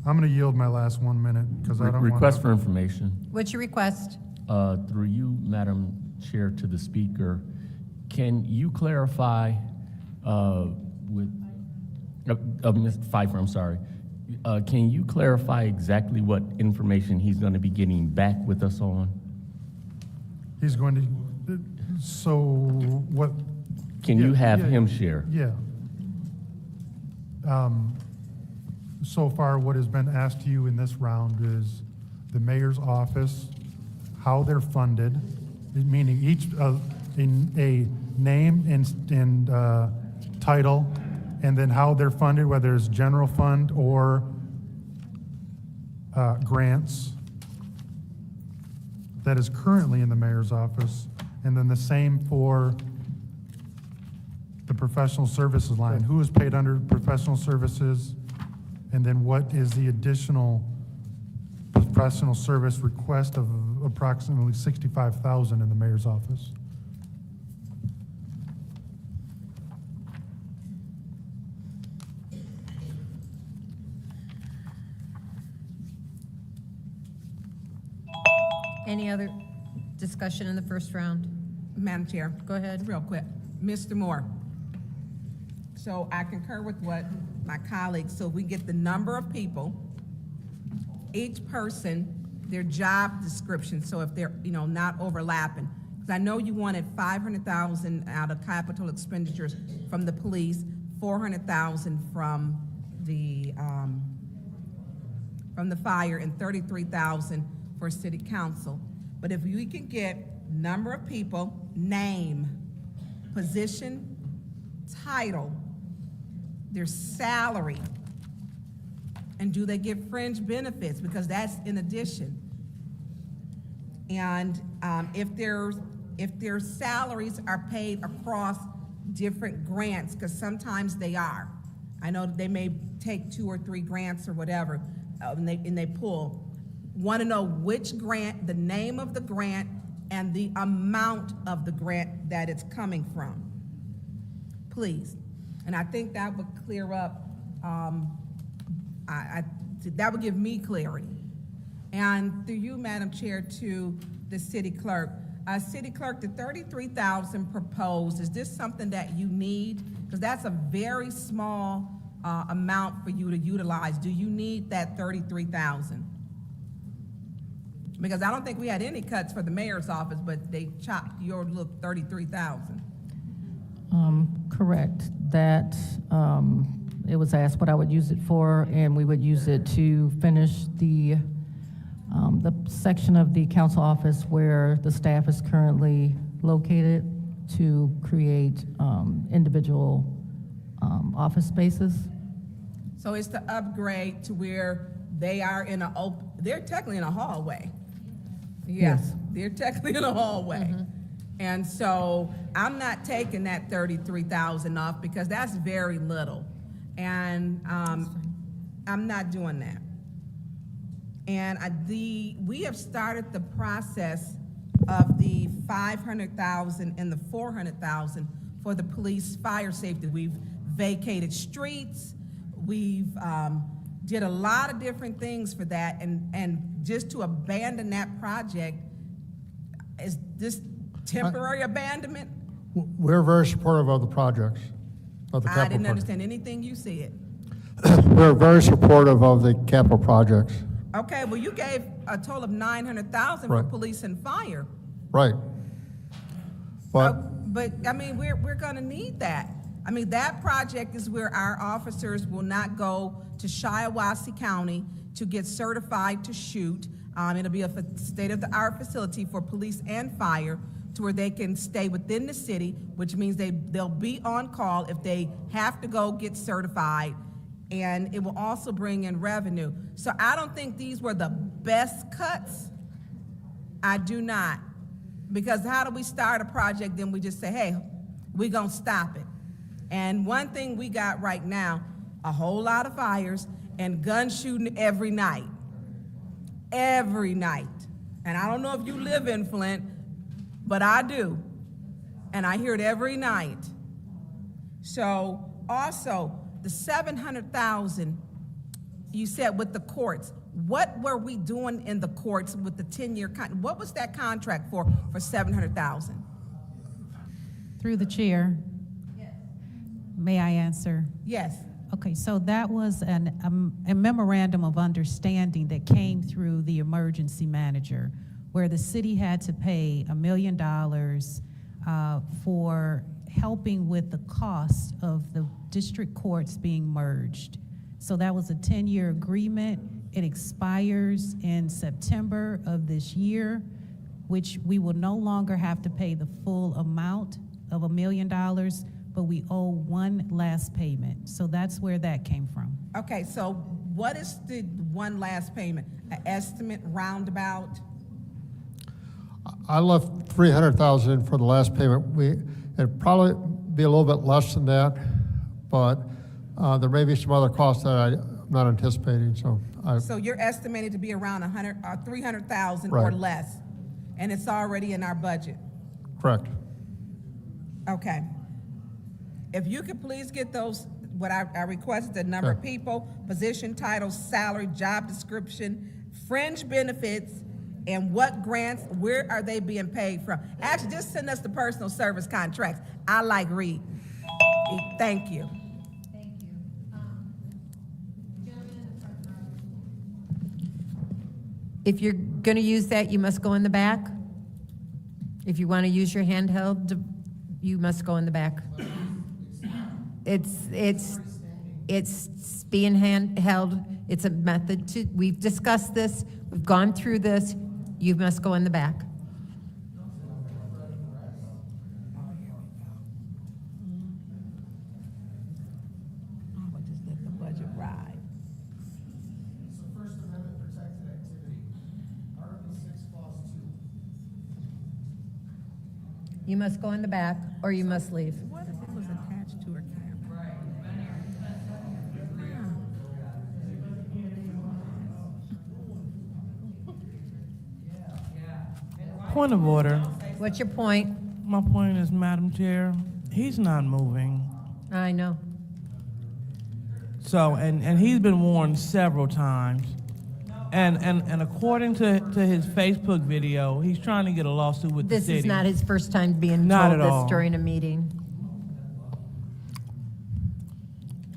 going to yield my last 1 minute because I don't want Request for information. What's your request? Through you, Madam Chair, to the speaker, can you clarify with Mr. Pfeiffer, I'm sorry, can you clarify exactly what information he's going to be getting back with us on? He's going to, so what? Can you have him share? Yeah. So far, what has been asked to you in this round is the mayor's office, how they're funded, meaning each a name and title, and then how they're funded, whether it's general fund or grants that is currently in the mayor's office, and then the same for the professional services line. Who is paid under professional services, and then what is the additional professional service request of approximately $65,000 in the mayor's office? Any other discussion in the first round? Madam Chair. Go ahead. Real quick. Mr. Moore. So I concur with what my colleagues, so we get the number of people, each person, their job description, so if they're, not overlapping. Because I know you wanted 500,000 out of capital expenditures from the police, 400,000 from the fire, and 33,000 for city council. But if we can get number of people, name, position, title, their salary, and do they get fringe benefits, because that's in addition. And if their salaries are paid across different grants, because sometimes they are. I know they may take 2 or 3 grants or whatever, and they pull. Want to know which grant, the name of the grant, and the amount of the grant that it's coming from, please. And I think that would clear up, that would give me clarity. And through you, Madam Chair, to the city clerk. City clerk, the 33,000 proposed, is this something that you need? Because that's a very small amount for you to utilize. Do you need that 33,000? Because I don't think we had any cuts for the mayor's office, but they chopped your look 33,000. Correct. That, it was asked what I would use it for, and we would use it to finish the section of the council office where the staff is currently located, to create individual office spaces. So it's to upgrade to where they are in they're technically in a hallway. Yes. They're technically in a hallway. And so I'm not taking that 33,000 off, because that's very little. And I'm not doing that. And we have started the process of the 500,000 and the 400,000 for the police fire safety. We've vacated streets. We've did a lot of different things for that, and just to abandon that project, is this temporary abandonment? We're very supportive of the projects, of the capital I didn't projects. understand anything you said. We're very supportive of the capital projects. Okay, well, you gave a total of 900,000 for Right. police and fire. Right. But But, I mean, we're gonna need that. I mean, that project is where our officers will not go to Shiawassee County to get certified to shoot. It'll be a state-of-the-art facility for police and fire to where they can stay within the city, which means they'll be on call if they have to go get certified, and it will also bring in revenue. So I don't think these were the best cuts. I do not. Because how do we start a project, then we just say, hey, we're gonna stop it. And one thing we got right now, a whole lot of fires and gun shooting every night. Every night. And I don't know if you live in Flint, but I do. And I hear it every night. So also, the 700,000 you said with the courts, what were we doing in the courts with the 10-year what was that contract for 700,000? Through the chair. May I answer? Yes. Okay, so that was a memorandum of understanding that came through the emergency manager, where the city had to pay $1 million for helping with the cost of the district courts being merged. So that was a 10-year agreement. It expires in September of this year, which we will no longer have to pay the full amount of $1 million, but we owe one last payment. So that's where that came from. Okay, so what is the one last payment? An estimate roundabout? I left 300,000 for the last payment. It'd probably be a little bit less than that, but there may be some other costs that I'm not anticipating, so. So you're estimated to be around 300,000 or Right. less, and it's already in our budget. Correct. Okay. If you could please get those, what I requested, the number of Sure. people, position, title, salary, job description, fringe benefits, and what grants, where are they being paid from? Actually, just send us the personal service contracts. I like read. Thank you. If you're going to use that, you must go in the back. If you want to use your handheld, you must go in the back. It's being handheld. It's a method to, we've discussed this, we've gone through this. You must go in the back. You must go in the back, or you must leave. What if it was attached to a camera? Point of order. What's your point? My point is, Madam Chair, he's not moving. I know. So, and he's been warned several times. And according to his Facebook video, he's trying to get a lawsuit with the This city. is not his first time being Not told at this all. during a meeting.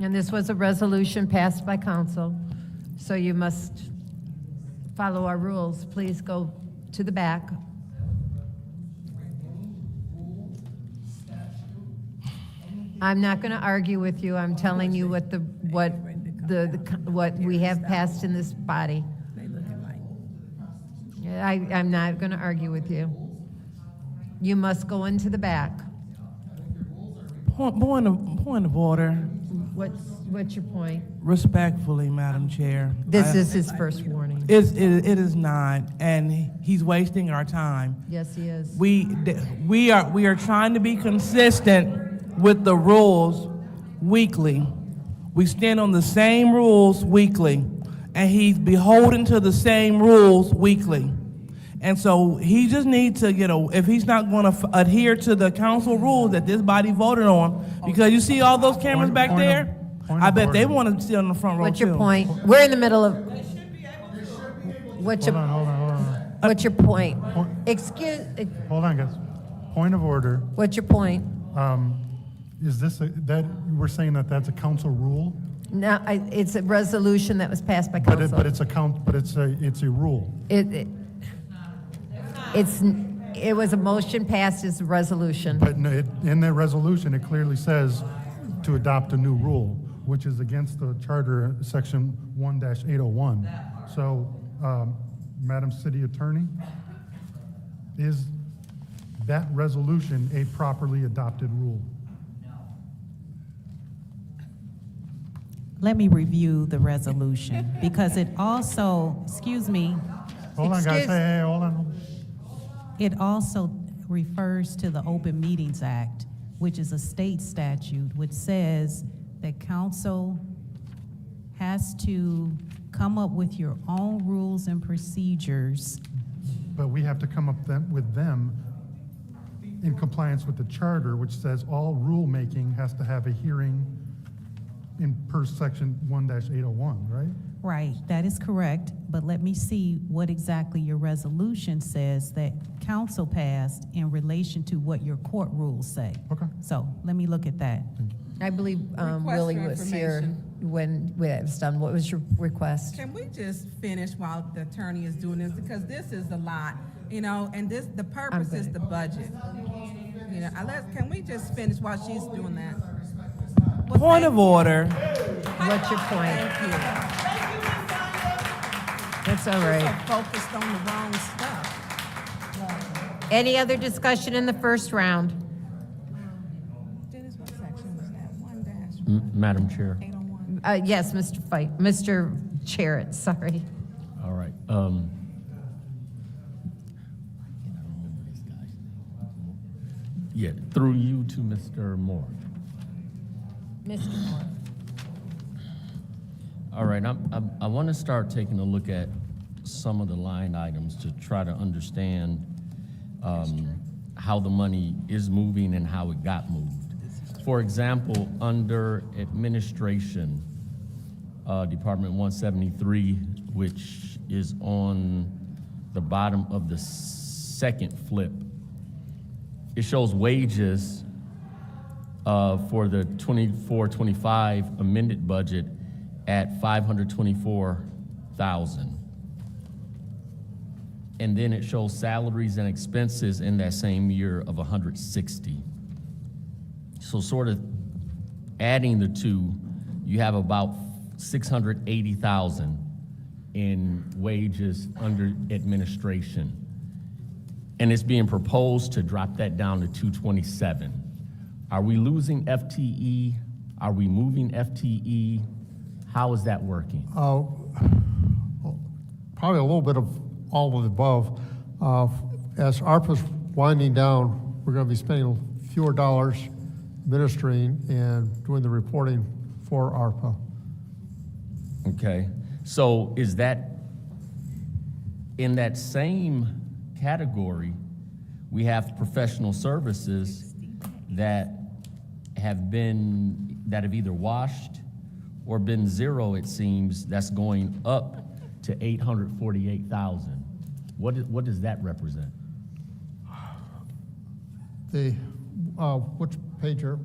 And this was a resolution passed by council, so you must follow our rules. Please go to the back. I'm not going to argue with you. I'm telling you what we have passed in this body. I'm not going to argue with you. You must go into the back. Point of order. What's your point? Respectfully, Madam Chair. This is his first warning. It is not, and he's wasting our time. Yes, he is. We are trying to be consistent with the rules weekly. We stand on the same rules weekly, and he's beholden to the same rules weekly. And so he just needs to if he's not going to adhere to the council rules that this body voted on, because you see all those cameras back there? I bet they want to sit on the front row too. What's your point? We're in the middle of, What's Hold your, on. what's your point? Point. Hold on, guys. Point of order. What's your point? Is this, that, we're saying that that's a council rule? No, it's a resolution that was passed by But council. it's a rule. It was a motion passed as a resolution. But no, in that resolution, it clearly says to adopt a new rule, which is against the charter, section 1-801. So, Madam City Attorney, is that resolution a properly adopted rule? Let me review the resolution, because it also, excuse me, Hold on, guys, hey, hold on. it also refers to the Open Meetings Act, which is a state statute, which says that council has to come up with your own rules and procedures. But we have to come up with them in compliance with the charter, which says all rulemaking has to have a hearing in per section 1-801, right? Right, that is correct, but let me see what exactly your resolution says that council passed in relation to what your court rules say. Okay. So, let me look at that. I believe Willie was here when it was done. What was your request? Can we just finish while the attorney is doing this? Because this is a lot, you know, and the purpose is the budget. You know, can we just finish while she's doing that? Point of order. What's your point? Thank you. That's all right. So focused on the wrong stuff. Any other discussion in the first round? Dennis, what section was that? 1-801? Madam Chair. Yes, Mr. Chair, sorry. All right. Yeah, through you to Mr. Moore. Mr. Moore. All right, I want to start taking a look at some of the line items to try to understand how the money is moving and how it got moved. For example, under administration, Department 173, which is on the bottom of the second flip, it shows wages for the 24-25 amended budget at $524,000. And then it shows salaries and expenses in that same year of $160,000. So sort of adding the two, you have about $680,000 in wages under administration. And it's being proposed to drop that down to $227,000. Are we losing FTE? Are we moving FTE? How is that working? Probably a little bit of all of the above. As ARPA's winding down, we're going to be spending fewer dollars administering and doing the reporting for ARPA. Okay, so is that in that same category? We have professional services that have either washed or been zero, it seems, that's going up to $848,000. What does that represent? Which page are?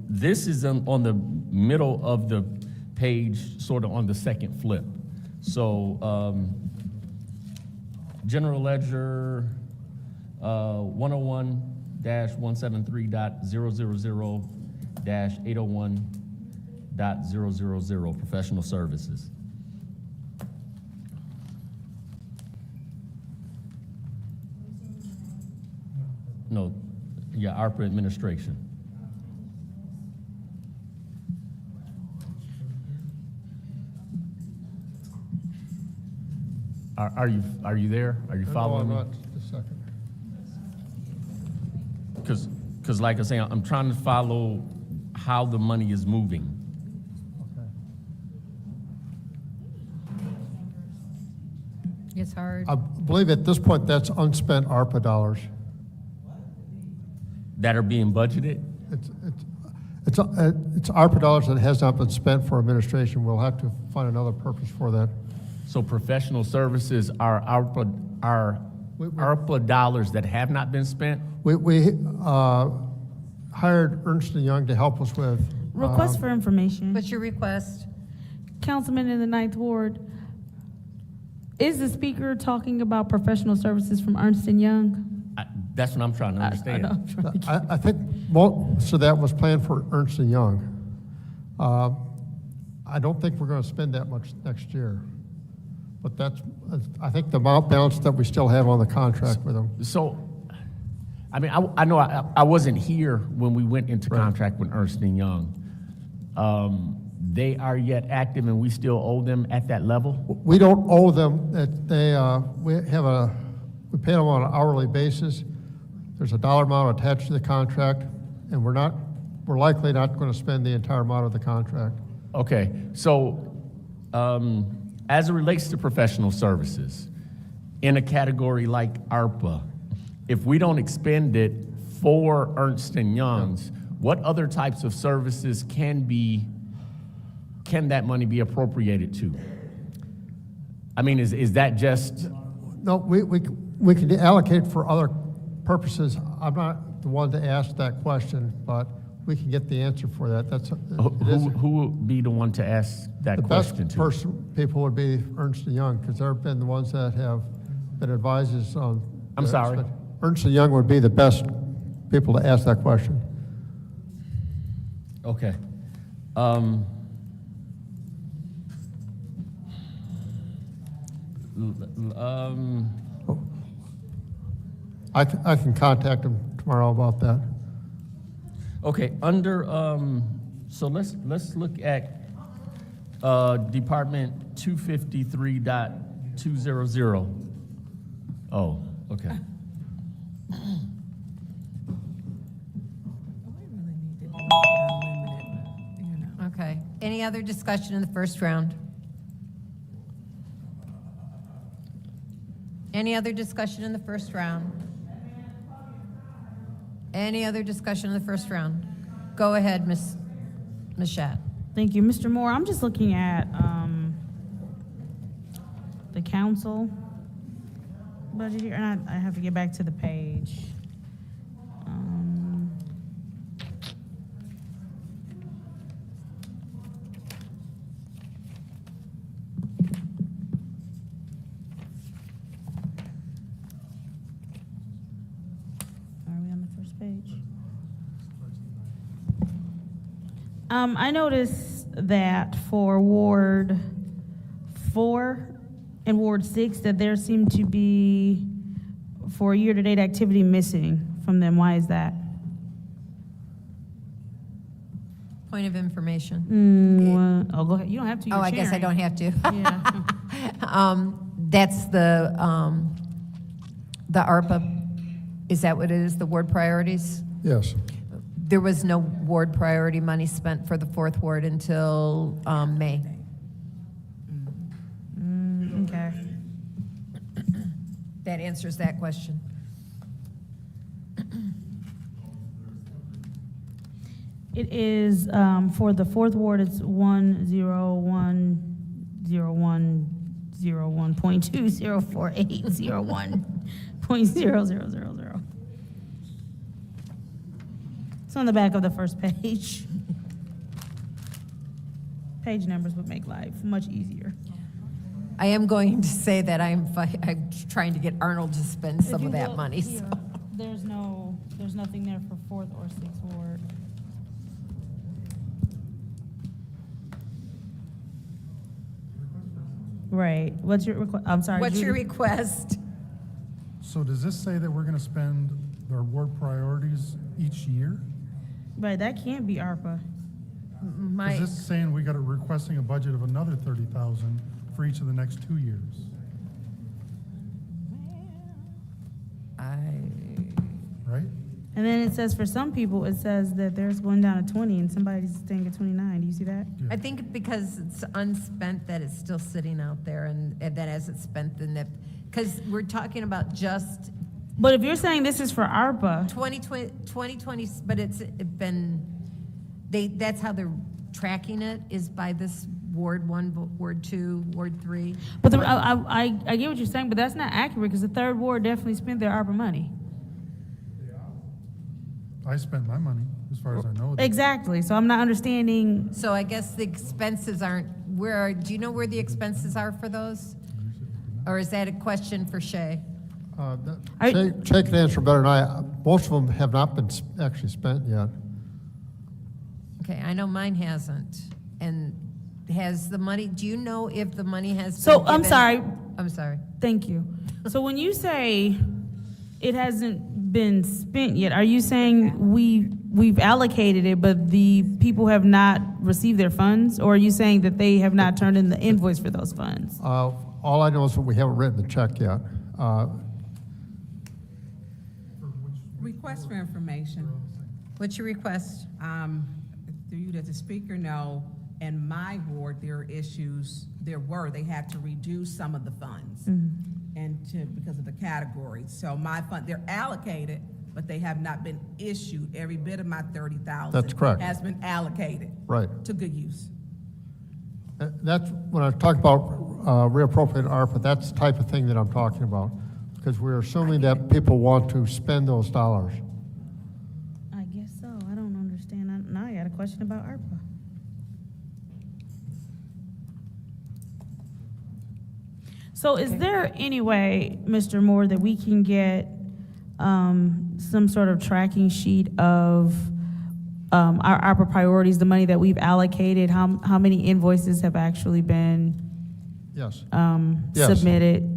This is on the middle of the page, sort of on the second flip. So, General Ledger 101-173.000-801.000, professional services. No, yeah, ARPA administration. Are you there? Are you following me? No, I'm not. Just a second. Because like I say, I'm trying to follow how the money is moving. Okay. It's hard. I believe at this point that's unspent ARPA dollars. That are being budgeted? It's ARPA dollars that has not been spent for administration. We'll have to find another purpose for that. So professional services are ARPA dollars that have not been spent? We hired Ernst & Young to help us with. Request for information. What's your request? Councilman in the 9th Ward, is the speaker talking about professional services from Ernst & Young? That's what I'm trying to understand. I think most of that was planned for Ernst & Young. I don't think we're going to spend that much next year. But that's, I think, the amount balance that we still have on the contract with them. So, I mean, I know I wasn't here when we went into contract with Ernst & Young. They are yet active and we still owe them at that level? We don't owe them. We pay them on an hourly basis. There's a dollar amount attached to the contract, and we're likely not going to spend the entire amount of the contract. Okay, so as it relates to professional services, in a category like ARPA, if we don't expend it for Ernst & Young's, what other types of services can that money be appropriated to? I mean, is that just? No, we can allocate for other purposes. I'm not the one to ask that question, but we can get the answer for that. Who would be the one to ask that question to? The best people would be Ernst & Young, because they've been the ones that have been advisors on. I'm sorry? Ernst & Young would be the best people to ask that question. Okay. I can contact them tomorrow about that. Okay, so let's look at Department 253.200. Oh, okay. Okay. Any other discussion in the first round? Any other discussion in the first round? Any other discussion in the first round? Go ahead, Ms. Schatt. Thank you. Mr. Moore, I'm just looking at the council budget here, and I have to get back to the page. I noticed that for Ward 4 and Ward 6, that there seemed to be, for year-to-date activity, missing from them. Why is that? Point of information. Oh, go ahead. You don't have to. You're I guess I sharing. don't have to. Yeah. That's the ARPA. Is that what it is, the ward priorities? Yes. There was no ward priority money spent for the 4th ward until May. Okay. That answers that question. It is, for the 4th ward, it's 1010101.204801.0000. It's on the back of the first page. Page numbers would make life much easier. I am going to say that I'm trying to get Arnold to spend some of that money. Here, So. there's nothing there for 4th or 6th ward. Right. What's your request? I'm sorry. What's your Judy? request? So does this say that we're going to spend our ward priorities each year? Right, that can't be ARPA. Is this saying we got requesting a budget of another 30,000 for each of the next 2 years? Right? And then it says for some people, it says that there's going down to 20 and somebody's staying at 29. Do you see that? I think because it's unspent that it's still sitting out there, and then as it's spent, then that, because we're talking about just But if you're saying this is for ARPA, 2020, but it's been, that's how they're tracking it, is by this Ward 1, Ward 2, Ward 3. But I get what you're saying, but that's not accurate because the third ward definitely spent their ARPA money. I spent my money, as far as I know. Exactly. So I'm not understanding. So I guess the expenses aren't, do you know where the expenses are for those? Or is that a question for Shay? Shay can answer better than I. Most of them have not been actually spent yet. Okay, I know mine hasn't. And has the money, do you know if the money has So been I'm given? sorry. I'm sorry. Thank you. So when you say it hasn't been spent yet, are you saying we've allocated it, but the people have not received their funds? Or are you saying that they have not turned in the invoice for those funds? All I know is that we haven't written the check yet. Request for information. What's your request? Through you, that the speaker know, in my ward, there are issues, they had to reduce some of the funds because of the categories. So my fund, they're allocated, but they have not been issued. Every bit of my 30,000 That's correct. has been allocated Right. to good use. That's, when I talk about reappropriate ARPA, that's the type of thing that I'm talking about, because we're assuming that people want to spend those dollars. I guess so. I don't understand. Now I got a question about ARPA. So is there any way, Mr. Moore, that we can get some sort of tracking sheet of our ARPA priorities, the money that we've allocated, how many invoices have actually been Yes. submitted?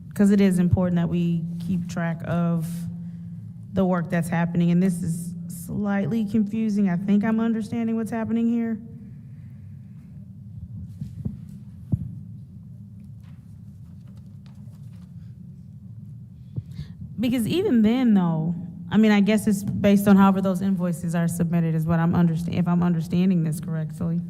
Because it is important that we keep track of the work that's happening, and this is slightly confusing. I think I'm understanding what's happening here. Because even then, though, I mean, I guess it's based on however those invoices are submitted is what I'm if I'm understanding this correctly.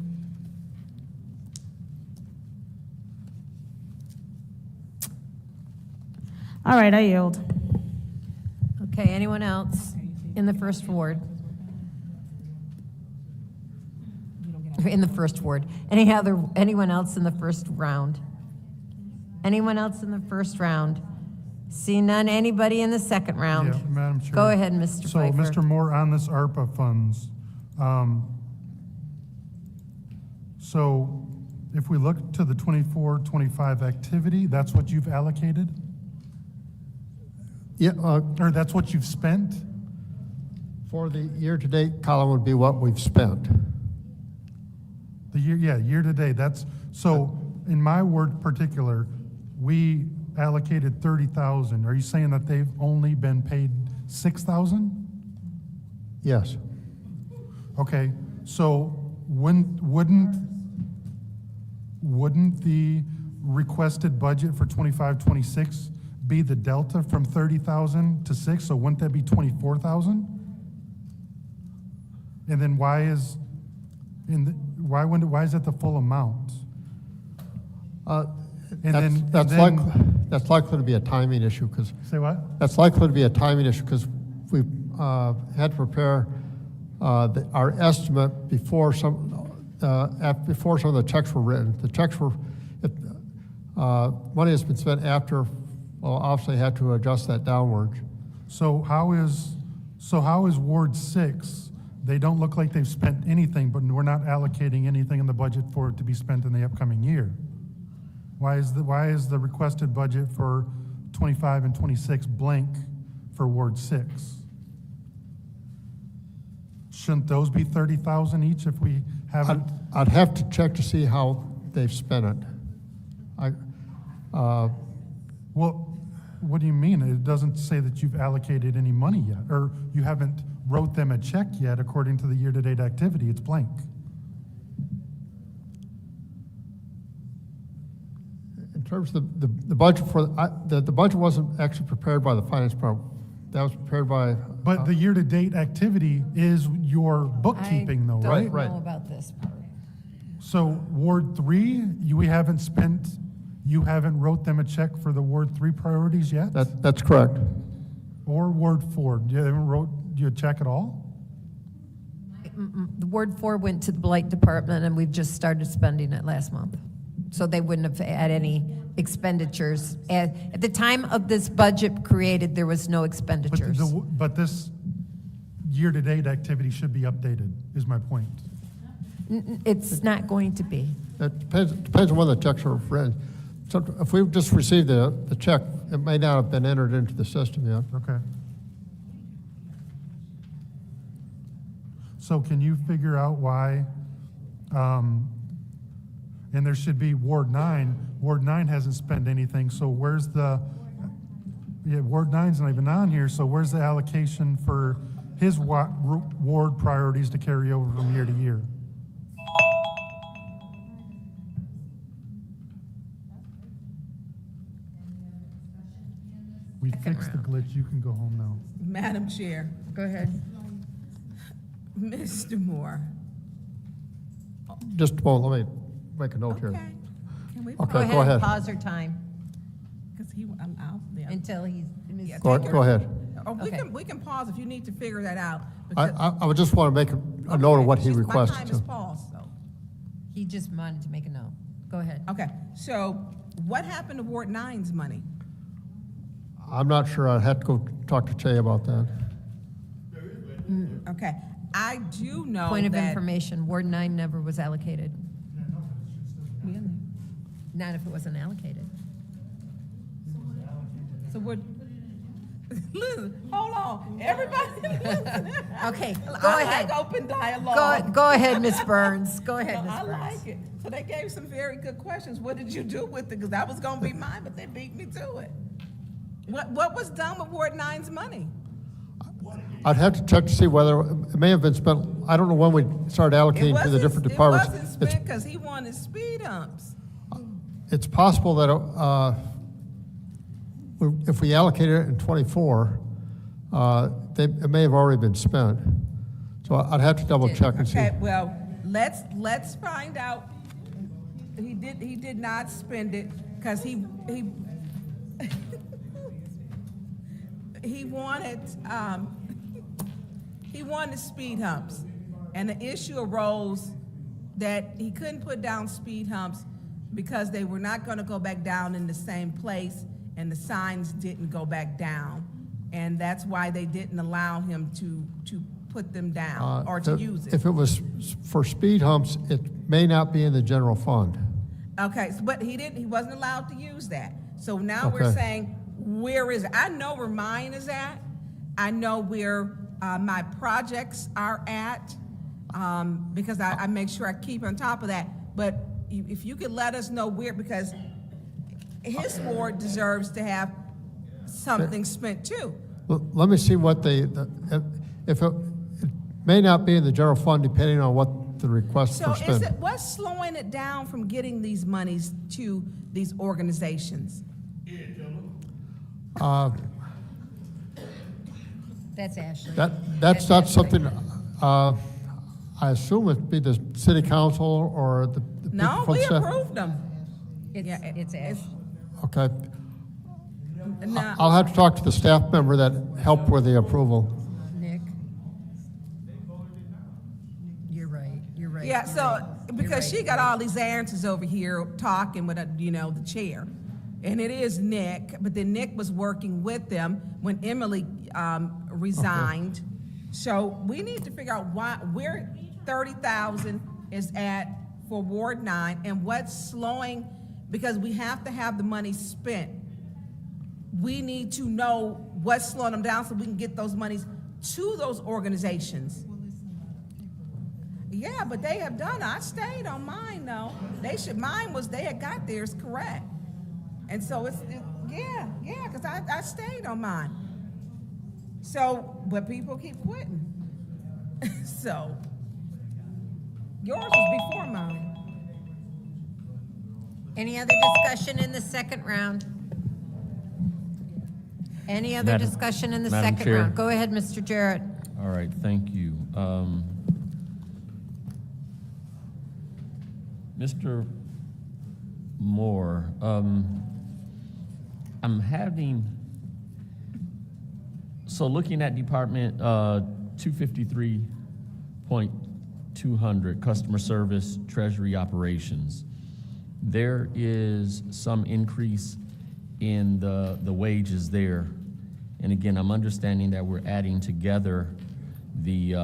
All right, I yield. Okay, anyone else in the first ward? In the first ward. Anyone else in the first round? Anyone else in the first round? See none. Anybody in the second round? Yeah, Madam Chair. Go ahead, Mr. So, Pfeiffer. Mr. Moore, on this ARPA funds, so if we look to the 24-25 activity, that's what you've allocated? Yeah. Or that's what you've spent? For the year-to-date column would be what we've spent. The year-to-date, that's, so in my ward particular, we allocated 30,000. Are you saying that they've only been paid 6,000? Yes. Okay, so wouldn't the requested budget for 25-26 be the delta from 30,000 to 6? So wouldn't that be 24,000? And then why is that the full amount? That's likely to be a timing issue because. Say what? That's likely to be a timing issue because we had to prepare our estimate before some of the checks were written. The checks were, money has been spent after. Well, obviously had to adjust that downward. So how is Ward 6? They don't look like they've spent anything, but we're not allocating anything in the budget for it to be spent in the upcoming year. Why is the requested budget for 25 and 26 blank for Ward 6? Shouldn't those be 30,000 each if we haven't? I'd have to check to see how they've spent it. Well, what do you mean? It doesn't say that you've allocated any money yet, or you haven't wrote them a check yet according to the year-to-date activity. It's blank. In terms of the budget for, the budget wasn't actually prepared by the finance department. That was prepared by. But the year-to-date activity is your bookkeeping though, right? I don't know about this part. So Ward 3, you haven't wrote them a check for the Ward 3 priorities yet? That's correct. Or Ward 4, you haven't wrote you a check at all? the Ward 4 went to the Blight Department, and we've just started spending it last month. So they wouldn't have had any expenditures. At the time of this budget created, there was no expenditures. But this year-to-date activity should be updated, is my point. It's not going to be. It depends on when the checks are written. So if we've just received the check, it may not have been entered into the system yet. Okay. So can you figure out why, and there should be Ward 9. Ward 9 hasn't spent anything, so where's Ward 9's not even on here, so where's the allocation for his ward priorities to carry over from year to year? We fixed the glitch, you can go home now. Madam Chair. Go ahead. Mr. Moore. Just a moment, let me make a note here. Okay. Can we Okay, go ahead. Pause our time Because I'm out there. until he's. Go ahead. Oh, Okay. we can pause if you need to figure that out. I would just want to make a note of what he requested. My time is paused, so. He just wanted to make a note. Go ahead. Okay, so what happened to Ward 9's money? I'm not sure. I'd have to go talk to Che about that. Okay, I do know Point of that. information, Ward 9 never was allocated. Not if it wasn't allocated. So we're, listen, hold on, everybody listen. Okay, I go like ahead. open dialogue. Go ahead, Ms. Burns. Go ahead, Ms. I Burns. like it. So they gave some very good questions. What did you do with it? Because that was gonna be mine, but they beat me to it. What was done with Ward 9's money? I'd have to check to see whether it may have been spent. I don't know when we started allocating to the different departments. It wasn't spent because he wanted speed humps. It's possible that if we allocated it in '24, it may have already been spent. So I'd have to double check and see. Okay, well, let's find out. He did not spend it because he wanted speed humps, and the issue arose that he couldn't put down speed humps because they were not going to go back down in the same place, and the signs didn't go back down, and that's why they didn't allow him to put them down or to use it. If it was for speed humps, it may not be in the general fund. Okay, but he wasn't allowed to use that. So now we're saying, where is it? I know where mine is at. I know where my projects are at, because I make sure I keep on top of that. But if you could let us know where, because his ward deserves to have something spent too. Let me see what if it may not be in the general fund depending on what the request So for spend. what's slowing it down from getting these monies to these organizations? That's Ashley. That's not something, I assume it'd be the city council or the people No, from we staff. approved them. It's Ashley. Okay. No. I'll have to talk to the staff member that helped with the approval. Nick. You're right. Yeah, so, because she got all these answers over here talking with, the chair. And it is Nick, but then Nick was working with them when Emily resigned. So we need to figure out where 30,000 is at for Ward 9 and what's slowing, because we have to have the money spent. We need to know what's slowing them down so we can get those monies to those organizations. Yeah, but they have done. I stayed on mine though. They had got theirs correct. And so because I stayed on mine. So, but people keep quitting. So, yours was before mine. Any other discussion in the second round? Any other discussion in the Madam second Chair. round? Go ahead, Mr. Jarrett. All right, thank you. Mr. Moore, I'm having, so looking at Department 253.2 200, customer service, treasury operations. There is some increase in the wages there. And again, I'm understanding that we're adding together the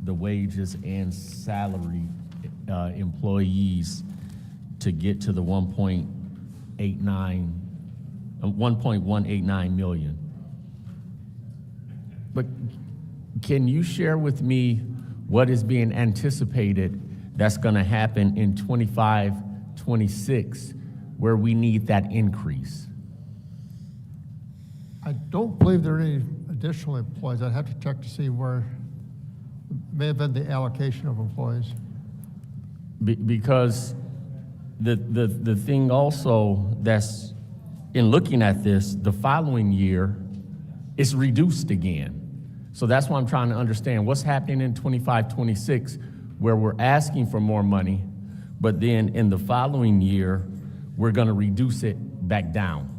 wages and salary employees to get to the 1.189 million. But can you share with me what is being anticipated that's going to happen in 25, 26, where we need that increase? I don't believe there are any additional employees. I'd have to check to see where may have been the allocation of employees. Because the thing also that's in looking at this, the following year, it's reduced again. So that's why I'm trying to understand what's happening in 25, 26, where we're asking for more money, but then in the following year, we're going to reduce it back down.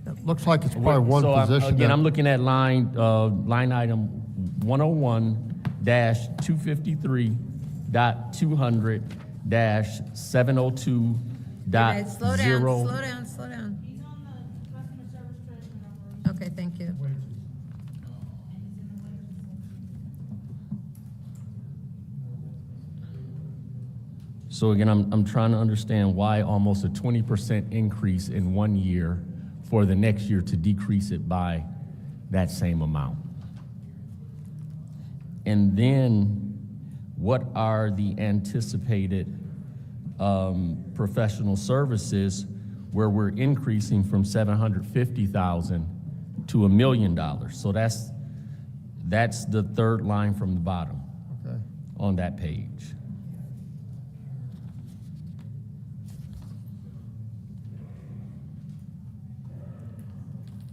It looks like it's probably one So position. again, I'm looking at line item 101-253.200-702.0. Slow down. Okay, thank you. So again, I'm trying to understand why almost a 20% increase in 1 year for the next year to decrease it by that same amount. And then what are the anticipated professional services where we're increasing from $750,000 to $1 million? So that's the third line from the bottom on that page.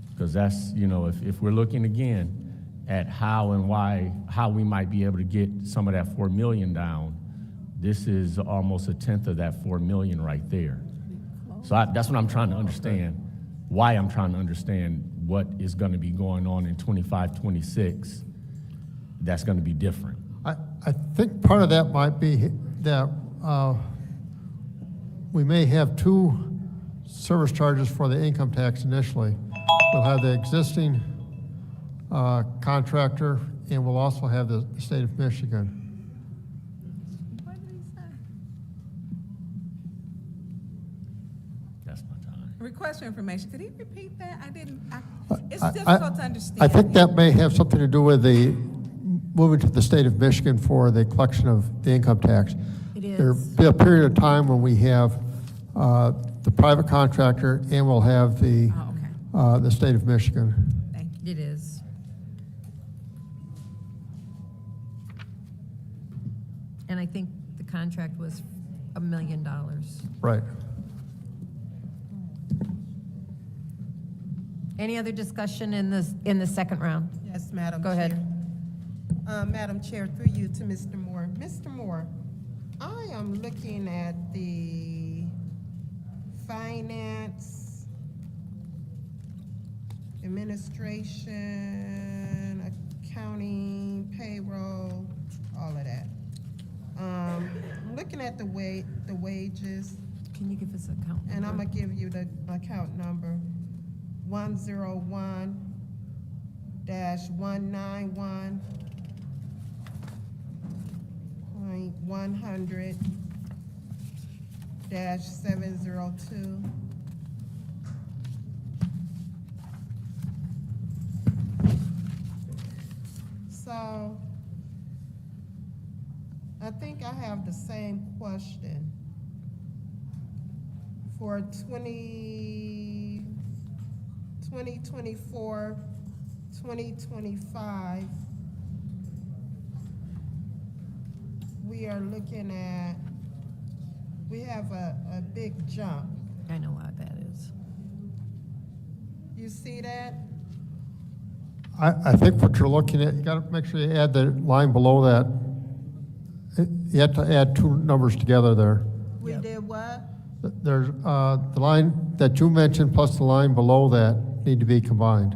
Because that's, if we're looking again at how we might be able to get some of that 4 million down, this is almost a tenth of that 4 million right there. So that's what I'm trying to understand, why I'm trying to understand what is going to be going on in 25, 26 that's going to be different. I think part of that might be that we may have two service charges for the income tax initially. We'll have the existing contractor, and we'll also have the state of Michigan. What did he say? That's my time. Request for information. Could he repeat that? It's difficult to understand. I think that may have something to do with the moving to the state of Michigan for the collection of the income tax. It is. There'll be a period of time when we have the private contractor, and we'll have the state of Michigan. It is. And I think the contract was $1 million. Right. Any other discussion in the second round? Yes, Madam Go Chair. ahead. Madam Chair, through you to Mr. Moore. Mr. Moore, I am looking at the finance, administration, accounting, payroll, all of that. I'm looking at the wages. Can you give us an account number? And I'm gonna give you the account number, 101-191.100-702. So, I think I have the same question for 2024, 2025. We are looking at, we have a big jump. I know what that is. You see that? I think what you're looking at, you got to make sure you add the line below that. You have to add two numbers together there. We did what? There's the line that you mentioned plus the line below that need to be combined.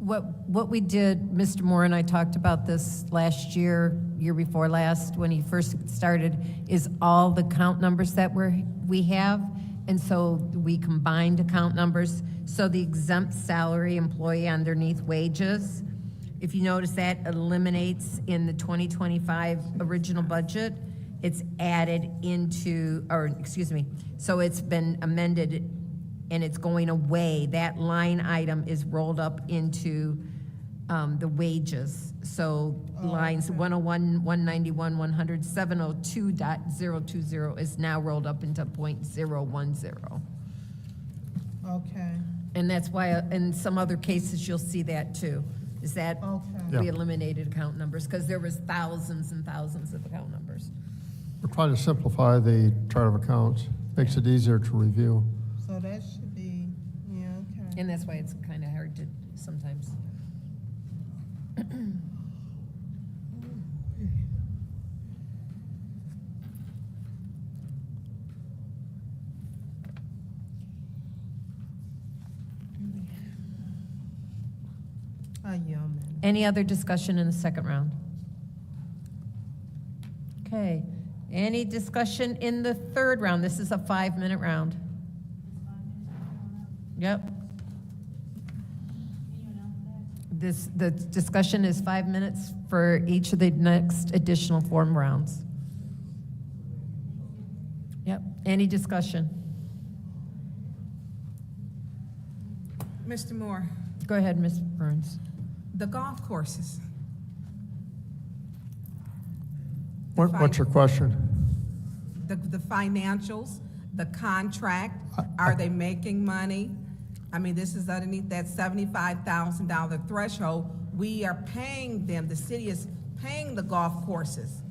What we did, Mr. Moore and I talked about this last year, year before last, when he first started, is all the account numbers that we have, and so we combined account numbers. So the exempt salary employee underneath wages, if you notice, that eliminates in the 2025 original budget. It's added into, or excuse me, so it's been amended and it's going away. That line item is rolled up into the wages. So lines 101, 191, 100, 702.020 is now rolled up into .010. Okay. And that's why in some other cases you'll see that too, is that we eliminated account numbers because there was thousands and thousands of account numbers. We're trying to simplify the chart of accounts, makes it easier to review. So that should be, yeah, okay. And that's why it's kind of hard to sometimes. Any other discussion in the second round? Okay. Any discussion in the third round? This is a 5-minute round. Yep. The discussion is 5 minutes for each of the next additional form rounds. Yep. Any discussion? Mr. Moore, Go ahead, Ms. Burns. the golf courses. What's your question? The financials, the contract, are they making money? I mean, this is underneath that $75,000 threshold. We are paying them, the city is paying the golf courses.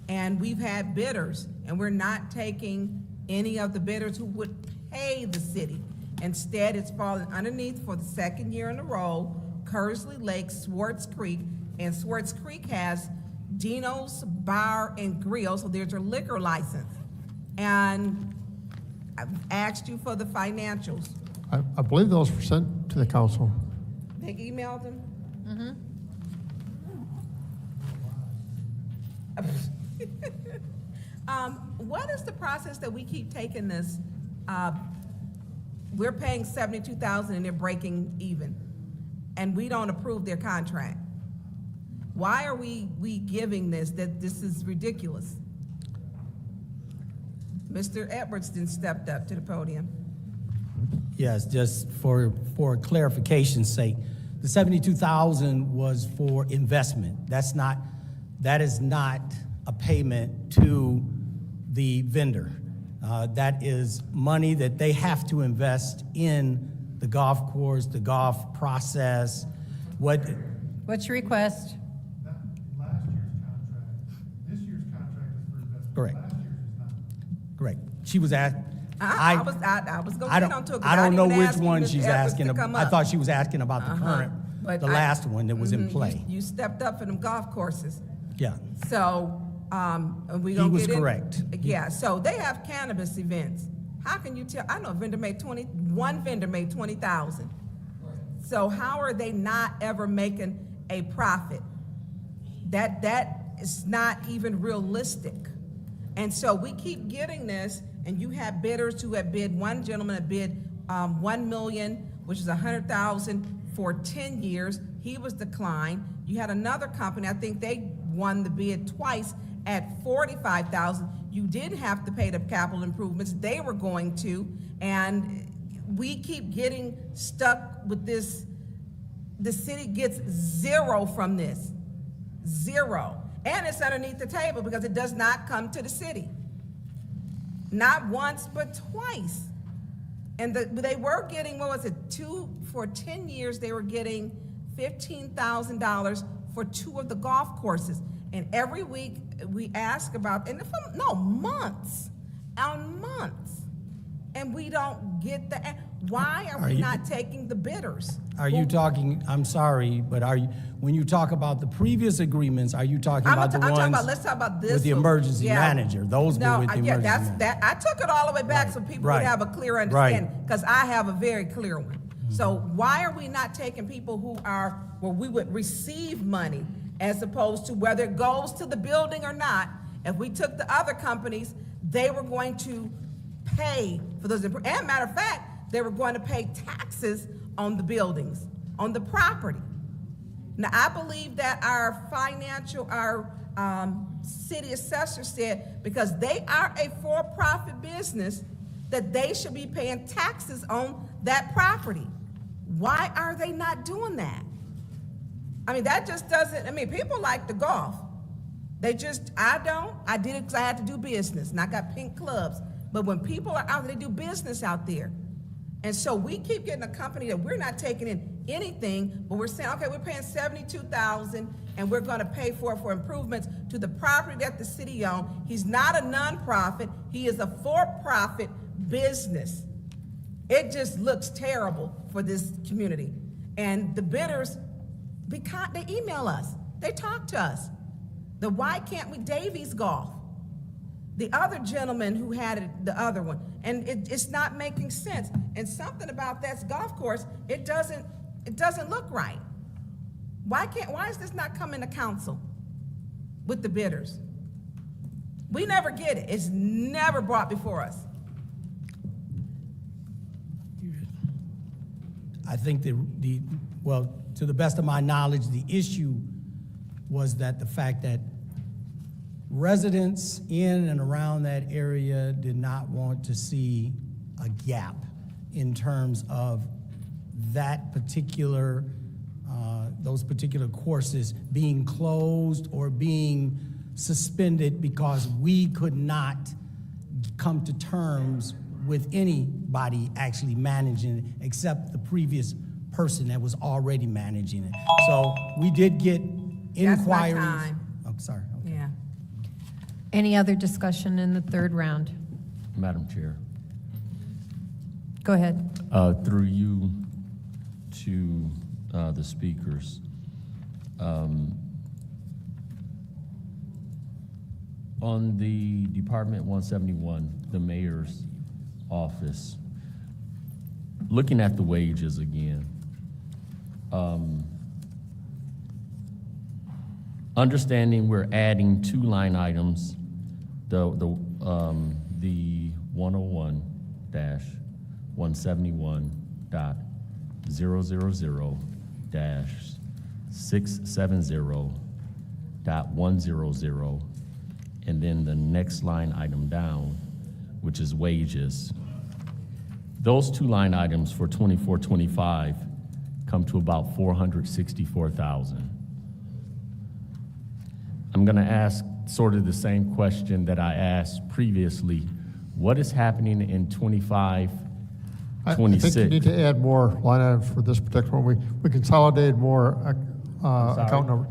And we've had bidders, and we're not taking any of the bidders who would pay the city. Instead, it's fallen underneath for the second year in a row, Kersley Lake, Swartz Creek, and Swartz Creek has Dino's Bar and Grill, so there's your liquor license. And I've asked you for the financials. I believe those were sent to the council. They emailed them? What is the process that we keep taking this? We're paying $72,000 and they're breaking even, and we don't approve their contract. Why are we giving this? That this is ridiculous. Mr. Edwards then stepped up to the podium. Yes, just for clarification's sake, the $72,000 was for investment. That is not a payment to the vendor. That is money that they have to invest in the golf course, the golf process. What's your request? Last year's contract, this year's contract is for investment. Correct. Last year's is not. Correct. She was at. I was going to get on to it. I don't know which one she's asking about. I thought she was asking about the current, the last one that was in play. You stepped up for them golf courses. Yeah. So, we He gonna was get in- correct. Yeah, so they have cannabis events. How can you tell? I know a vendor made one vendor made 20,000. So how are they not ever making a profit? That is not even realistic. And so we keep getting this, and you have bidders who have bid. One gentleman had bid $1 million, which is $100,000 for 10 years. He was declined. You had another company, I think they won the bid twice at $45,000. You didn't have to pay the capital improvements. They were going to, and we keep getting stuck with this. The city gets zero from this, zero. And it's underneath the table because it does not come to the city. Not once, but twice. And they were getting, what was it, for 10 years, they were getting $15,000 for 2 of the golf courses. And every week we ask about, months on months. And we don't get why are we not taking the bidders? Are you talking, I'm sorry, but when you talk about the previous agreements, are you talking about the ones let's talk about this with the one. emergency manager? Those were with the emergency manager. I took it all the way back so people would have a clear understanding, because I have a very clear one. So why are we not taking people who are, where we would receive money as opposed to whether it goes to the building or not? If we took the other companies, they were going to pay for those, and matter of fact, they were going to pay taxes on the buildings, on the property. Now, I believe that our city assessor said because they are a for-profit business, that they should be paying taxes on that property. Why are they not doing that? I mean, that just doesn't, I mean, people like the golf. They just, I don't. I did it because I had to do business, and I got pink clubs. But when people are out there, they do business out there. And so we keep getting a company that we're not taking in anything, but we're saying, okay, we're paying $72,000, and we're gonna pay for improvements to the property that the city owns. He's not a nonprofit, he is a for-profit business. It just looks terrible for this community. And the bidders, they email us, they talk to us. The why can't we, Davies Golf, the other gentleman who had it, the other one, and it's not making sense. And something about that golf course, it doesn't look right. Why is this not coming to council with the bidders? We never get it. It's never brought before us. I think well, to the best of my knowledge, the issue was that the fact that residents in and around that area did not want to see a gap in terms of that particular, those particular courses being closed or being suspended because we could not come to terms with anybody actually managing it except the previous person that was already managing it. So we did get inquiries. That's my time. Oh, sorry. Okay. Yeah. Any other discussion in the third round? Madam Chair. Go ahead. Through you to the speakers. On the Department 171, the mayor's office, looking at the wages again, understanding we're adding 2 line items, the 101-171-000-670.100, and then the next line item down, which is wages. Those 2 line items for 24-25 come to about $464,000. I'm going to ask sort of the same question that I asked previously. What is happening in 25, 26? I think you need to add more line items for this particular one. We consolidated more account numbers.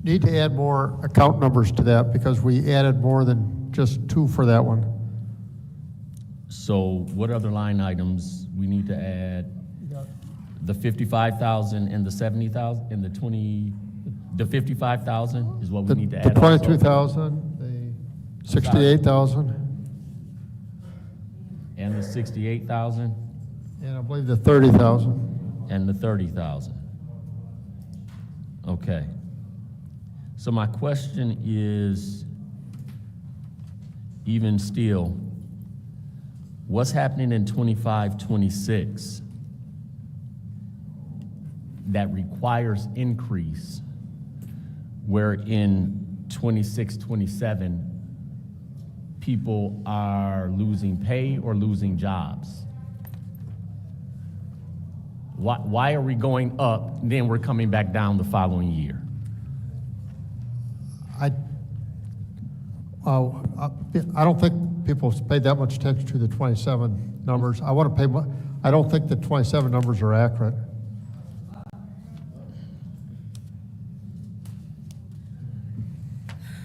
Need to add more account numbers to that because we added more than just 2 for that one. So what other line items we need to add? The 55,000 and the 70,000 and the 55,000 is what we need to add. The 22,000, the 68,000, And the 68,000 and I believe the 30,000. and the 30,000. Okay. So my question is, even still, what's happening in 25, 26 that requires increase, where in 26, 27, people are losing pay or losing jobs? Why are we going up, and then we're coming back down the following year? I don't think people pay that much attention to the 27 numbers. I don't think the 27 numbers are accurate.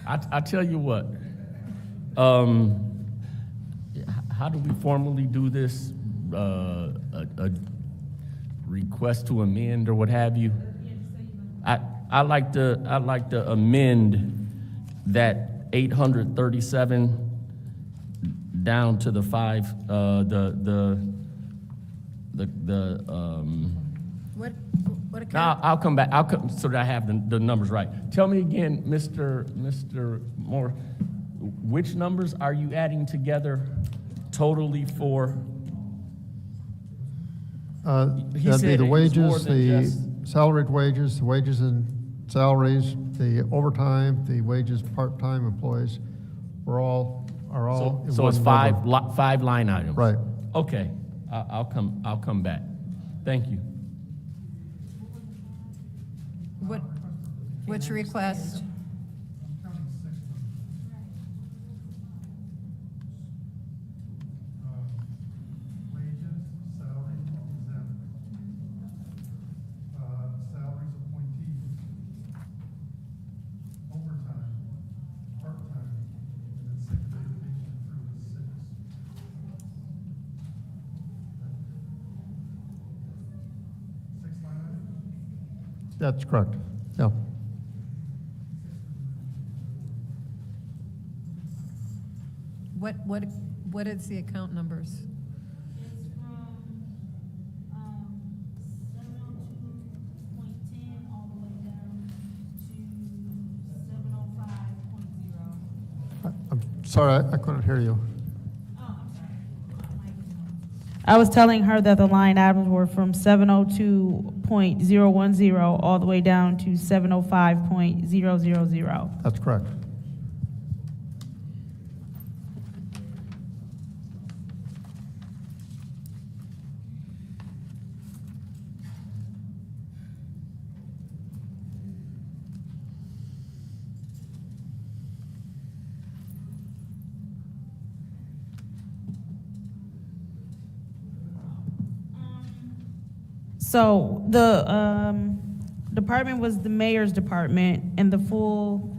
I tell you what, how do we formally do this? A request to amend or what have you? I like to amend that 837 down to the What Now, account? I'll come back, so that I have the numbers right. Tell me again, Mr. Moore, which numbers are you adding together totally for? He That'd be said the it was more wages, than the just- salaried wages, the wages and salaries, the overtime, the wages part-time employees, are all in So it's one number. five line items? Right. Okay, I'll come back. Thank you. What's your request? Wages, salary, exempt. Salaries appointees. Overtime, part-time, and then sick vacation through the six. Six line items? That's correct, yeah. What is the account numbers? It's from 702.10 all the way down to 705.0. I'm sorry, I couldn't hear you. I was telling her that the line items were from 702.010 all the way down to 705.000. That's correct. So the department was the mayor's department, and the full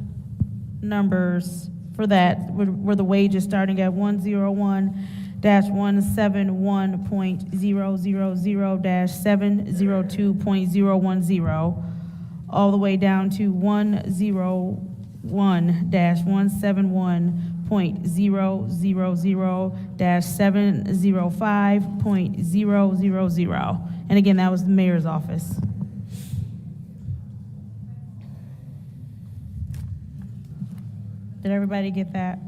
numbers for that were the wages starting at 101-171.000-702.010, all the way down to 101-170.000-705.000. And again, that was the mayor's office. Did everybody get that?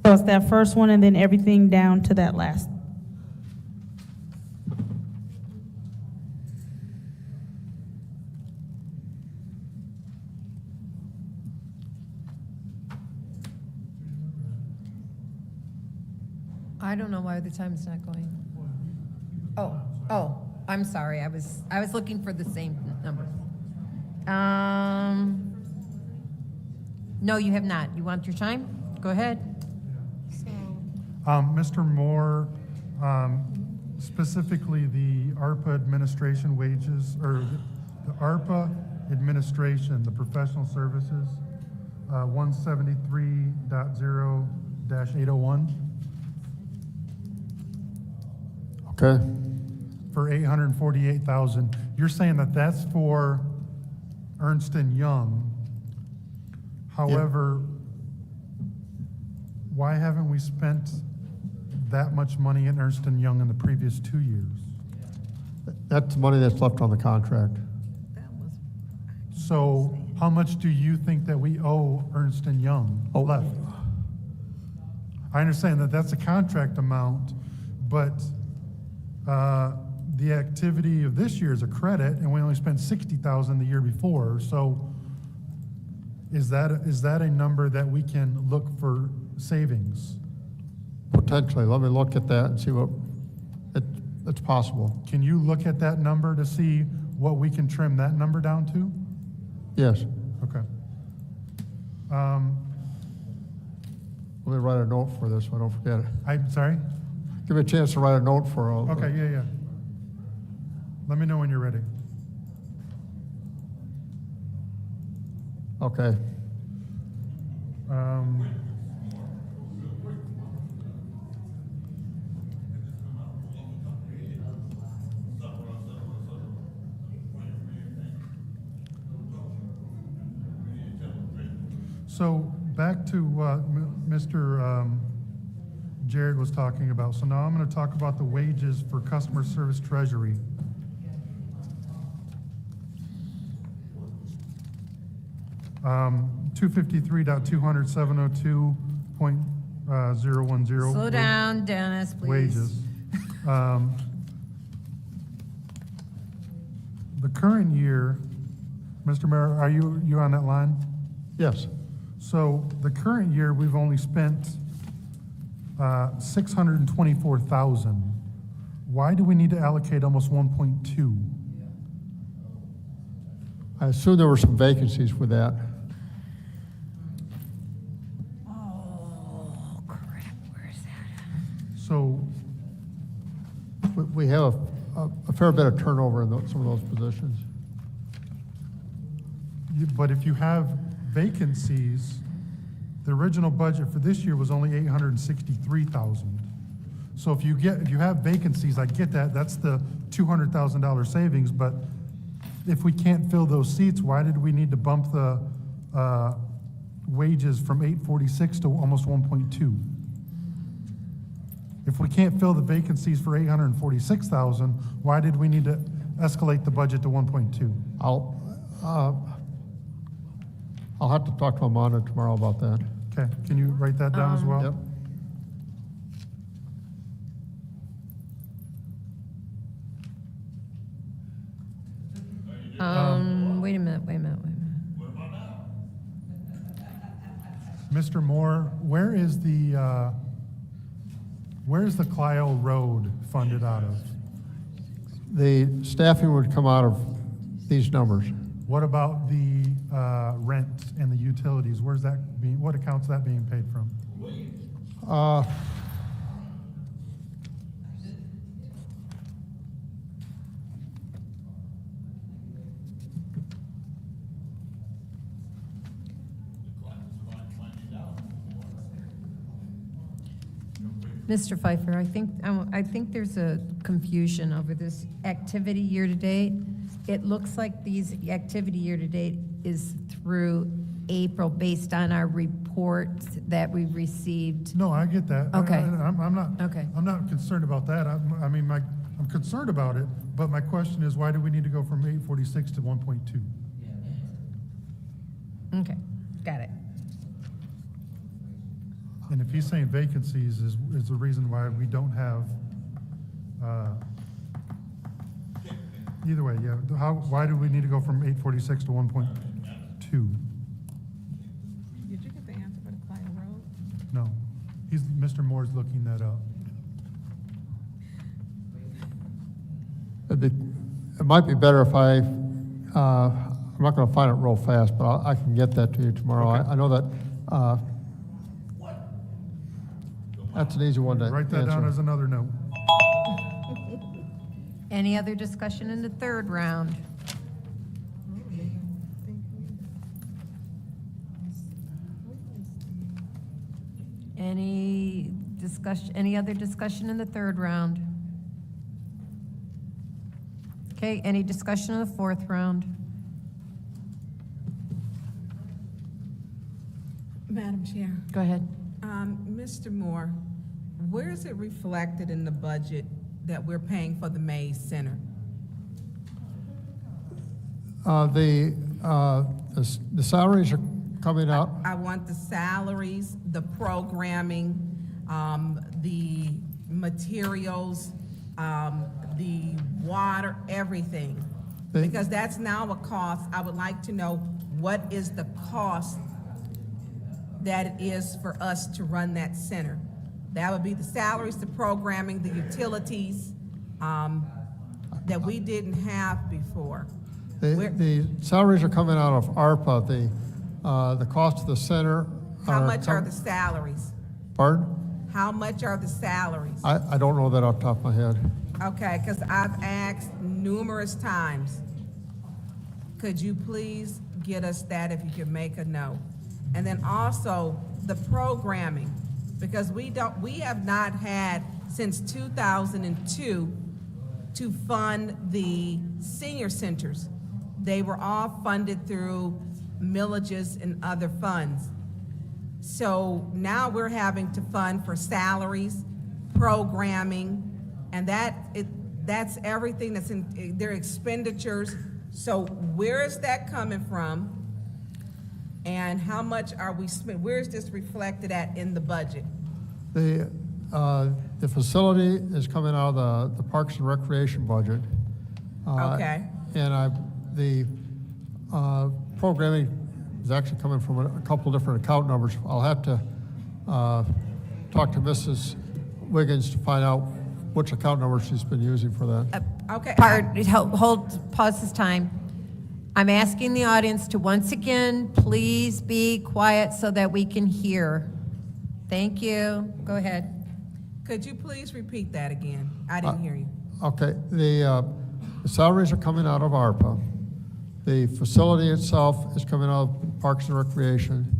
So it's that first one and then everything down to that last. I don't know why the time's not going. Oh, I'm sorry, I was looking for the same number. No, you have not. You want your time? Go ahead. Mr. Moore, specifically the ARPA administration wages, or the ARPA administration, the professional services, 173.0-801. Okay. For 848,000. You're saying that that's for Ernst & Young. However, why haven't we spent that much money in Ernst & Young in the previous 2 years? That's money that's left on the contract. So how much do you think that we owe Ernst & Young left? I understand that that's a contract amount, but the activity of this year is a credit, and we only spent 60,000 the year before. So is that a number that we can look for savings? Potentially. Let me look at that and see what it's possible. Can you look at that number to see what we can trim that number down to? Yes. Okay. Let me write a note for this so I don't forget it. I'm sorry? Give me a chance to write a note for all. Okay, yeah. Let me know when you're ready. Okay. So back to what Mr. Jared was talking about. So now I'm going to talk about the wages for customer service treasury. Um, 253.200.702.010. Slow down, Dennis, please. Wages. The current year, Mr. Mayor, are you on that line? Yes. So the current year, we've only spent 624,000. Why do we need to allocate almost 1.2? I assume there were some vacancies with that. Oh, crap, where's that? So, We have a fair bit of turnover in some of those positions. but if you have vacancies, the original budget for this year was only 863,000. So if you have vacancies, I get that, that's the $200,000 savings, but if we can't fill those seats, why did we need to bump the wages from 846 to almost 1.2? If we can't fill the vacancies for 846,000, why did we need to escalate the budget to 1.2? I'll have to talk to Amanda tomorrow about that. Okay, can you write that down as well? Yep. Wait a minute. Mr. Moore, where is the Clio Road funded out of? The staffing would come out of these numbers. What about the rent and the utilities? What account's that being paid from? Mr. Pfeiffer, I think there's a confusion over this activity year-to-date. It looks like these activity year-to-date is through April based on our report that we received. No, I get that. Okay. I'm not concerned about that. I'm concerned about it, but my question is, why do we need to go from 846 to 1.2? Okay, got it. And if he's saying vacancies is the reason why we don't have, either way, yeah. Why do we need to go from 846 to 1.2? Did you get the answer for the Clio Road? No, Mr. Moore's looking that up. It might be better if I'm not going to find it real fast, but I can get that to you tomorrow. Okay. I know that that's an easy one to Write that down answer. as another note. Any other discussion in the third round? Any other discussion in the third round? Okay, any discussion in the fourth round? Madam Chair. Go ahead. Mr. Moore, where is it reflected in the budget that we're paying for the Mays Center? The salaries are coming out. I want the salaries, the programming, the materials, the water, everything. Because that's now a cost. I would like to know what is the cost that it is for us to run that center. That would be the salaries, the programming, the utilities, that we didn't have before. The salaries are coming out of ARPA. The cost of the center. How much are the salaries? Pardon? How much are the salaries? I don't know that off the top of my head. Okay, because I've asked numerous times. Could you please get us that if you could make a note? And then also the programming, because we have not had since 2002 to fund the senior centers. They were all funded through millages and other funds. So now we're having to fund for salaries, programming, and that's everything that's in their expenditures. So where is that coming from? And how much are we spending? Where is this reflected at in the budget? The facility is coming out of the Parks and Recreation budget. Okay. And the programming is actually coming from a couple different account numbers. I'll have to talk to Mrs. Wiggins to find out which account number she's been using for that. Okay. Pause this time. I'm asking the audience to once again, please be quiet so that we can hear. Thank you. Go ahead. Could you please repeat that again? I didn't hear you. Okay, the salaries are coming out of ARPA. The facility itself is coming out of Parks and Recreation.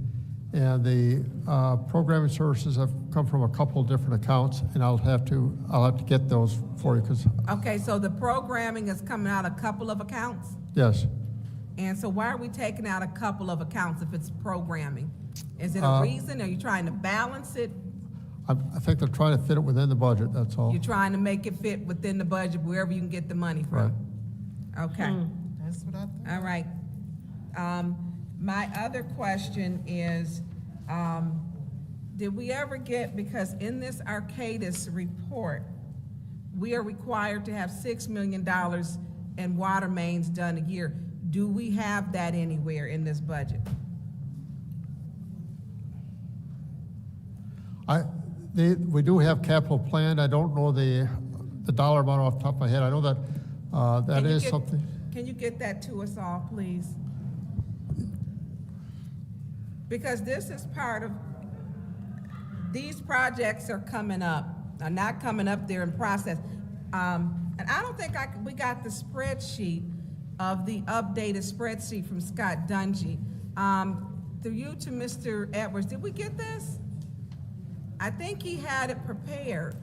And the programming services have come from a couple of different accounts, and I'll have to get those for you, because. Okay, so the programming is coming out a couple of accounts? Yes. And so why are we taking out a couple of accounts if it's programming? Is it a reason? Are you trying to balance it? I think they're trying to fit it within the budget, that's all. You're trying to make it fit within the budget wherever you can get the money from? Right. Okay. That's what I thought. All right. My other question is, did we ever get, because in this Arcadis report, we are required to have $6 million in water mains done a year. Do we have that anywhere in this budget? We do have capital planned. I don't know the dollar amount off the top of my head. I know that that is something. Can you get that to us all, please? Because this is part of, these projects are coming up, are not coming up, they're in process. And I don't think we got the spreadsheet of the updated spreadsheet from Scott Dungy. Through you to Mr. Edwards, did we get this? I think he had it prepared.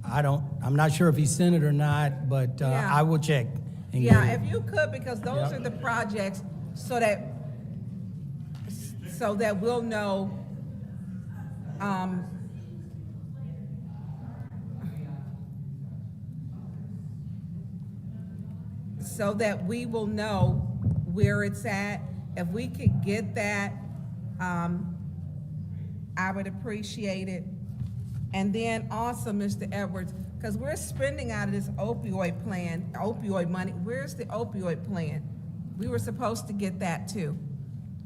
I'm not sure if he sent it or not, but Yeah. I will check. And Yeah, get it. if you could, because those are the projects so that we'll know, so that we will know where it's at. If we could get that, I would appreciate it. And then also, Mr. Edwards, because we're spending out of this opioid plan, opioid money, where's the opioid plan? We were supposed to get that too,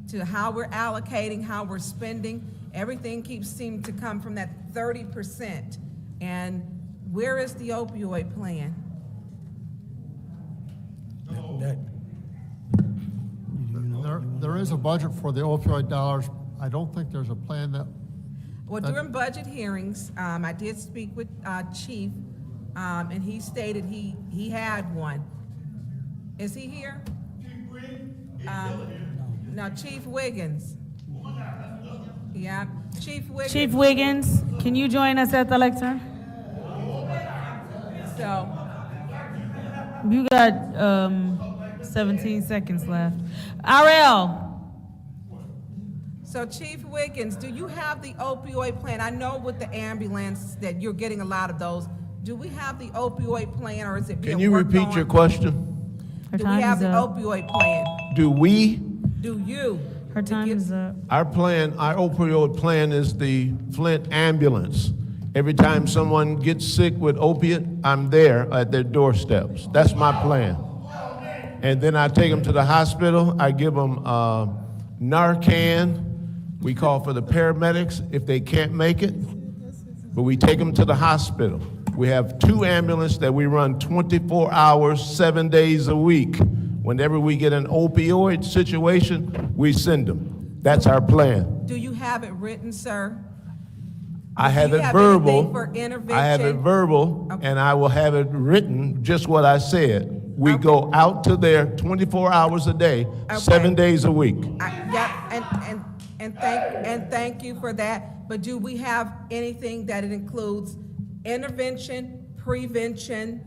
to how we're allocating, how we're spending. Everything keeps seeming to come from that 30%. And where is the opioid plan? There is a budget for the opioid dollars. I don't think there's a plan that. Well, during budget hearings, I did speak with Chief, and he stated he had one. Is he here? No, Chief Wiggins. Yeah, Chief Wiggins. Chief Wiggins, can you join us at the lectern? So, You got 17 seconds left. RL. so Chief Wiggins, do you have the opioid plan? I know with the ambulance that you're getting a lot of those. Do we have the opioid plan, or is it being Can you worked repeat on? your question? Her Do we time have is the up. opioid plan? Do we? Do you? Her time is up. Our plan, our opioid plan is the Flint ambulance. Every time someone gets sick with opiate, I'm there at their doorsteps. That's my plan. And then I take them to the hospital. I give them Narcan. We call for the paramedics if they can't make it. But we take them to the hospital. We have 2 ambulances that we run 24 hours, 7 days a week. Whenever we get an opioid situation, we send them. That's our plan. Do you have it written, sir? I have Do you it have anything verbal. for intervention? I have it verbal, Okay. and I will have it written, just what I said. We go out to there 24 hours a day, 7 days a week. Yep, and thank you for that. But do we have anything that it includes intervention, prevention,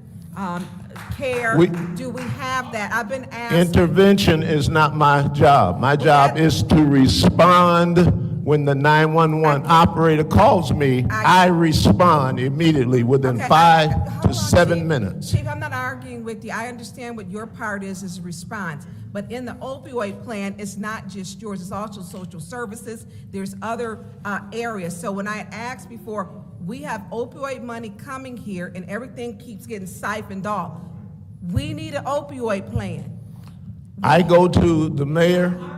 care? Do we have that? I've been asking. Intervention is not my job. My job is to respond. When the 911 operator calls me, I respond immediately within 5 to 7 minutes. Chief, I'm not arguing with you. I understand what your part is a response. But in the opioid plan, it's not just yours, it's also social services. There's other areas. So when I asked before, we have opioid money coming here and everything keeps getting siphoned off. We need an opioid plan. I go to the mayor.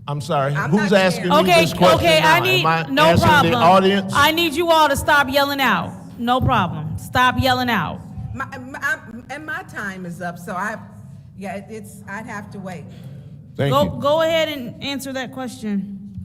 I'm sorry, who's asking me this question Okay, now? I need, Am I no answering problem. the audience? I need you all to stop yelling out. No problem. Stop yelling out. And my time is up, so I'd have to wait. Thank you. Go ahead and answer that question.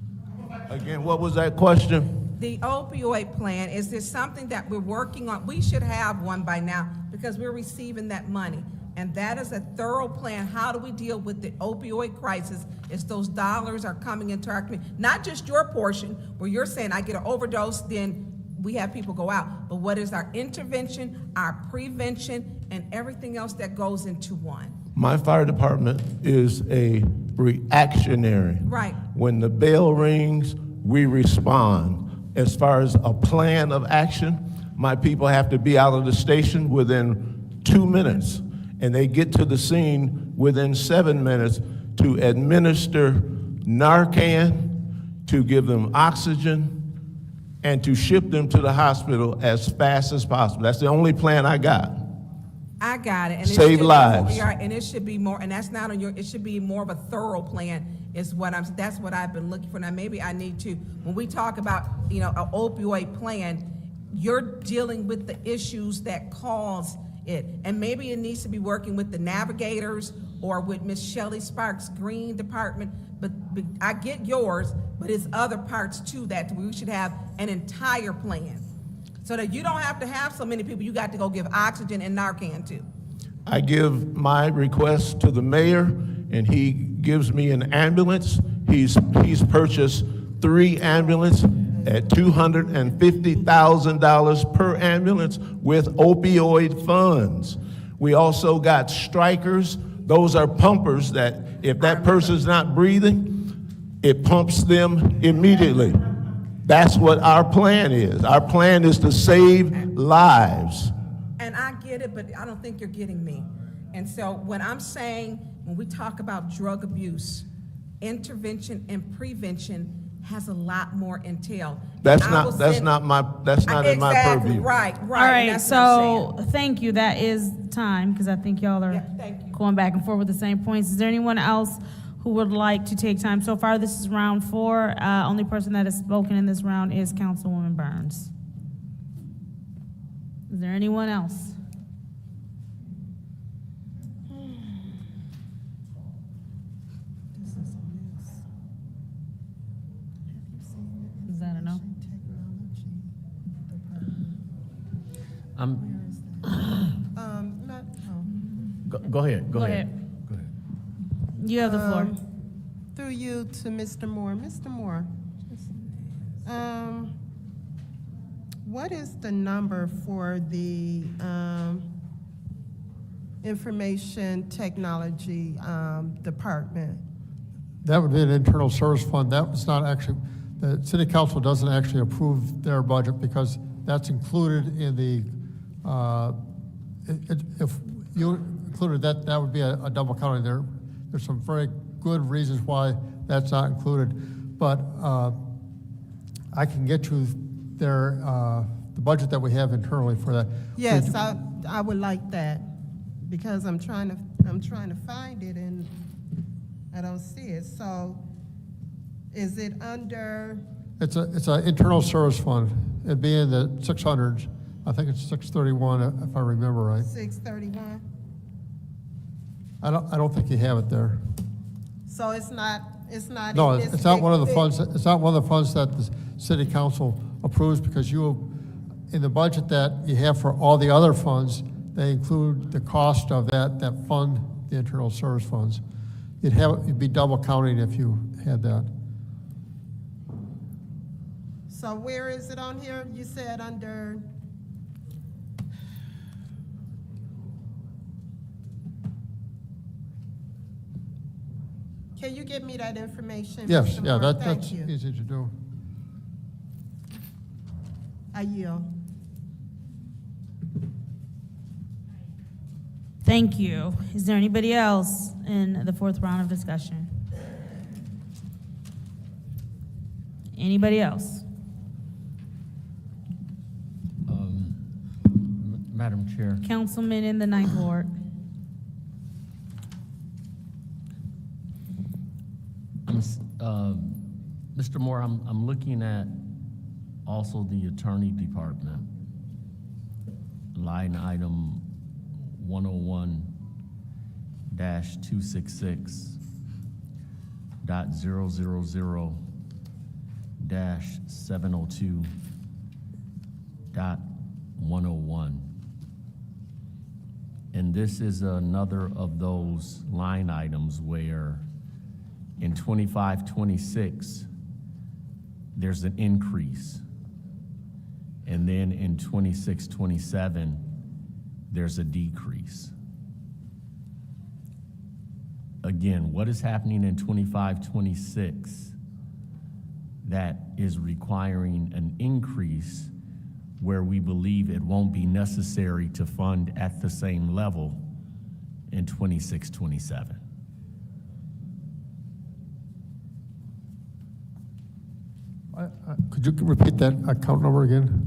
Again, what was that question? The opioid plan, is there something that we're working on? We should have one by now because we're receiving that money. And that is a thorough plan. How do we deal with the opioid crisis as those dollars are coming into our community? Not just your portion, where you're saying I get an overdose, then we have people go out. But what is our intervention, our prevention, and everything else that goes into one? My fire department is a reactionary. Right. When the bell rings, we respond. As far as a plan of action, my people have to be out of the station within 2 minutes. And they get to the scene within 7 minutes to administer Narcan, to give them oxygen, and to ship them to the hospital as fast as possible. That's the only plan I got. I got it. And Save lives. And it should be more, and that's not on your, it should be more of a thorough plan is what that's what I've been looking for. Now, maybe I need to, when we talk about, an opioid plan, you're dealing with the issues that cause it. And maybe it needs to be working with the navigators or with Miss Shelley Sparks' Green Department. But I get yours, but it's other parts too that we should have an entire plan. So that you don't have to have so many people you got to go give oxygen and Narcan to. I give my request to the mayor, and he gives me an ambulance. He's purchased 3 ambulances at $250,000 per ambulance with opioid funds. We also got strikers. Those are pumpers that if that person's not breathing, it pumps them immediately. That's what our plan is. Our plan is to save lives. And I get it, but I don't think you're getting me. And so when I'm saying, when we talk about drug abuse, intervention and prevention has a lot more entail. That's not in my purview. Right. All right, so thank you. That is time, because I think y'all are going back and forth with the same points. Is there anyone else who would like to take time? So far, this is round 4. Only person that has spoken in this round is Councilwoman Burns. Is there anyone else? Is that enough? Go ahead. Go ahead. You have the floor. Through you to Mr. Moore. Mr. Moore, what is the number for the information technology department? That would be an internal service fund. That was not actually, the city council doesn't actually approve their budget because that's included in the, if you included that, that would be a double counting there. There's some very good reasons why that's not included, but I can get you their, the budget that we have internally for that. Yes, I would like that because I'm trying to find it and I don't see it. So is it under? It's an internal service fund. It'd be in the 600s. I think it's 631 if I remember right. 631? I don't think you have it there. So it's not No, in this it's not big one of the thing? funds. It's not one of the funds that the city council approves because in the budget that you have for all the other funds, they include the cost of that fund, the internal service funds. You'd be double counting if you had that. So where is it on here? You said under? Can you give me that information? Yes, Mr. yeah, Moore? that's Thank you. easy to do. I yield. Thank you. Is there anybody else in the fourth round of discussion? Anybody else? Madam Chair. Councilman in the Ninth Ward. Mr. Moore, I'm looking at also the Attorney Department, line item 101-266.000-702.101. And this is another of those line items where in 25-26, there's an increase. And then in 26-27, there's a decrease. Again, what is happening in 25-26 that is requiring an increase where we believe it won't be necessary to fund at the same level in 26-27? Could you repeat that account number again?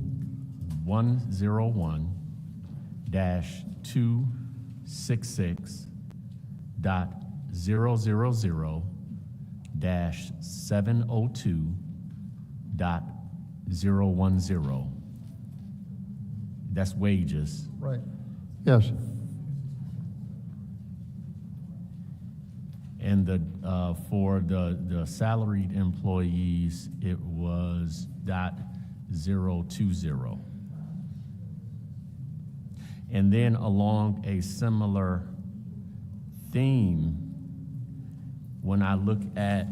101-266.000-702.010. That's wages. Right. Yes. And for the salaried employees, it was .020. And then along a similar theme, when I look at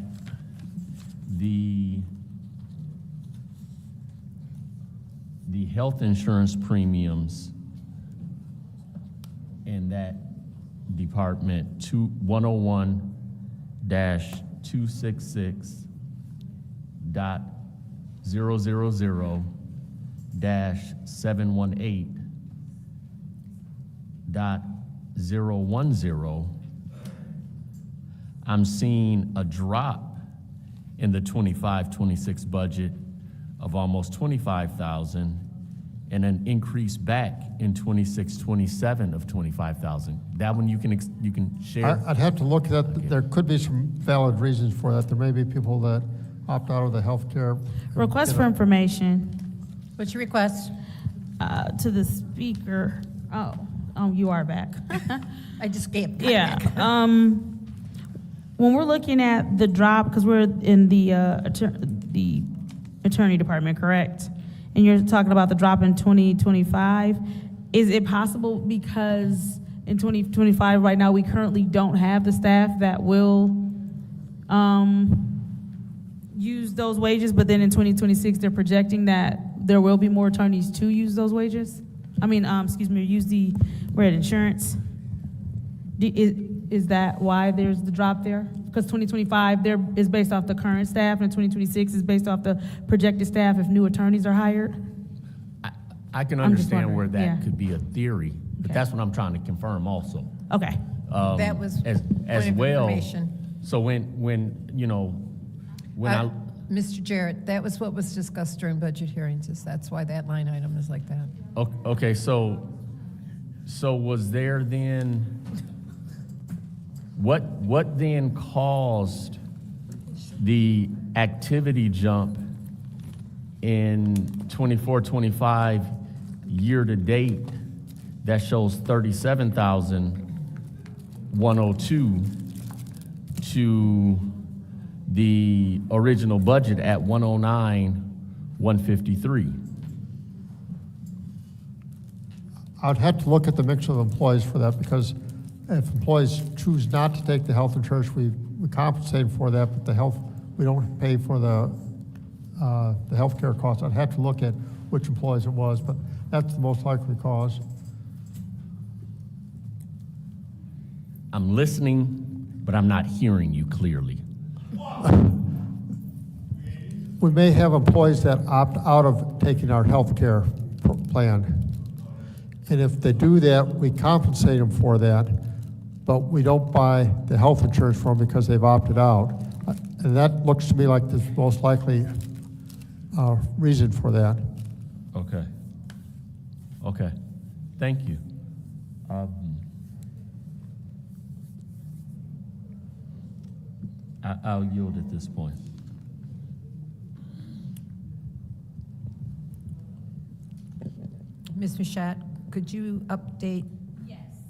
the health insurance premiums in that department, 101-266.000-718.010, I'm seeing a drop in the 25-26 budget of almost 25,000 and an increase back in 26-27 of 25,000. That one you can share? I'd have to look at that. There could be some valid reasons for that. There may be people that opt out of the health care. Request for information. What's your request? To the speaker. Oh, you are back. I just gave. Yeah. When we're looking at the drop, because we're in the attorney department, correct? And you're talking about the drop in 2025. Is it possible because in 2025 right now we currently don't have the staff that will use those wages, but then in 2026 they're projecting that there will be more attorneys to use those wages? I mean, use the insurance. Is that why there's the drop there? Because 2025 there is based off the current staff, and 2026 is based off the projected staff if new attorneys are hired? I can understand where that could be a theory, but that's what I'm trying to confirm also. Okay. That was as point of well. information. So when Mr. Jarrett, that was what was discussed during budget hearings, that's why that line item is like that. Okay, so was there then, what then caused the activity jump in 24-25 year to date that shows 37,102 to the original budget at 109,153? I'd have to look at the mix of employees for that, because if employees choose not to take the health insurance, we compensate for that, but we don't pay for the health care costs. I'd have to look at which employees it was, but that's the most likely cause. I'm listening but I'm not hearing you clearly. We may have employees that opt out of taking our health care plan. And if they do that, we compensate them for that, but we don't buy the health insurance for them because they've opted out. And that looks to me like the most likely reason for that. Okay. Okay. Thank you. I'll yield at this point. Ms. Mashat, could you update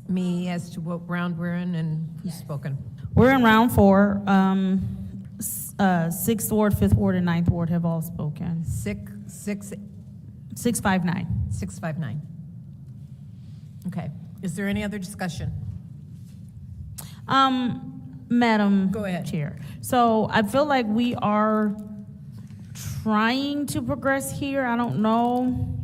me as to what round we're in and who's spoken? We're in round 4. 6th Ward, 5th Ward, and 9th Ward have all spoken. 659. 659. Okay. Is there any other discussion? Madam Go ahead. Chair. So I feel like we are trying to progress here. I don't know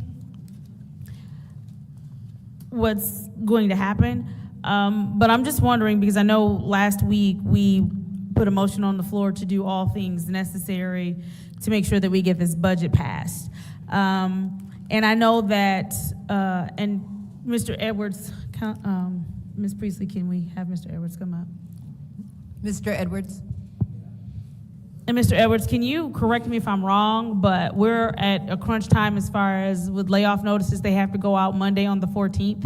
what's going to happen. But I'm just wondering, because I know last week we put a motion on the floor to do all things necessary to make sure that we get this budget passed. And I know that, and Mr. Edwards, Ms. Priestley, can we have Mr. Edwards come up? Mr. Edwards? And Mr. Edwards, can you correct me if I'm wrong, but we're at a crunch time as far as with layoff notices, they have to go out Monday on the 14th?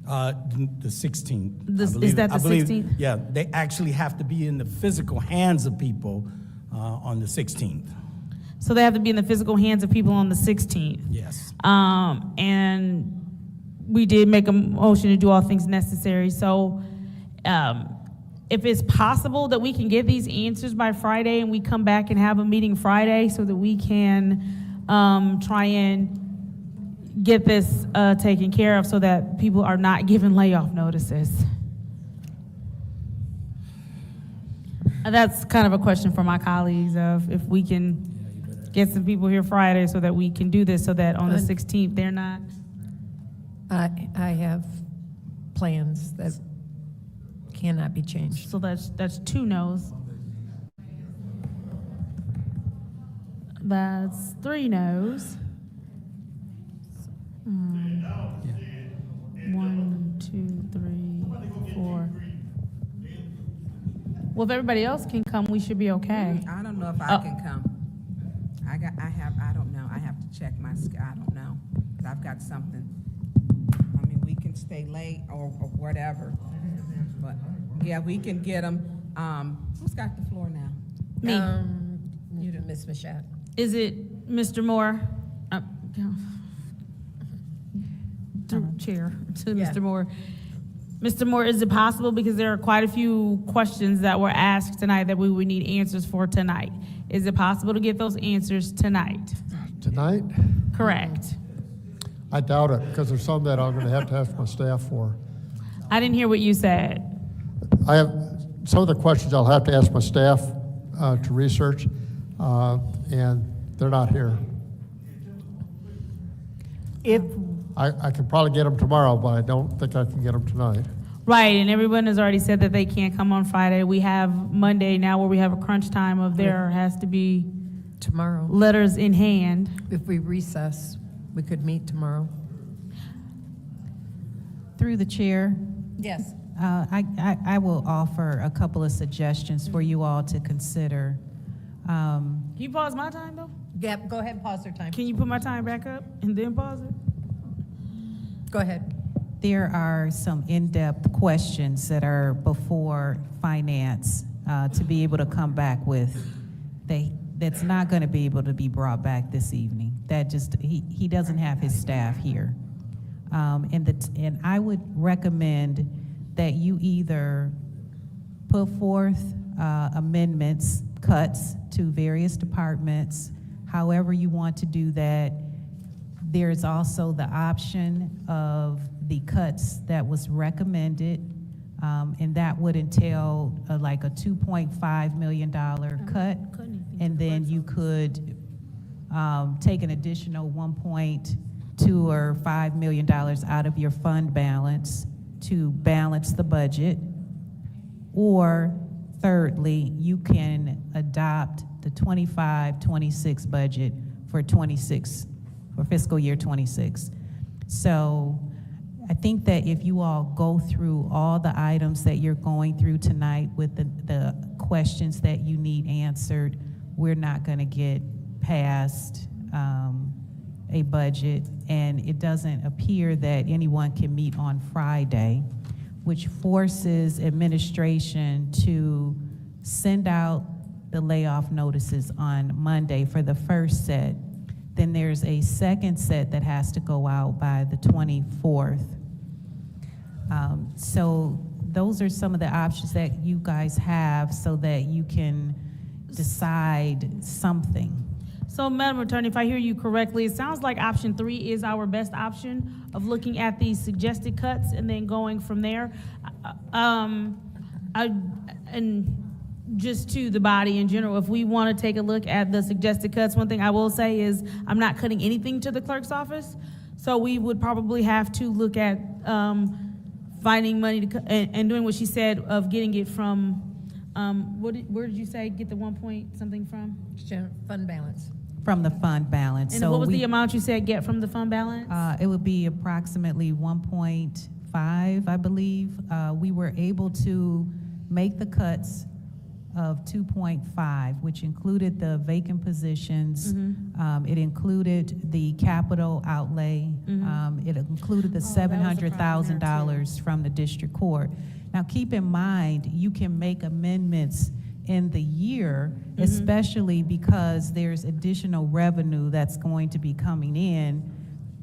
The 16th. Is that the 16th? Yeah, they actually have to be in the physical hands of people on the 16th. So they have to be in the physical hands of people on the 16th. Yes. And we did make a motion to do all things necessary. So if it's possible that we can get these answers by Friday and we come back and have a meeting Friday so that we can try and get this taken care of so that people are not given layoff notices. That's kind of a question for my colleagues of if we can get some people here Friday so that we can do this so that on the 16th they're not. I have plans that cannot be changed. So that's 2 no's. That's 3 no's. 1, 2, 3, 4. Well, if everybody else can come, we should be okay. I don't know if I can come. I don't know. I have to check my schedule. I don't know. 'Cause I've got something. I mean, we can stay late or whatever. But yeah, we can get them. Who's got the floor now? Me. You do, Ms. Mashat. Is it Mr. Moore? Through chair to Yeah. Mr. Moore. Mr. Moore, is it possible, because there are quite a few questions that were asked tonight that we would need answers for tonight. Is it possible to get those answers tonight? Tonight? Correct. I doubt it, because there's some that I'm going to have to ask my staff for. I didn't hear what you said. I have some of the questions I'll have to ask my staff to research, and they're not here. If I can probably get them tomorrow, but I don't think I can get them tonight. Right, and everyone has already said that they can't come on Friday. We have Monday now where we have a crunch time of there has to be Tomorrow. letters in hand. If we recess, we could meet tomorrow. Through the chair, Yes. I will offer a couple of suggestions for you all to consider. Can you pause my time, though? Yeah, go ahead and pause their time. Can you put my time back up and then pause it? Go ahead. There are some in-depth questions that are before finance to be able to come back with. That's not going to be able to be brought back this evening. That just, he doesn't have his staff here. And I would recommend that you either put forth amendments, cuts to various departments, however you want to do that. There's also the option of the cuts that was recommended, and that would entail like a $2.5 million cut, and then you could take an additional $1.2 or $5 million out of your fund balance to balance the budget, or thirdly, you can adopt the 25-26 budget for fiscal year 26. So I think that if you all go through all the items that you're going through tonight with the questions that you need answered, we're not going to get past a budget, and it doesn't appear that anyone can meet on Friday, which forces administration to send out the layoff notices on Monday for the first set. Then there's a second set that has to go out by the 24th. So those are some of the options that you guys have so that you can decide something. So, Madam Attorney, if I hear you correctly, it sounds like option 3 is our best option of looking at these suggested cuts and then going from there. And just to the body in general, if we want to take a look at the suggested cuts, one thing I will say is I'm not cutting anything to the clerk's office. So we would probably have to look at finding money to and doing what she said of getting it from, where did you say get the 1 point something from? Fund balance. From the fund balance. And So what was the amount you said get from the fund balance? It would be approximately 1.5, I believe. We were able to make the cuts of 2.5, which included the vacant positions. It included the capital outlay. It included the $700,000 from the district court. Now, keep in mind, you can make amendments in the year, especially because there's additional revenue that's going to be coming in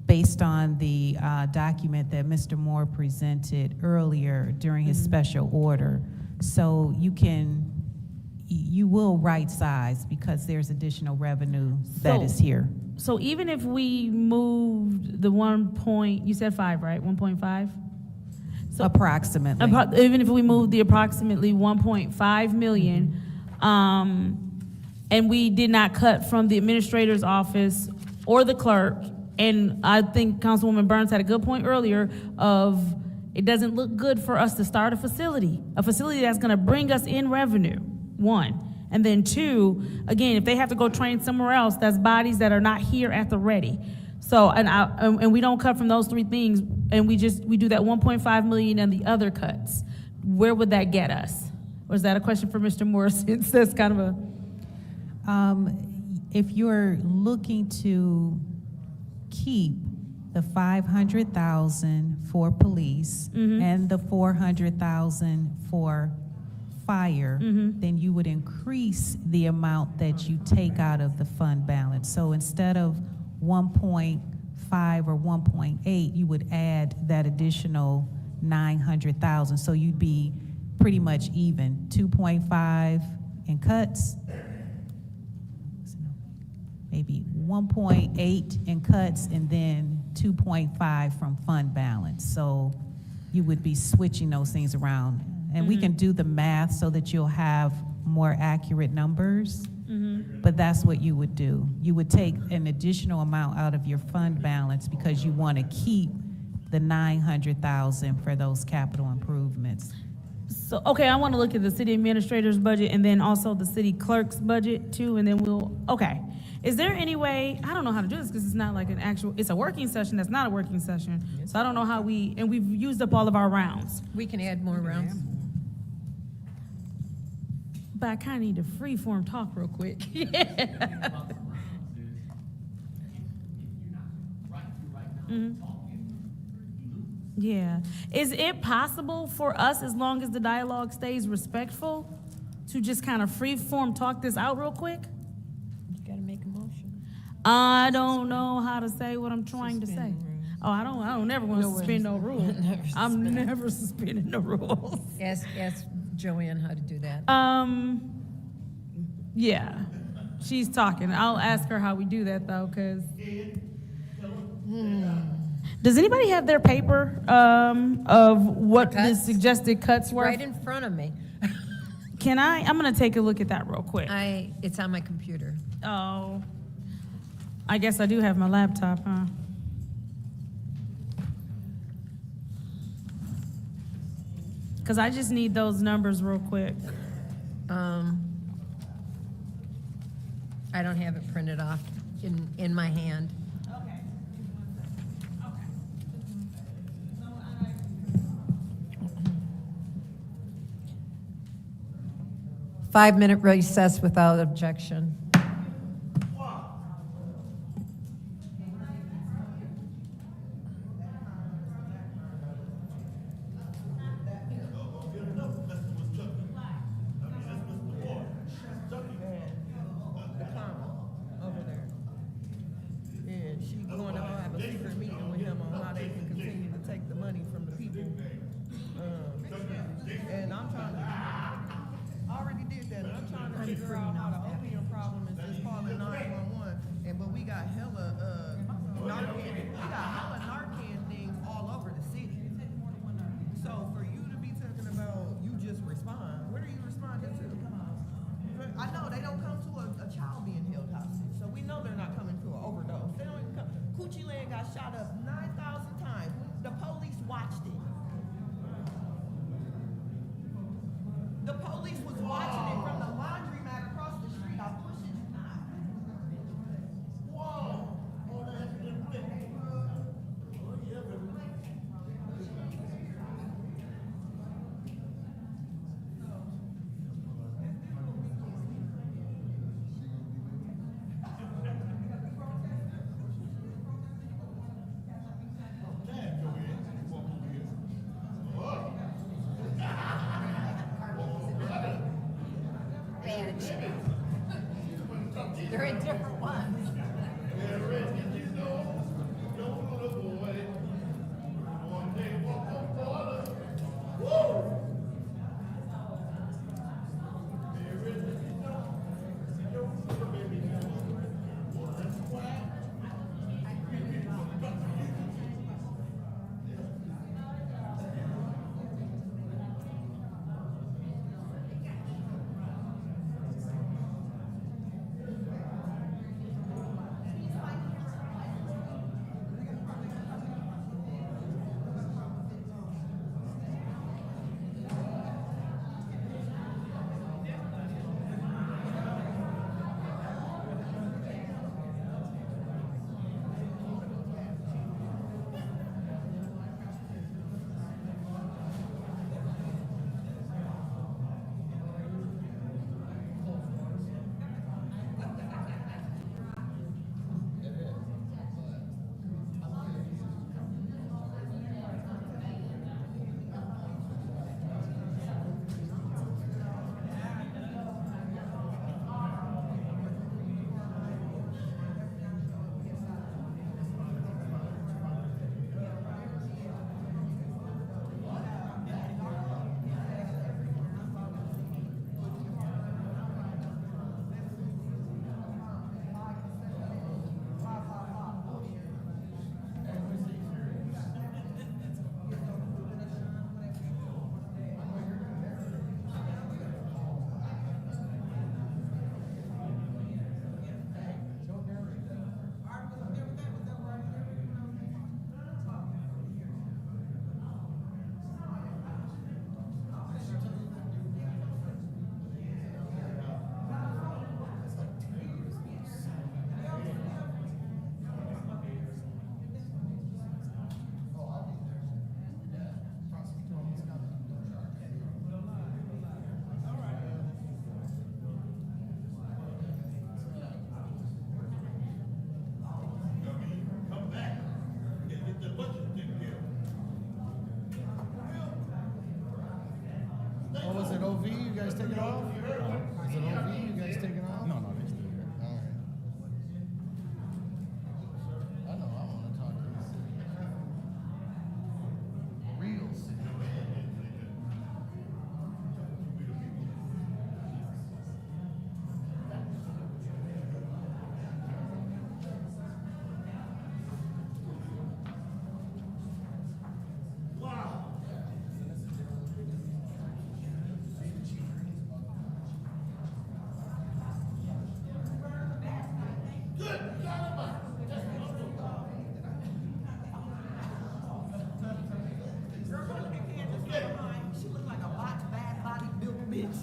based on the document that Mr. Moore presented earlier during his special order. So you will right size because there's additional revenue that is here. So even if we moved the 1 point, you said 5, right? 1.5? So approximately. Even if we moved the approximately 1.5 million, and we did not cut from the administrator's office or the clerk, and I think Councilwoman Burns had a good point earlier of it doesn't look good for us to start a facility that's going to bring us in revenue, 1. And then 2, again, if they have to go train somewhere else, that's bodies that are not here at the ready. So, and we don't cut from those 3 things, and we do that 1.5 million and the other cuts. Where would that get us? Or is that a question for Mr. Moore, since that's kind of a... If you're looking to keep the $500,000 for police and the $400,000 for fire, then you would increase the amount that you take out of the fund balance. So instead of 1.5 or 1.8, you would add that additional 900,000. So you'd be pretty much even, 2.5 in cuts, maybe 1.8 in cuts, and then 2.5 from fund balance. So you would be switching those things around. And we can do the math so that you'll have more accurate numbers. But that's what you would do. You would take an additional amount out of your fund balance because you want to keep the 900,000 for those capital improvements. So, okay, I want to look at the city administrator's budget and then also the city clerk's budget too, and then okay. Is there any way, I don't know how to do this because it's not like it's a working session that's not a working session. So I don't know how and we've used up all of our rounds. We can add more rounds. But I kind of need to free-form talk real quick. Yeah. Is it possible for us, as long as the dialogue stays respectful, to just kind of free-form talk this out real quick? You got to make a motion. I don't know how to say what I'm trying to say. Oh, I don't never want to suspend no rules. I'm never suspending the rules. Ask Joanne how to do that. Yeah, she's talking. I'll ask her how we do that though, because. Does anybody have their paper of what the suggested cuts were? Right in front of me. Can I? I'm gonna take a look at that real quick. It's on my computer. Oh, I guess I do have my laptop, huh? Because I just need those numbers real quick. I don't have it printed off in my hand. Okay. 5-minute recess without objection. Over there. And she's going to have a secret meeting with him on how they can continue to take the money from the people. And I'm trying to, I already did that, and I'm trying to figure out how the opium problem is just calling 911. But we got hella, Narcan things all over the city. So for you to be talking about, you just respond, what are you responding to? I know they don't come to a child being held hostage, so we know they're not coming to an overdose. They don't even come. Coochie Land got shot up 9,000 times. The police watched it. The police was watching it from the laundromat across the street. I push it not. Whoa. They're in different ones. Oh, was it OV? You guys take it off? Is it OV? You guys take it off? No, no, they still here. All right. I know, I want to talk to the city. Real city. She looked like a bad body built bitch.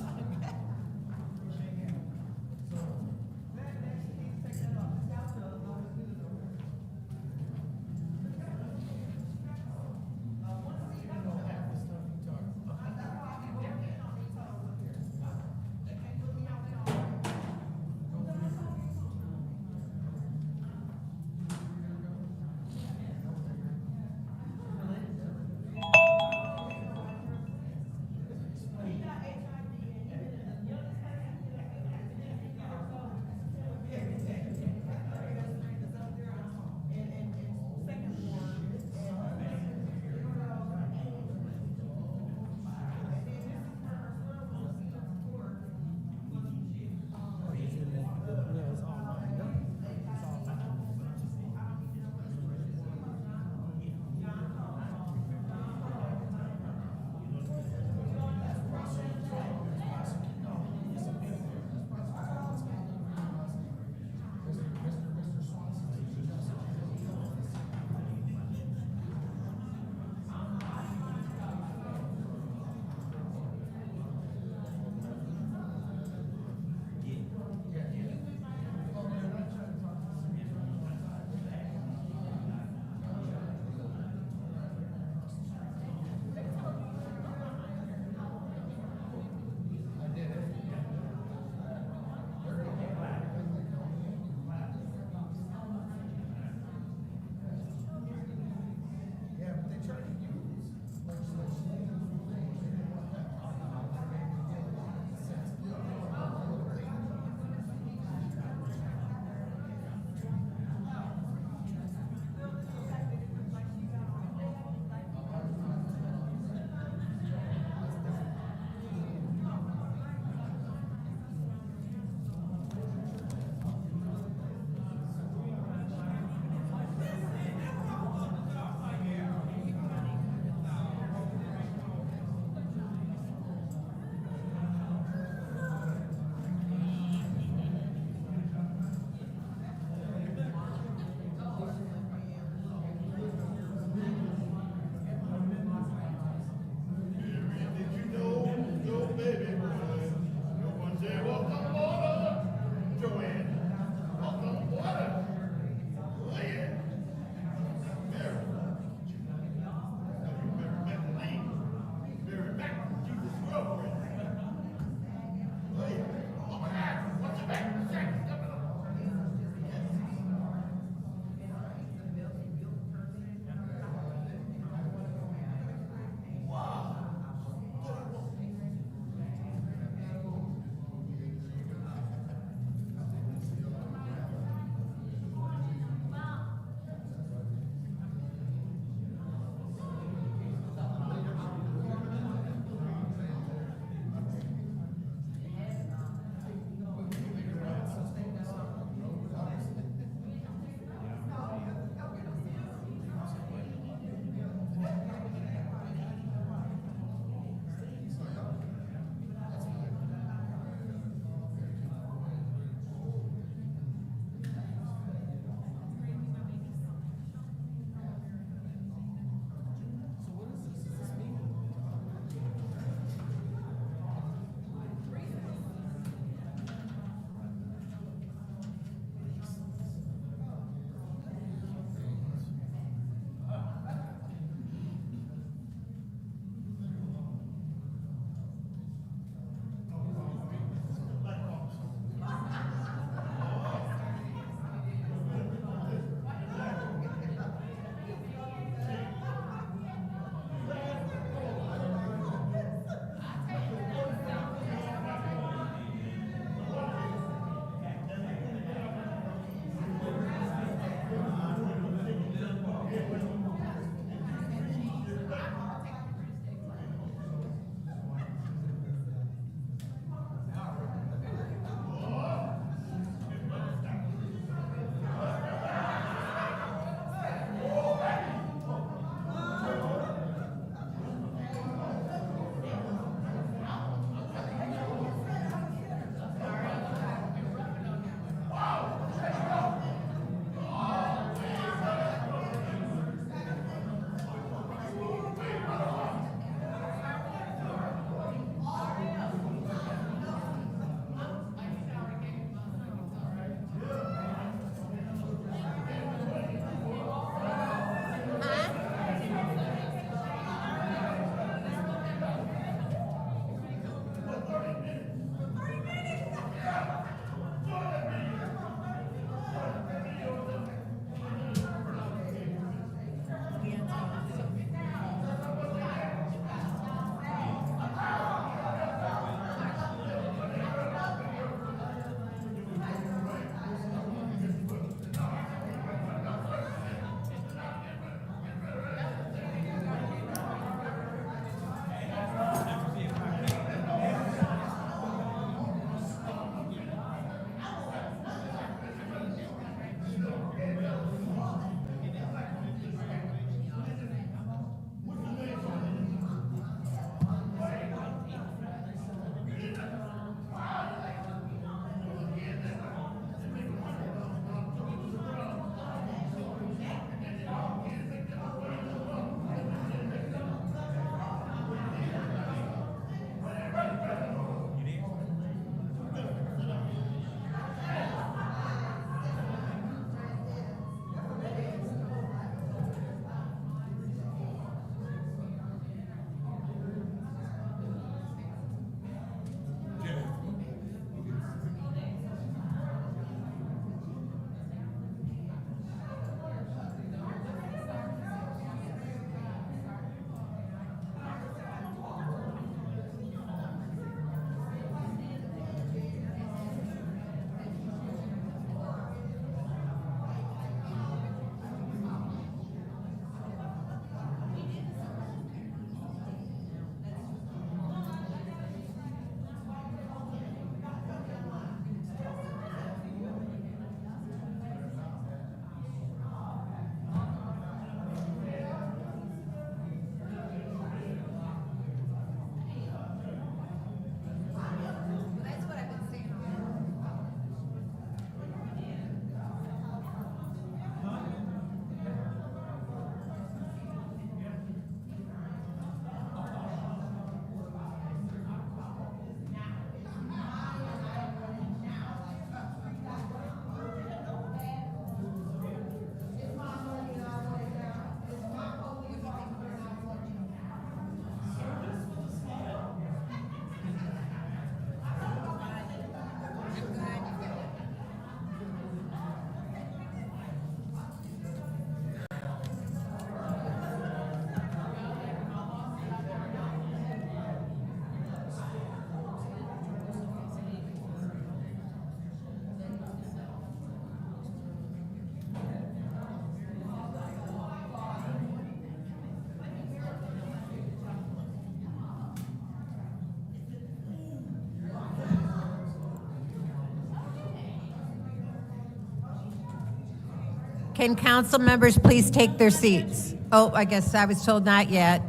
Can council members please take their seats? Oh, I guess I was told not yet.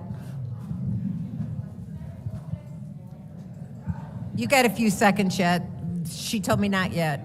You got a few seconds yet. She told me not yet.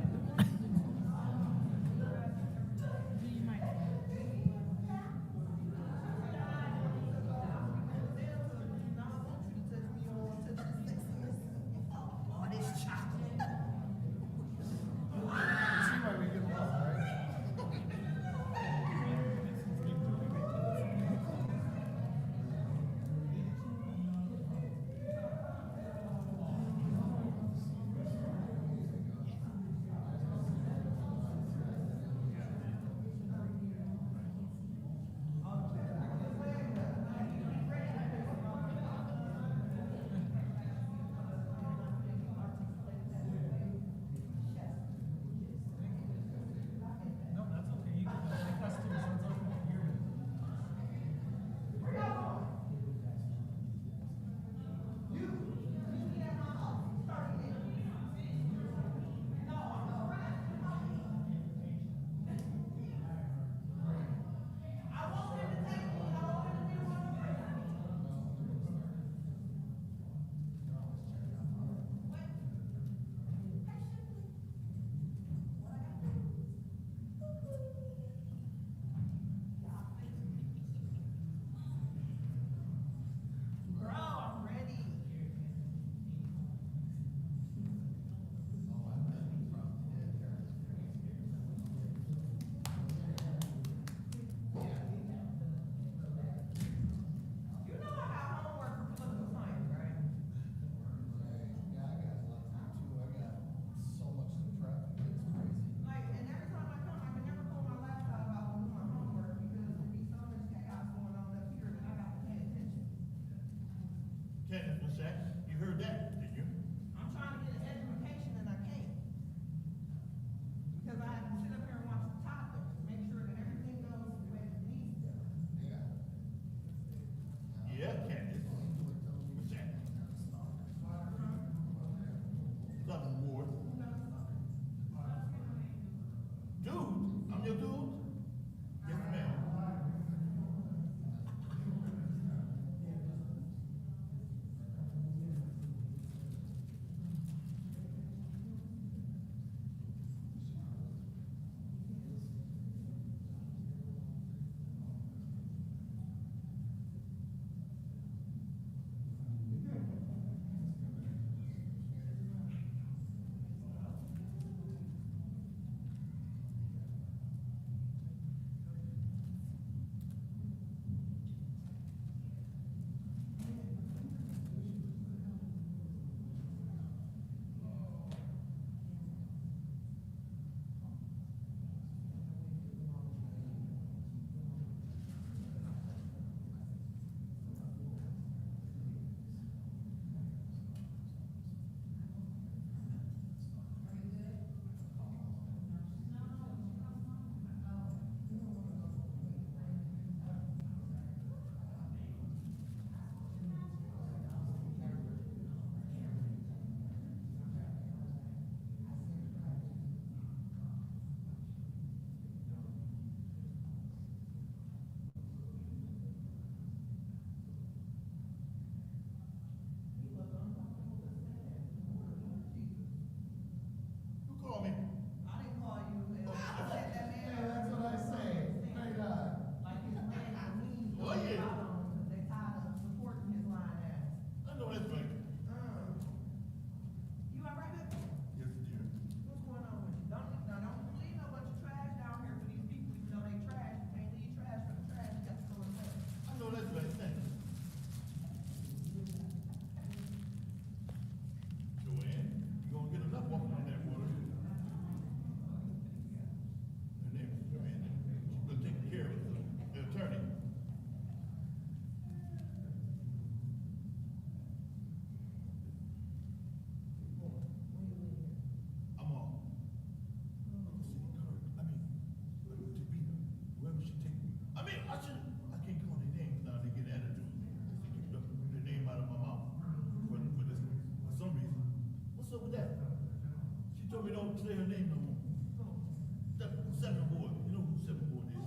You heard that, didn't you? I'm trying to get an education and I can't. Because I have to sit up here and watch the topics, make sure that everything goes the way it needs to. Yeah, Candace. What's that? Southern Ward. Dude, I'm your dude? Yes, ma'am. Say her name no more. Seven board. You know who seven board is?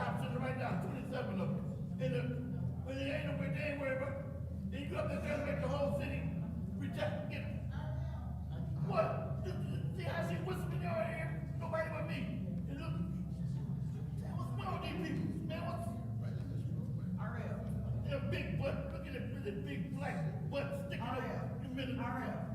cops sitting right now, 27 of them. And when they ain't nobody, they ain't worried about it. They go up there trying to make the whole city reject it. What? See how she whispered in your ear? Nobody but me. And look, what's wrong with these people? Man, what's... They're big butt. Look at that really big black butt sticking up in the middle of the road.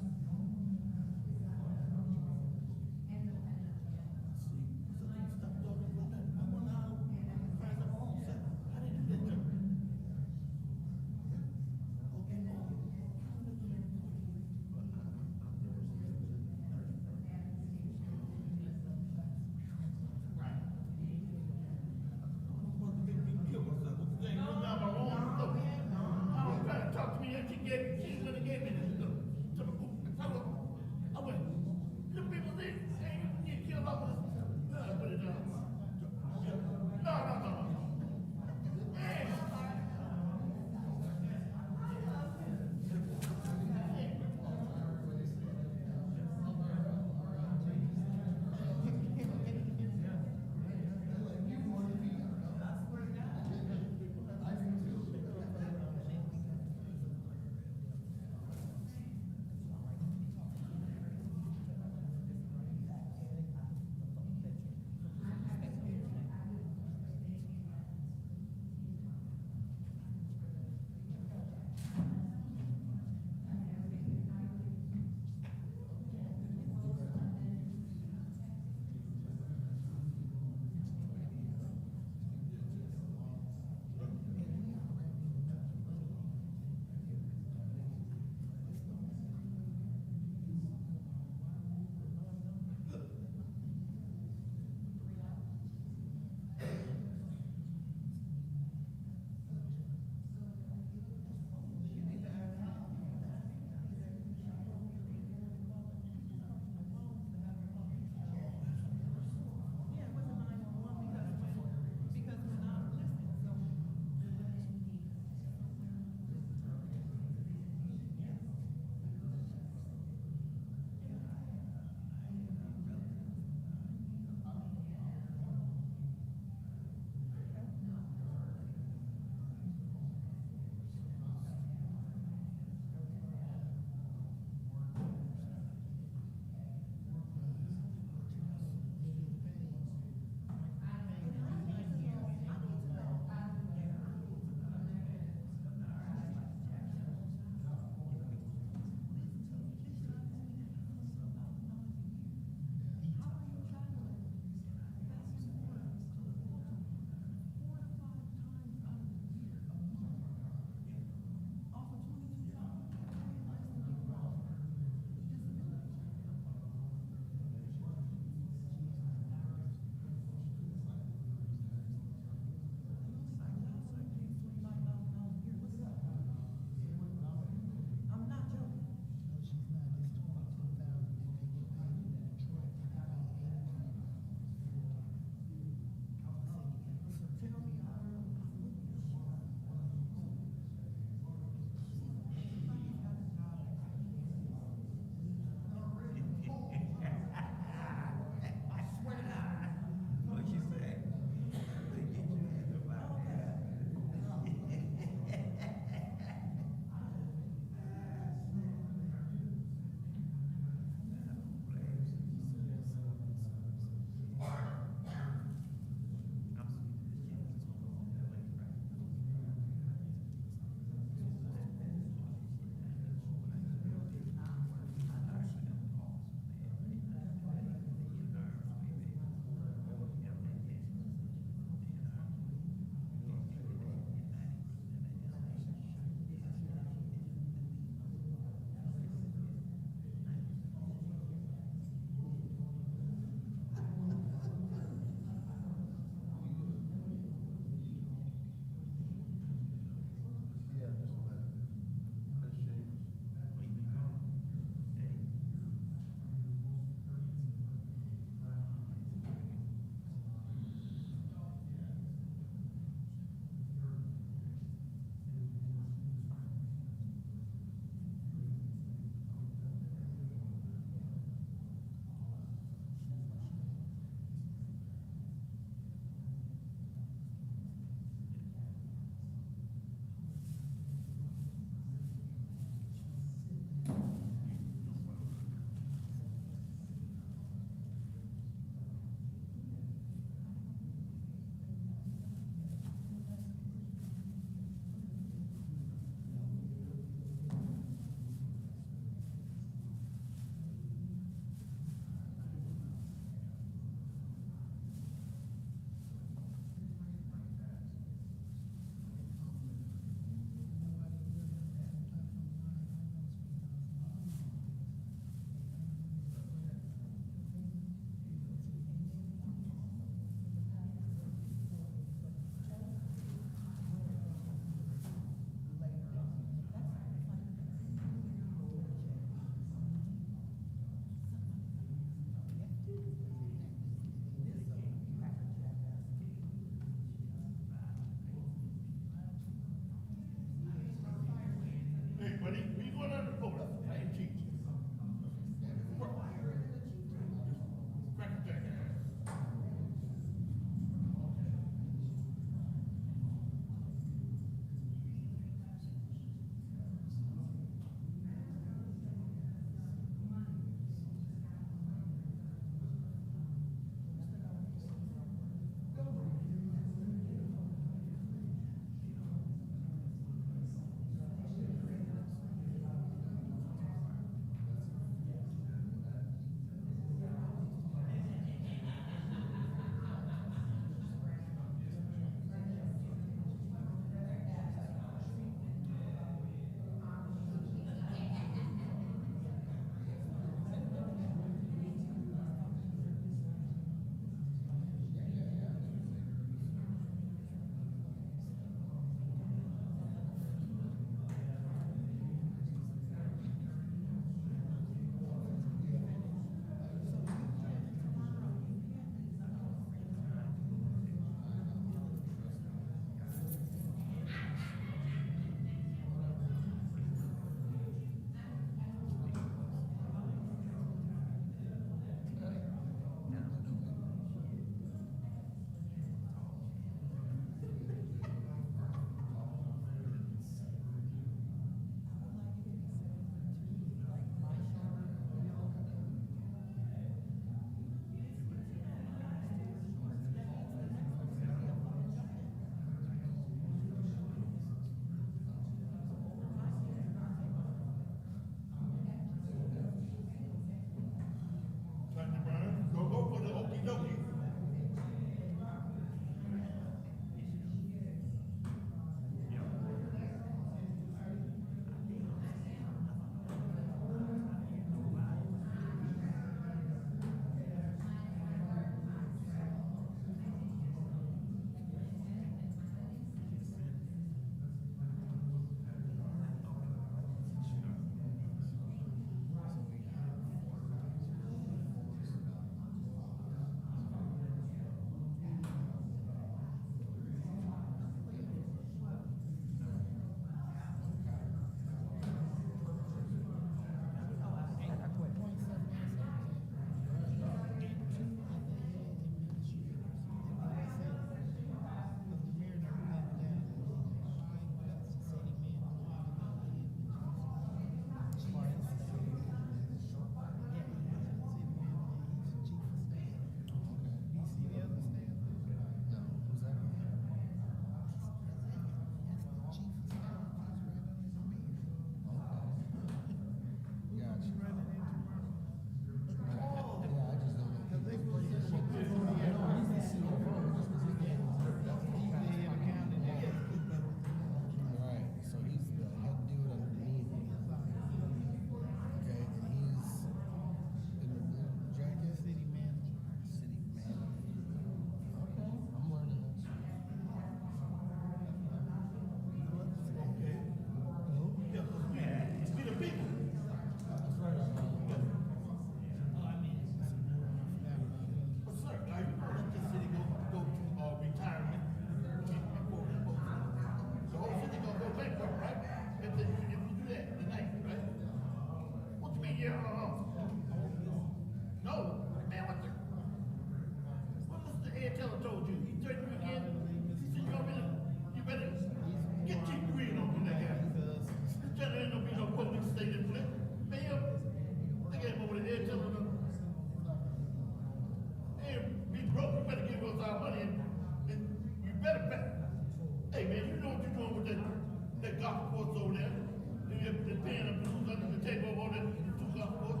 the tape over on that two golf course.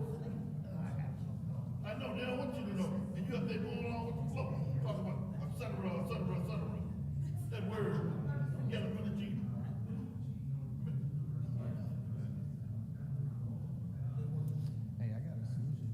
I know, they don't want you to know. And you up there going along with the flow, talking about et cetera, et cetera, et cetera. That word, yellow for the G. Hey, I got a solution.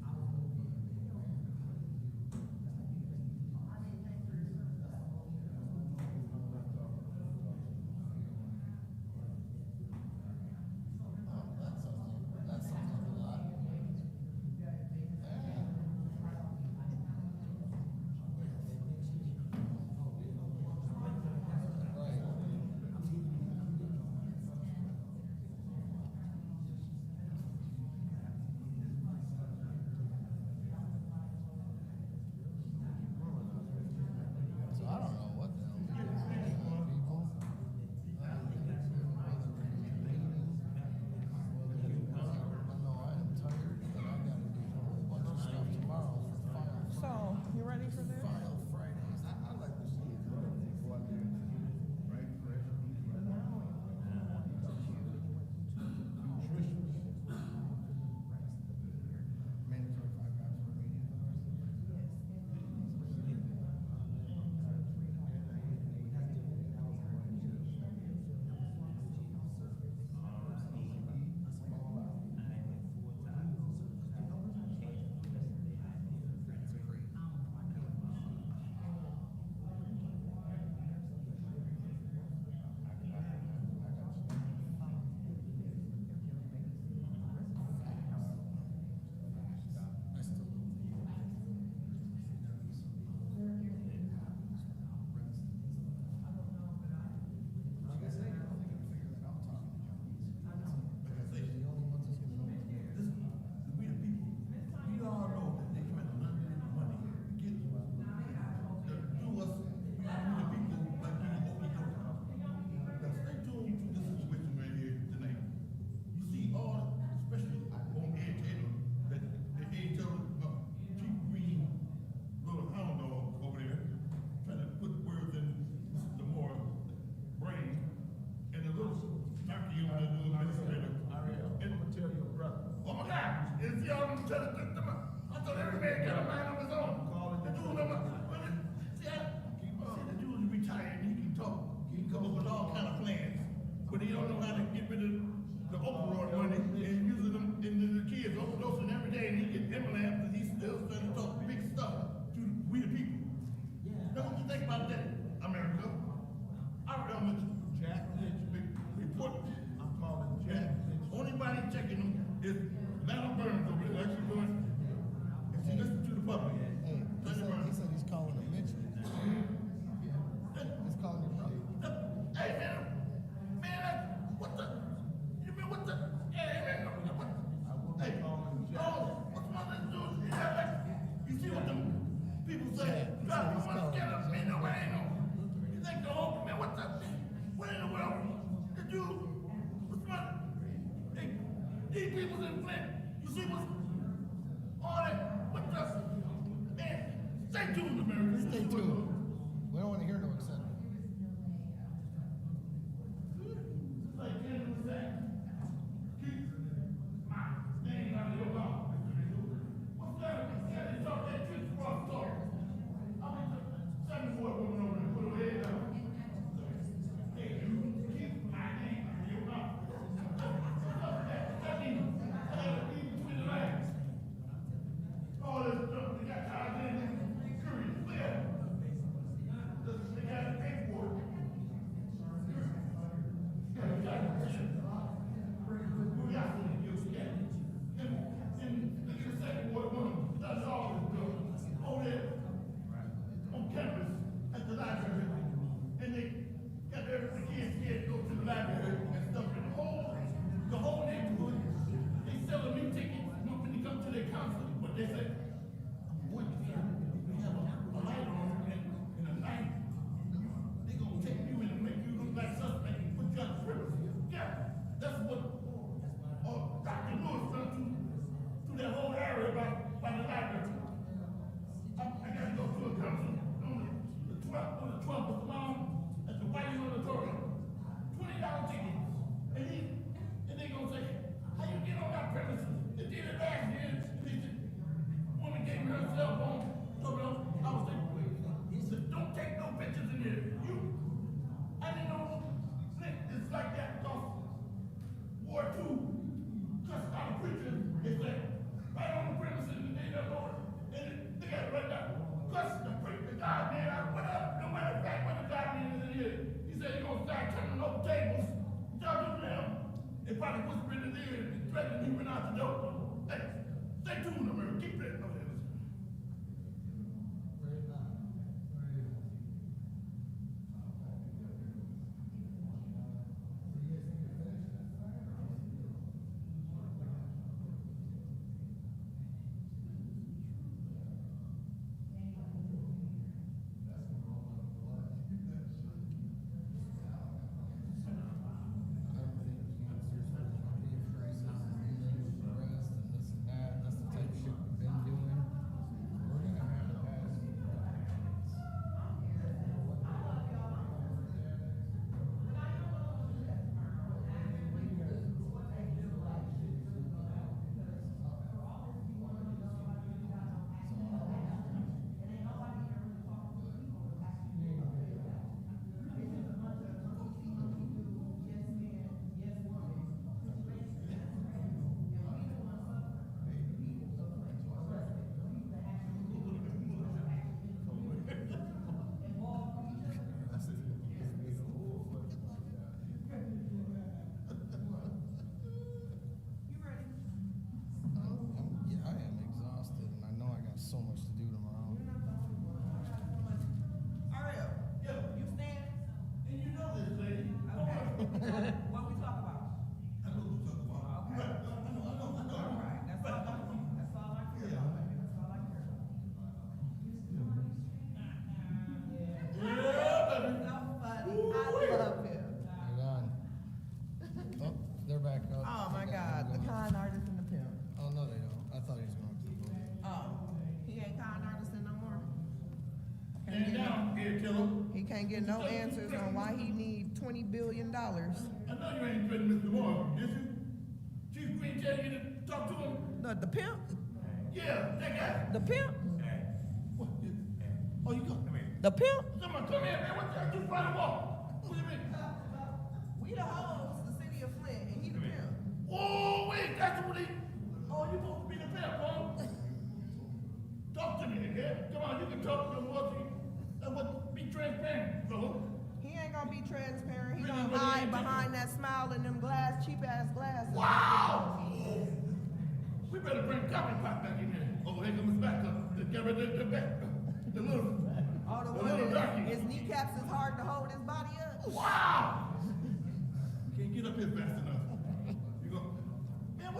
So I don't know what the hell we do, people. I know I am tired, but I gotta do a whole bunch of stuff tomorrow for File Friday. So, you ready for this? File Fridays. I like to see it. Go out there and right, fresh, nutritious. Mandatory 5 hours for meeting. Oh my God! You see all them telling I thought every man got a mind on his own. The dude, the dude retired and he can talk. He can come up with all kind of plans, but he don't know how to get rid of the opioid money and using them in the kids overdosing every day, and he get implants and he's still trying to talk big stuff to we the people. Now what you think about that, America? I remember Jack Lynch report. I'm calling Jack Lynch. Only body checking them is Madam Burns over there. Actually doing. And she listens to the public. Hey, he said he's calling a Mitchell. He's calling him brother. Hey man, what the? You mean what the? Hey man, what? Hey, what's my name doing? You see what them people say? God, I want to get up, man. No, I ain't no. You think the whole man? What the? What in the world? The dude, what's my? Hey, these people's in Flint. You see what's all that? What the? Man, stay tuned, America. Stay tuned. We don't want to hear no etc. Like Ken was saying, keep my name out of your mouth. What's that? They talk that trick cross talk. I mean, 7 boy women over there, put her head down. Hey, you keep my name out of your mouth. That means, between the lines. All this stuff, they got tied in, curious, clear. there and threatening you went out the door. Hey, stay tuned, America. Keep it over there. He can't get no answers on why he need $20 billion. I know you ain't threatening Mr. Moore, did you? Chief Green tell you to talk to him? The pimp? Yeah, that guy. The pimp? What? Oh, you got The pimp? Someone come here, man. What the you trying to walk? What do you mean? We the hoes, the city of Flint, and he the pimp. Oh, wait, that's what he... Oh, you supposed to be the pimp, huh? Talk to me, yeah? Come on, you can talk to him, but be transparent, fella. He ain't gonna be transparent. He gonna hide behind that smile and them cheap-ass glasses. Wow! We better bring Copy Pot back in here. Oh, here comes back up. Get rid of the back. The little... Oh, the one his kneecaps is hard to hold his body up. Wow! Can't get up here fast enough. You go, man,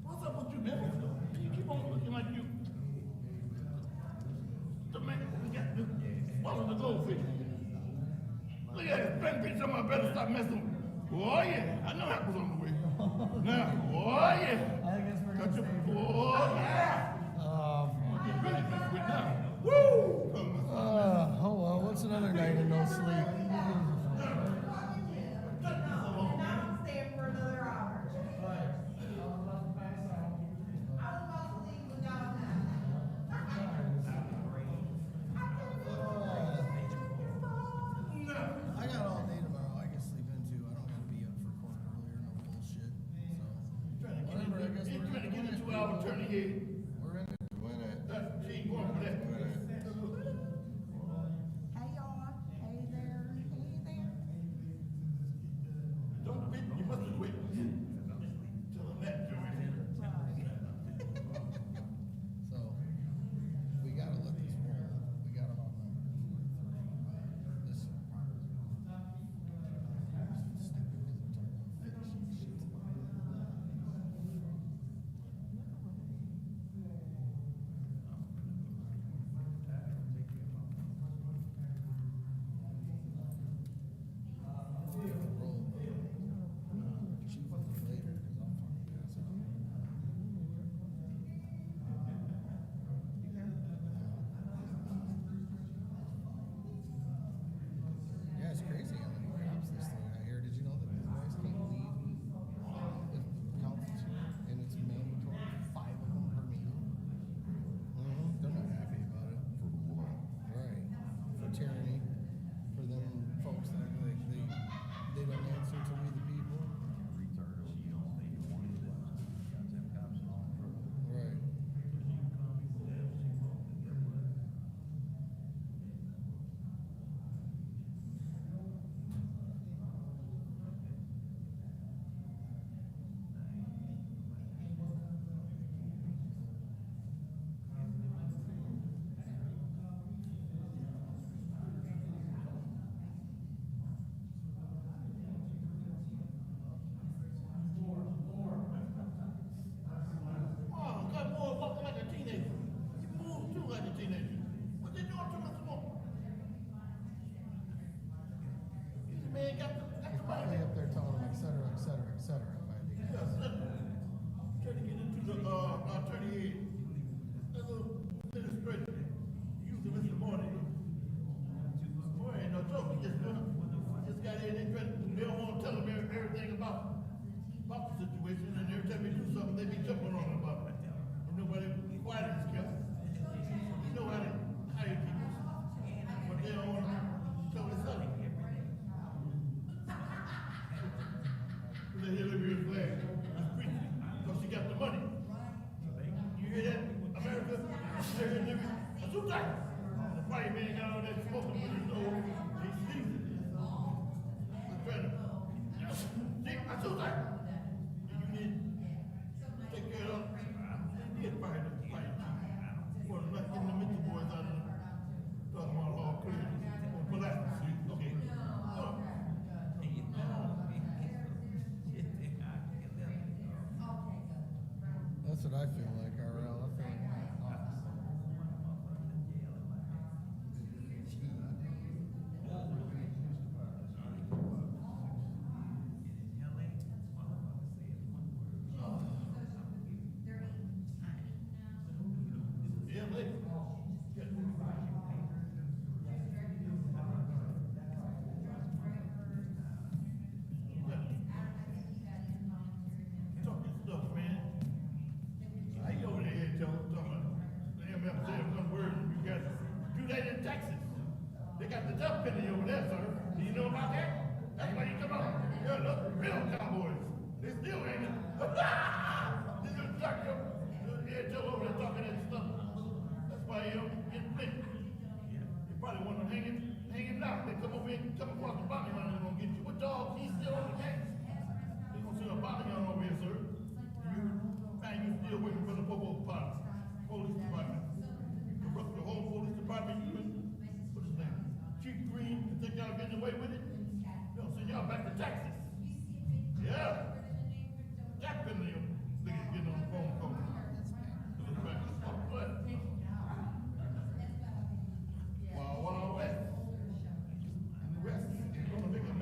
what's up with you, man? You keep on looking like you. The man, we got this. Swallow the goldfish. Look at this pen bitch. Somebody better stop messing with. Oh, yeah. I know that was on the way. Now, oh, yeah. I guess we're Got gonna your, stay here. oh, yeah. You really messing with now. Woo! Hold on, what's another night of no sleep? I got all day tomorrow. I can sleep in too. I don't gotta be up for court earlier, no bullshit. So, whatever, I guess we're Trying to get a 2-hour turn ahead. we're That's what I feel like, RL. I feel like I'm in the office. They got the death penalty over there, sir. Do you know about that? That's why you come out. You're the real cowboys. They still ain't it. This is Chuck, yo. You're still over there talking that stuff. That's why you don't get picked. You probably want to hang him down. They come over here, come across the bounty line, they're gonna get you. What dog? He's still on the case. They gonna send a bounty gun over here, sir. You still waiting for the police department. You corrupt the whole police department. What's his name? Chief Green, you think y'all getting away with it? They'll send y'all back to Texas. Yeah. Jack been there. Niggas getting on the phone call. Look back to the what? Wild West. And the West is gonna make a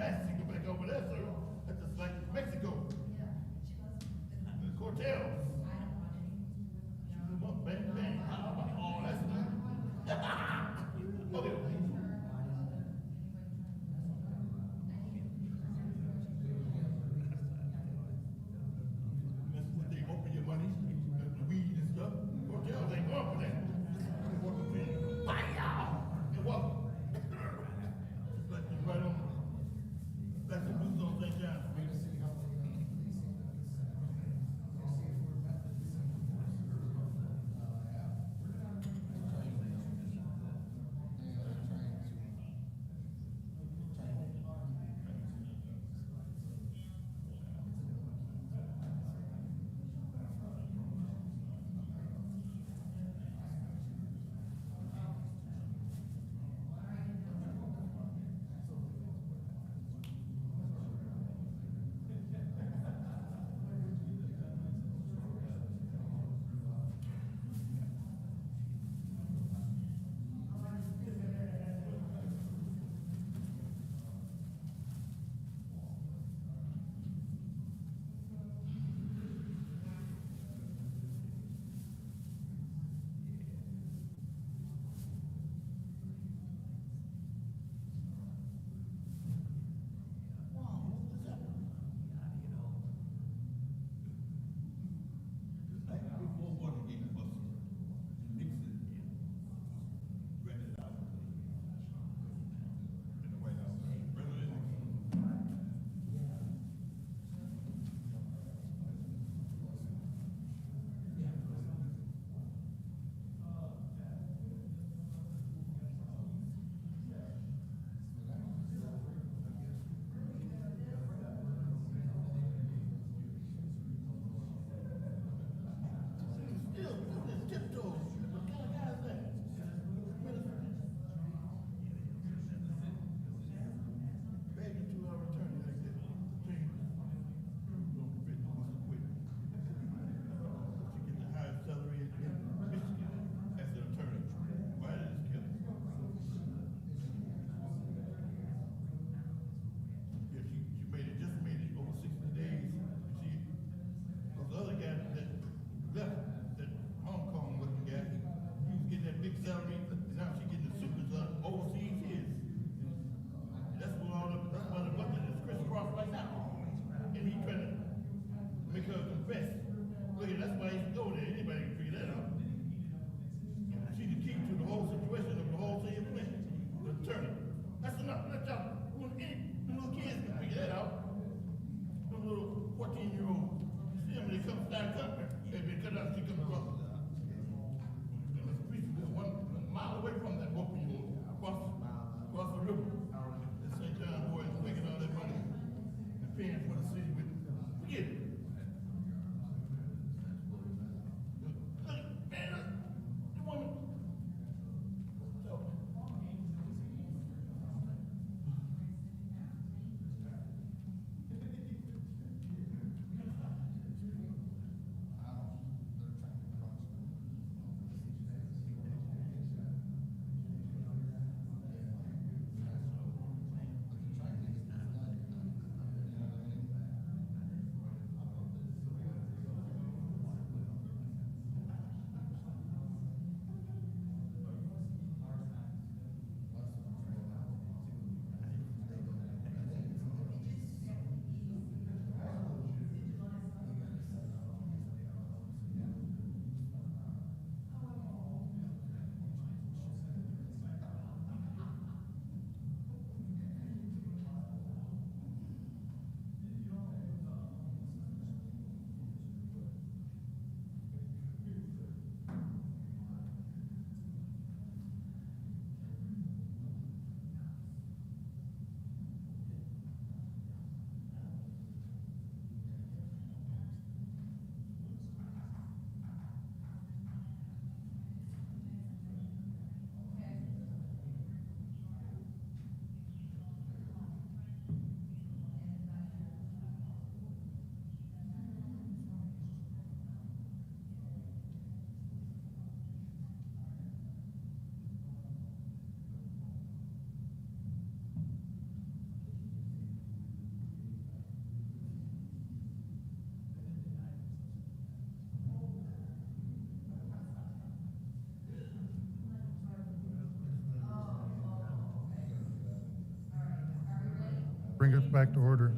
Bring it back to order.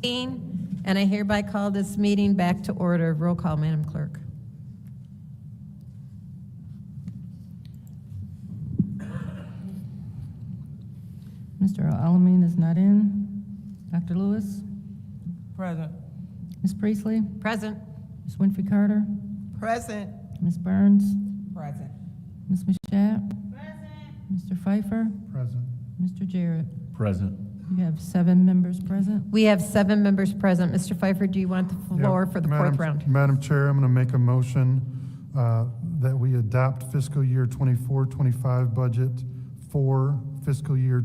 And I hereby call this meeting back to order. Roll call, Madam Clerk. Mr. Alamin is not in. Dr. Lewis? Present. Ms. Priestley? Present. Ms. Winfrey Carter? Present. Ms. Burns? Present. Ms. Mashat? Mr. Pfeiffer? Present. Mr. Jarrett? Present. You have 7 members present. We have 7 members present. Mr. Pfeiffer, do you want the floor Yep. for the fourth round? Madam Chair, I'm going to make a motion that we adopt fiscal year 24-25 budget for fiscal year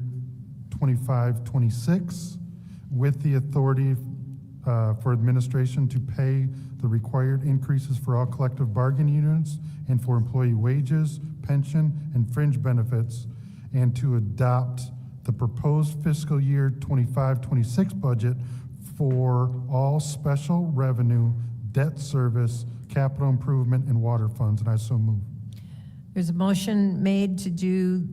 25-26 with the authority for administration to pay the required increases for all collective bargaining units and for employee wages, pension, and fringe benefits, and to adopt the proposed fiscal year 25-26 budget for all special revenue, debt service, capital improvement, and water funds, and I so move. There's a motion made to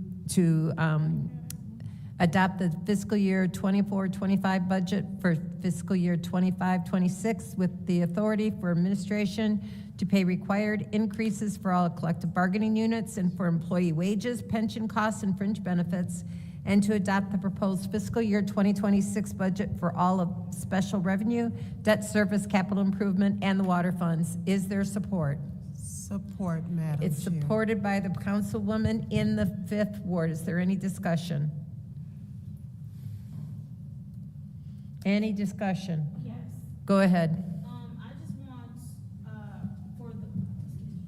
adopt the fiscal year 24-25 budget for fiscal year 25-26 with the authority for administration to pay required increases for all collective bargaining units and for employee wages, pension costs, and fringe benefits, and to adopt the proposed fiscal year 2026 budget for all of special revenue, debt service, capital improvement, and the water funds. Is there support? Support, Madam It's Chair. supported by the councilwoman in the 5th ward. Is there any discussion? Any discussion? Yes. Go ahead. I just want,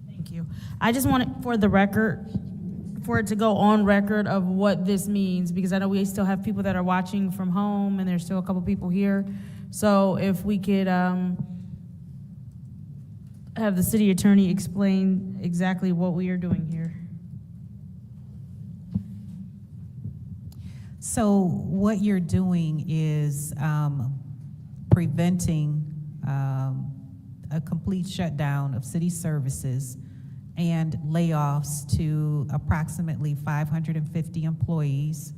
thank you. I just want it for the record, for it to go on record of what this means, because I know we still have people that are watching from home and there's still a couple people here. So if we could, have the city attorney explain exactly what we are doing here. So what you're doing is preventing a complete shutdown of city services and layoffs to approximately 550 employees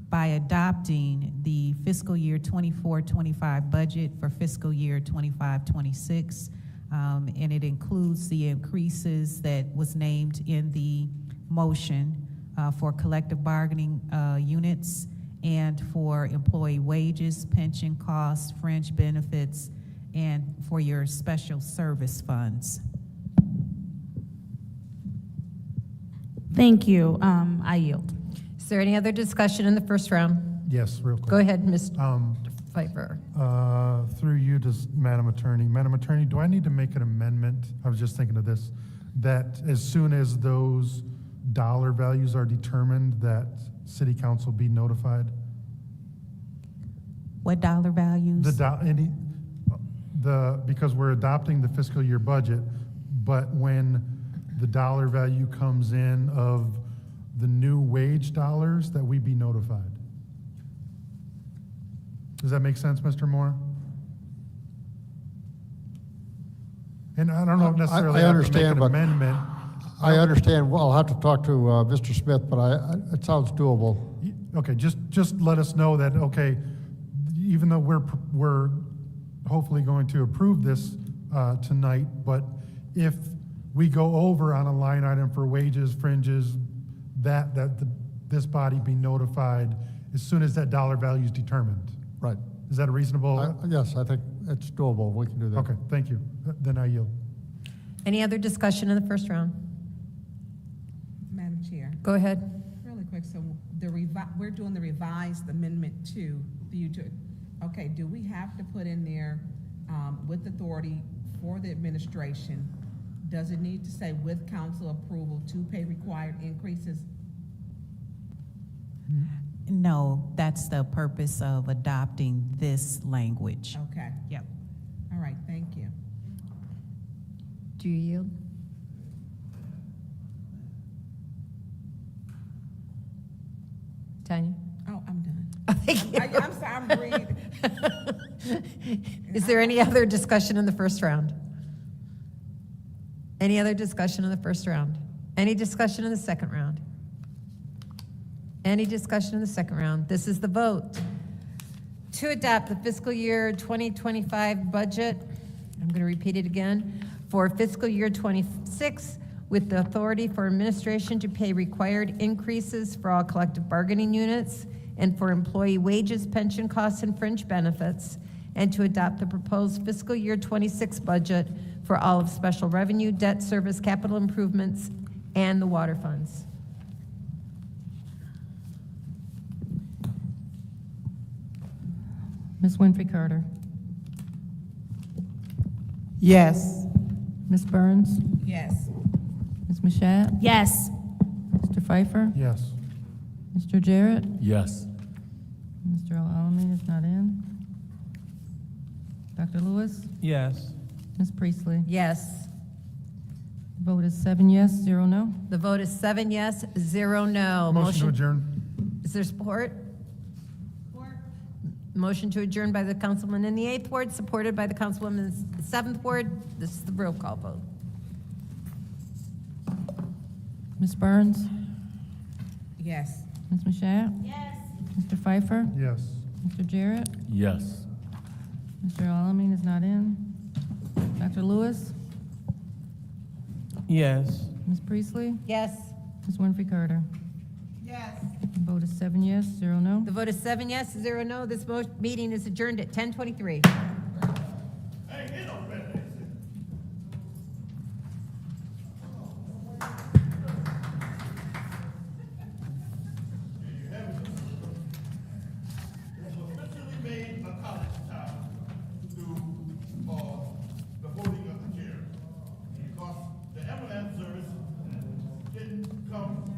by adopting the fiscal year 24-25 budget for fiscal year 25-26. And it includes the increases that was named in the motion for collective bargaining units and for employee wages, pension costs, fringe benefits, and for your special service funds. Thank you. I yield. Is there any other discussion in the first round? Yes, real quick. Go ahead, Mr. Pfeiffer. Through you to Madam Attorney. Madam Attorney, do I need to make an amendment? I was just thinking of this, that as soon as those dollar values are determined, that City Council be notified? What dollar values? Because we're adopting the fiscal year budget, but when the dollar value comes in of the new wage dollars, that we be notified. Does that make sense, Mr. Moore? And I don't know necessarily I have to make understand, an but amendment. I understand. Well, I'll have to talk to Mr. Smith, but it sounds doable. Okay, just let us know that, okay, even though we're hopefully going to approve this tonight, but if we go over on a line item for wages, fringes, this body be notified as soon as that dollar value is determined. Right. Is that a reasonable? Yes, I think it's doable. We can do that. Okay, thank you. Then I yield. Any other discussion in the first round? Madam Chair, Go ahead. really quick, so we're doing the revised amendment to okay, do we have to put in there, with authority for the administration, does it need to say with council approval to pay required increases? No, that's the purpose of adopting this language. Okay. Yep. All right, thank you. Do you yield? Tanya? Oh, I'm done. Thank you. I'm sorry, I'm reading. Is there any other discussion in the first round? Any other discussion in the first round? Any discussion in the second round? Any discussion in the second round? This is the vote. To adopt the fiscal year 2025 budget, I'm going to repeat it again, for fiscal year 26, with the authority for administration to pay required increases for all collective bargaining units and for employee wages, pension costs, and fringe benefits, and to adopt the proposed fiscal year 26 budget for all of special revenue, debt service, capital improvements, and the water funds. Ms. Winfrey Carter? Yes. Ms. Burns? Yes. Ms. Mashat? Yes. Mr. Pfeiffer? Yes. Mr. Jarrett? Yes. Mr. Alamin is not in. Dr. Lewis? Yes. Ms. Priestley? Yes. Vote is 7 yes, 0 no. The vote is 7 yes, 0 no. Motion to adjourn. Is there support? Motion to adjourn by the councilman in the 8th ward, supported by the councilwoman in the 7th ward. This is the roll call vote. Ms. Burns? Yes. Ms. Mashat? Yes. Mr. Pfeiffer? Yes. Mr. Jarrett? Yes. Mr. Alamin is not in. Dr. Lewis? Yes. Ms. Priestley? Yes. Ms. Winfrey Carter? Yes. Vote is 7 yes, 0 no. The vote is 7 yes, 0 no. This meeting is adjourned at 10:23. Hey, get on red lights. There you have it. It was officially made a college town through the voting of the chair. Because the ambulance service didn't come